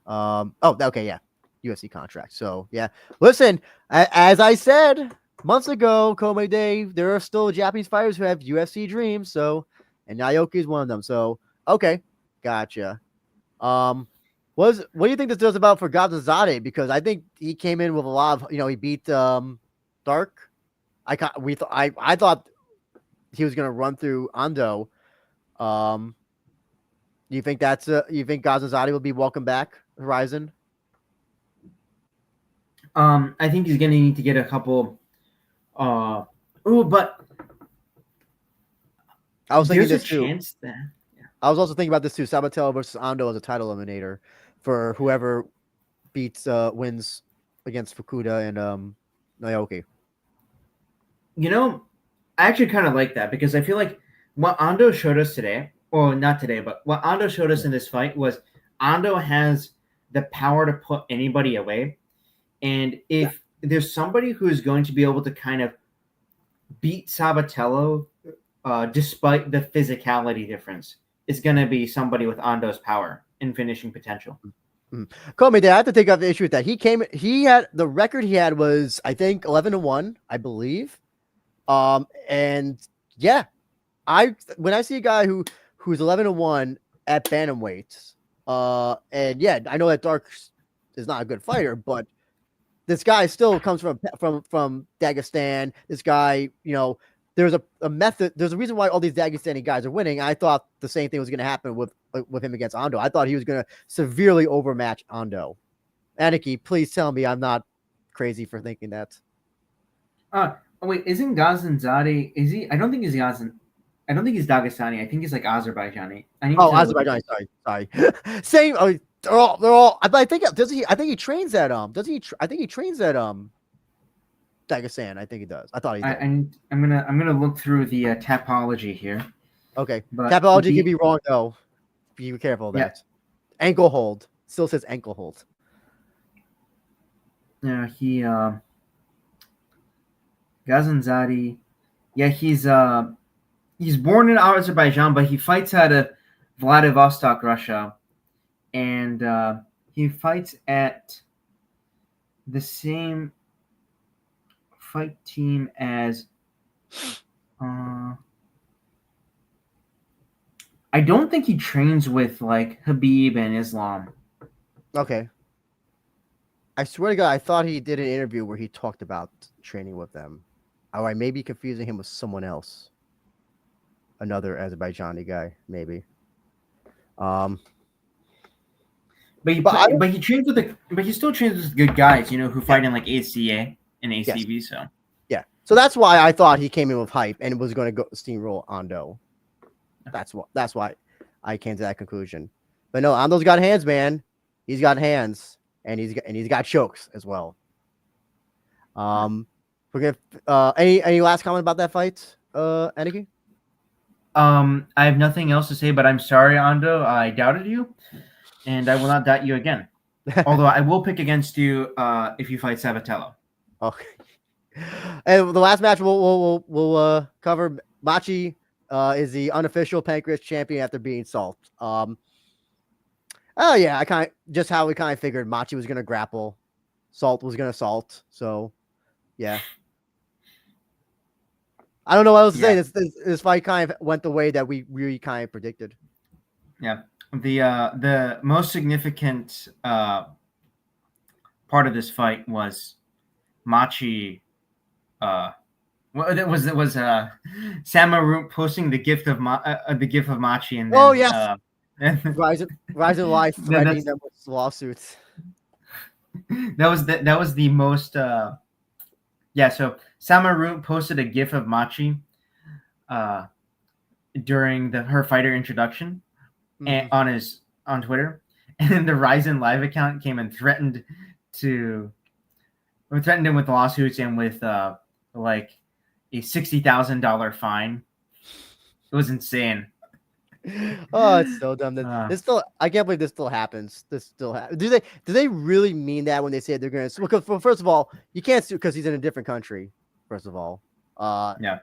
Oh, okay, yeah, UFC contract. So yeah, listen, as I said months ago, Kota Mayday, there are still Japanese fighters who have UFC dreams. So, and Naoki is one of them. So, okay, gotcha. What do you think this does about for Gazanzade? Because I think he came in with a lot of, he beat Dark. I thought he was gonna run through Ando. Do you think you think Gazanzade will be welcome back, Horizon? I think he's gonna need to get a couple. But I was thinking there's this a too. chance that I was also thinking about this too. Sabatello versus Ando as a title eliminator for whoever wins against Fukuda and Naoki. I actually kind of like that because I feel like what Ando showed us today, or not today, but what Ando showed us in this fight was Ando has the power to put anybody away. And if there's somebody who is going to be able to kind of beat Sabatello despite the physicality difference, it's going to be somebody with Ando's power and finishing potential. Call me there. I have to take off the issue with that. He had the record he had was, I think, 11-1, I believe. And yeah, when I see a guy who's 11-1 at bantamweight, and yeah, I know that Dark is not a good fighter, but this guy still comes from Dagestan. This guy, there's a method. There's a reason why all these Dagestani guys are winning. I thought the same thing was going to happen with him against Ando. I thought he was going to severely overmatch Ando. Aniki, please tell me I'm not crazy for thinking that. Wait, isn't Gazanzade? Is he? I don't think he's Gazan. I don't think he's Dagestani. I think he's like Azerbaijani. Azerbaijani. Sorry. Same. Oh, they're all. But I think I think he trains at I think he trains at Dagestan. I think he does. I thought he did. I'm gonna look through the topology here. Okay, but topology could be wrong though. Be careful of that. Yeah. Ankle hold still says ankle hold. Yeah, Gazanzade. Yeah, he's born in Azerbaijan, but he fights out of Vladivostok, Russia, and he fights at the same fight team as. I don't think he trains with like Habib and Islam. Okay. I swear to God, I thought he did an interview where he talked about training with them. Or I may be confusing him with someone else. Another Azerbaijani guy, maybe. But he trains with but he still trains with good guys, who fight in like ACA and ACV. Yes. So yeah, so that's why I thought he came in with hype and was going to go steamroll Ando. That's why I came to that conclusion. But no, Ando's got hands, man. He's got hands, and he's got chokes as well. We're gonna any last comment about that fight, Aniki? I have nothing else to say, but I'm sorry, Ando. I doubted you, and I will not doubt you again. Although I will pick against you if you fight Sabatello. Okay. And the last match we'll cover. Machi is the unofficial Pancrase champion after being Salt. Oh yeah, I kind of just how we kind of figured Machi was gonna grapple, Salt was gonna salt. So yeah, I don't know what else to say. This fight kind of went the way that we really kind of predicted. Yeah, the most significant part of this fight was Machi. Well, it was Samaru posting the gift of Machi, and then, oh yes, Ryzen Life threatening them with lawsuits. That was the most. Yeah, so Samaru posted a gif of Machi during her fighter introduction on Twitter, and then the RIZIN Live account came and threatened him with lawsuits and with like a $60,000 fine. It was insane. Oh, it's so dumb. This still, I can't believe this still happens. This still happens. Do they really mean that when they say they're going to? Well, first of all, you can't sue because he's in a different country. First of all, yeah.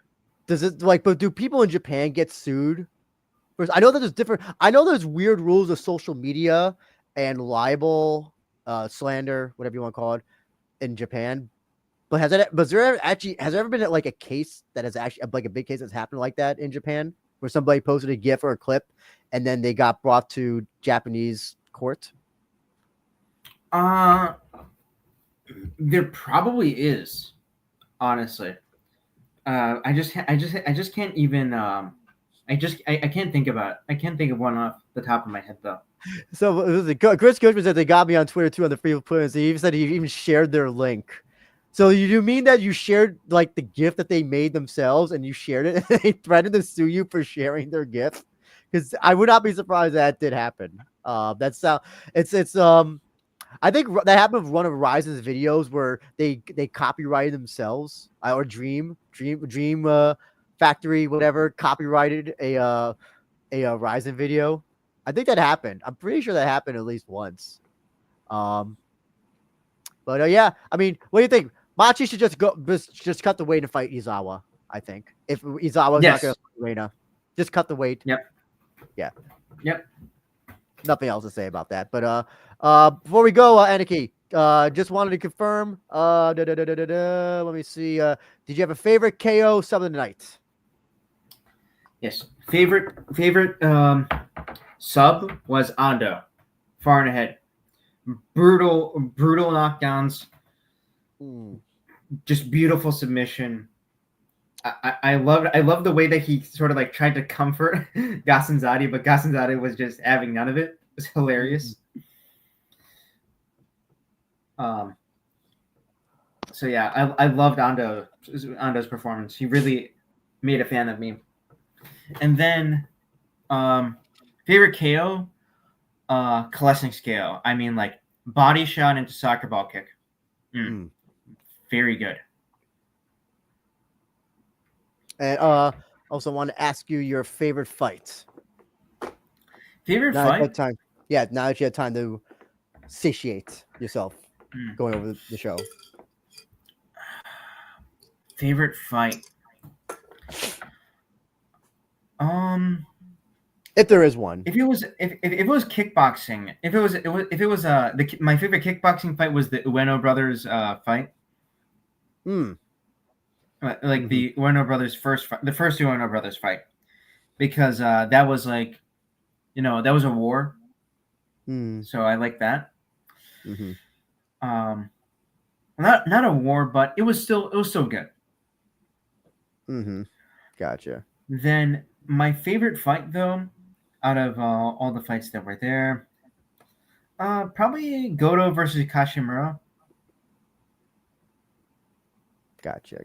Does it but do people in Japan get sued? First, I know that there's different. I know there's weird rules of social media and libel, slander, whatever you want to call it, in Japan. But has there ever been like a case that has actually like a big case that's happened like that in Japan, where somebody posted a GIF or a clip and then they got brought to Japanese court? There probably is, honestly. I just can't even. I can't think about it. I can't think of one off the top of my head though. So Chris Cushman said they got me on Twitter too on the free players. He even said he even shared their link. So you mean that you shared like the GIF that they made themselves and you shared it and they threatened to sue you for sharing their GIF? Because I would not be surprised that did happen. It's I think that happened with one of RIZIN's videos where they copyrighted themselves or Dream Factory, whatever, copyrighted a RIZIN video. I think that happened. I'm pretty sure that happened at least once. But yeah, I mean, what do you think? Machi should just cut the weight and fight Izawa. I think if Izawa's not going to fight Reina, just cut the weight. Yep. Yeah. Yep. Nothing else to say about that. But before we go, Aniki, just wanted to confirm. Let me see. Did you have a favorite KO sub of the night? Yes. Favorite sub was Ando, far and ahead. Brutal knockdowns. Just beautiful submission. I love the way that he sort of like tried to comfort Gasanzade, but Gasanzade was just having none of it. It was hilarious. So yeah, I loved Ando's performance. He really made a fan of me. And then favorite KO, Kolesnik's KO. I mean, like body shot into soccer ball kick. Very good. And also want to ask you your favorite fight. Favorite fight? Time. Yeah, now that you had time to satiate yourself going over the show. Favorite fight? If there is one. If it was kickboxing, my favorite kickboxing fight was the Ueno brothers fight. Like the Ueno brothers the first Ueno brothers fight, because that was like, that was a war. So I like that. Not a war, but it was still good. Gotcha. Then my favorite fight though, out of all the fights that were there, probably Goto versus Kashimura. Gotcha.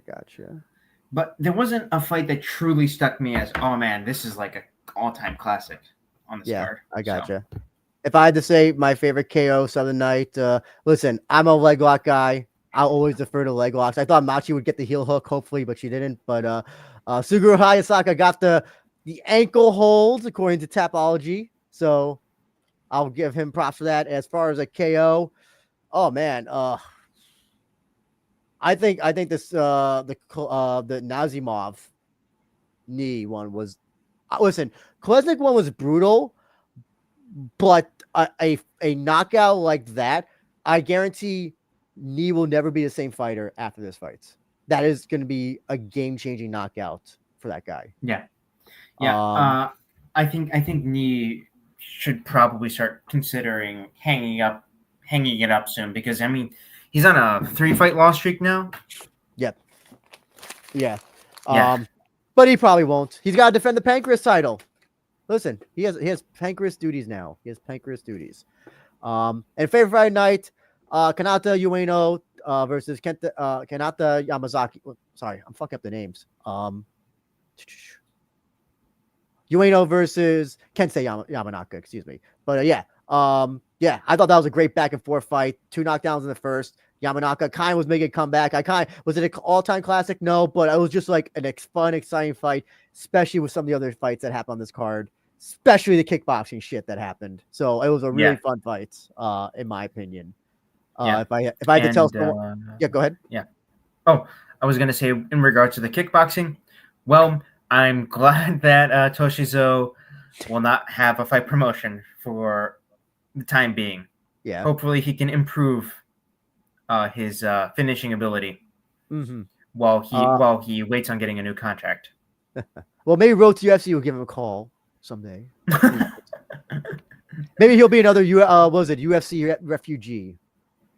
But there wasn't a fight that truly stuck me as, oh man, this is like an all-time classic on this card. I gotcha. So. If I had to say my favorite KO Southern Night, listen, I'm a leg lock guy. I'll always defer to leg locks. I thought Machi would get the heel hook, hopefully, but she didn't. But Suguru Hayasaka got the ankle holds according to Tapology. So I'll give him props for that. As far as a KO, oh man, I think this the Nazimov knee one was listen, Klesnik one was brutal, but a knockout like that, I guarantee knee will never be the same fighter after this fight. That is going to be a game-changing knockout for that guy. Yeah. I think knee should probably start considering hanging it up soon, because I mean he's on a 3-fight loss streak now. Yep. Yeah. But he probably won't. He's got to defend the Pancreas title. Listen, he has Pancreas duties now. He has Pancreas duties. And favorite Friday night, Kanata Ueno versus Kanata Yamazaki. Sorry, I'm fucking up the names. Ueno versus Kensei Yamanaga, excuse me. But yeah, I thought that was a great back and forth fight. 2 knockdowns in the first. Yamanaka kind of was making a comeback. Was it an all-time classic? No, but it was just like a fun, exciting fight, especially with some of the other fights that happened on this card, especially the kickboxing shit that happened. So it was a really fun fight, in my opinion. If I had to tell someone, go ahead. Yeah. Oh, I was gonna say in regards to the kickboxing. Well, I'm glad that Toshizo will not have a fight promotion for the time being. Yeah. Hopefully, he can improve his finishing ability while he waits on getting a new contract. Well, maybe Road to UFC will give him a call someday. Maybe he'll be another UFC refugee.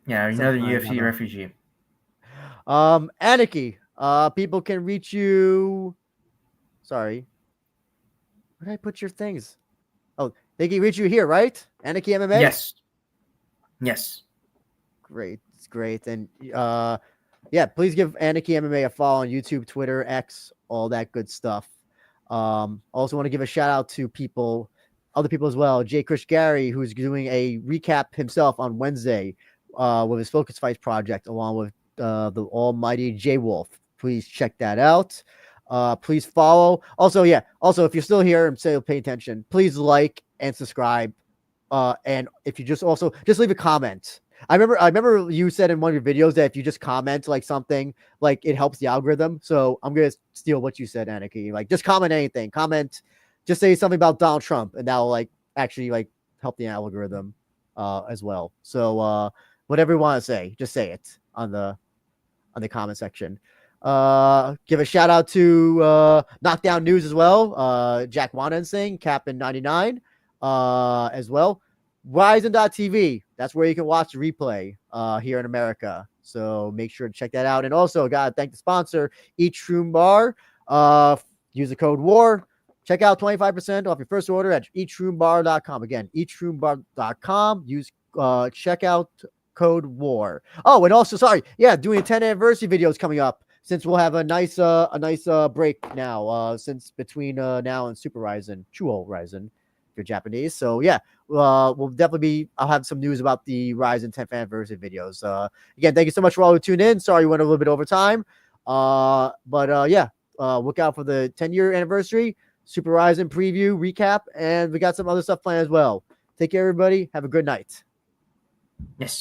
Yeah, another UFC refugee. Anarchy. People can reach you. Sorry. Where did I put your things? Oh, they can reach you here, right? Anarchy MMA? Yes. Great. It's great. And please give Anarchy MMA a follow on YouTube, Twitter, X, all that good stuff. Also want to give a shout out to other people as well. Jay Krish Gary, who's doing a recap himself on Wednesday with his Focus Fights project, along with the almighty J Wolf. Please check that out. Please follow. Also, if you're still here and say pay attention, please like and subscribe. And if you just leave a comment. I remember you said in one of your videos that if you just comment like something, like it helps the algorithm. So I'm gonna steal what you said, Anarchy. Like just comment anything. Just say something about Donald Trump, and that'll actually help the algorithm as well. So whatever you want to say, just say it on the comment section. Give a shout out to Knockdown News as well. Jack Wanensing, Captain 99 as well. RIZIN.TV. That's where you can watch the replay here in America. So make sure to check that out. And also, gotta thank the sponsor, Eat Shroom Bar. Use the code WAR. Check out 25% off your first order at eatshroombar.com. Again, eatshroombar.com. Use checkout code WAR. Oh, and also, doing a 10th anniversary video is coming up, since we'll have a nice break now, since between now and Super RIZIN, Chuo RIZIN, if you're Japanese. So we'll definitely I'll have some news about the RIZIN 10th anniversary videos. Again, thank you so much for all who tuned in. Sorry we went a little bit over time. Look out for the 10-year anniversary, Super RIZIN preview, recap, and we got some other stuff planned as well. Take care, everybody. Have a good night. Yes.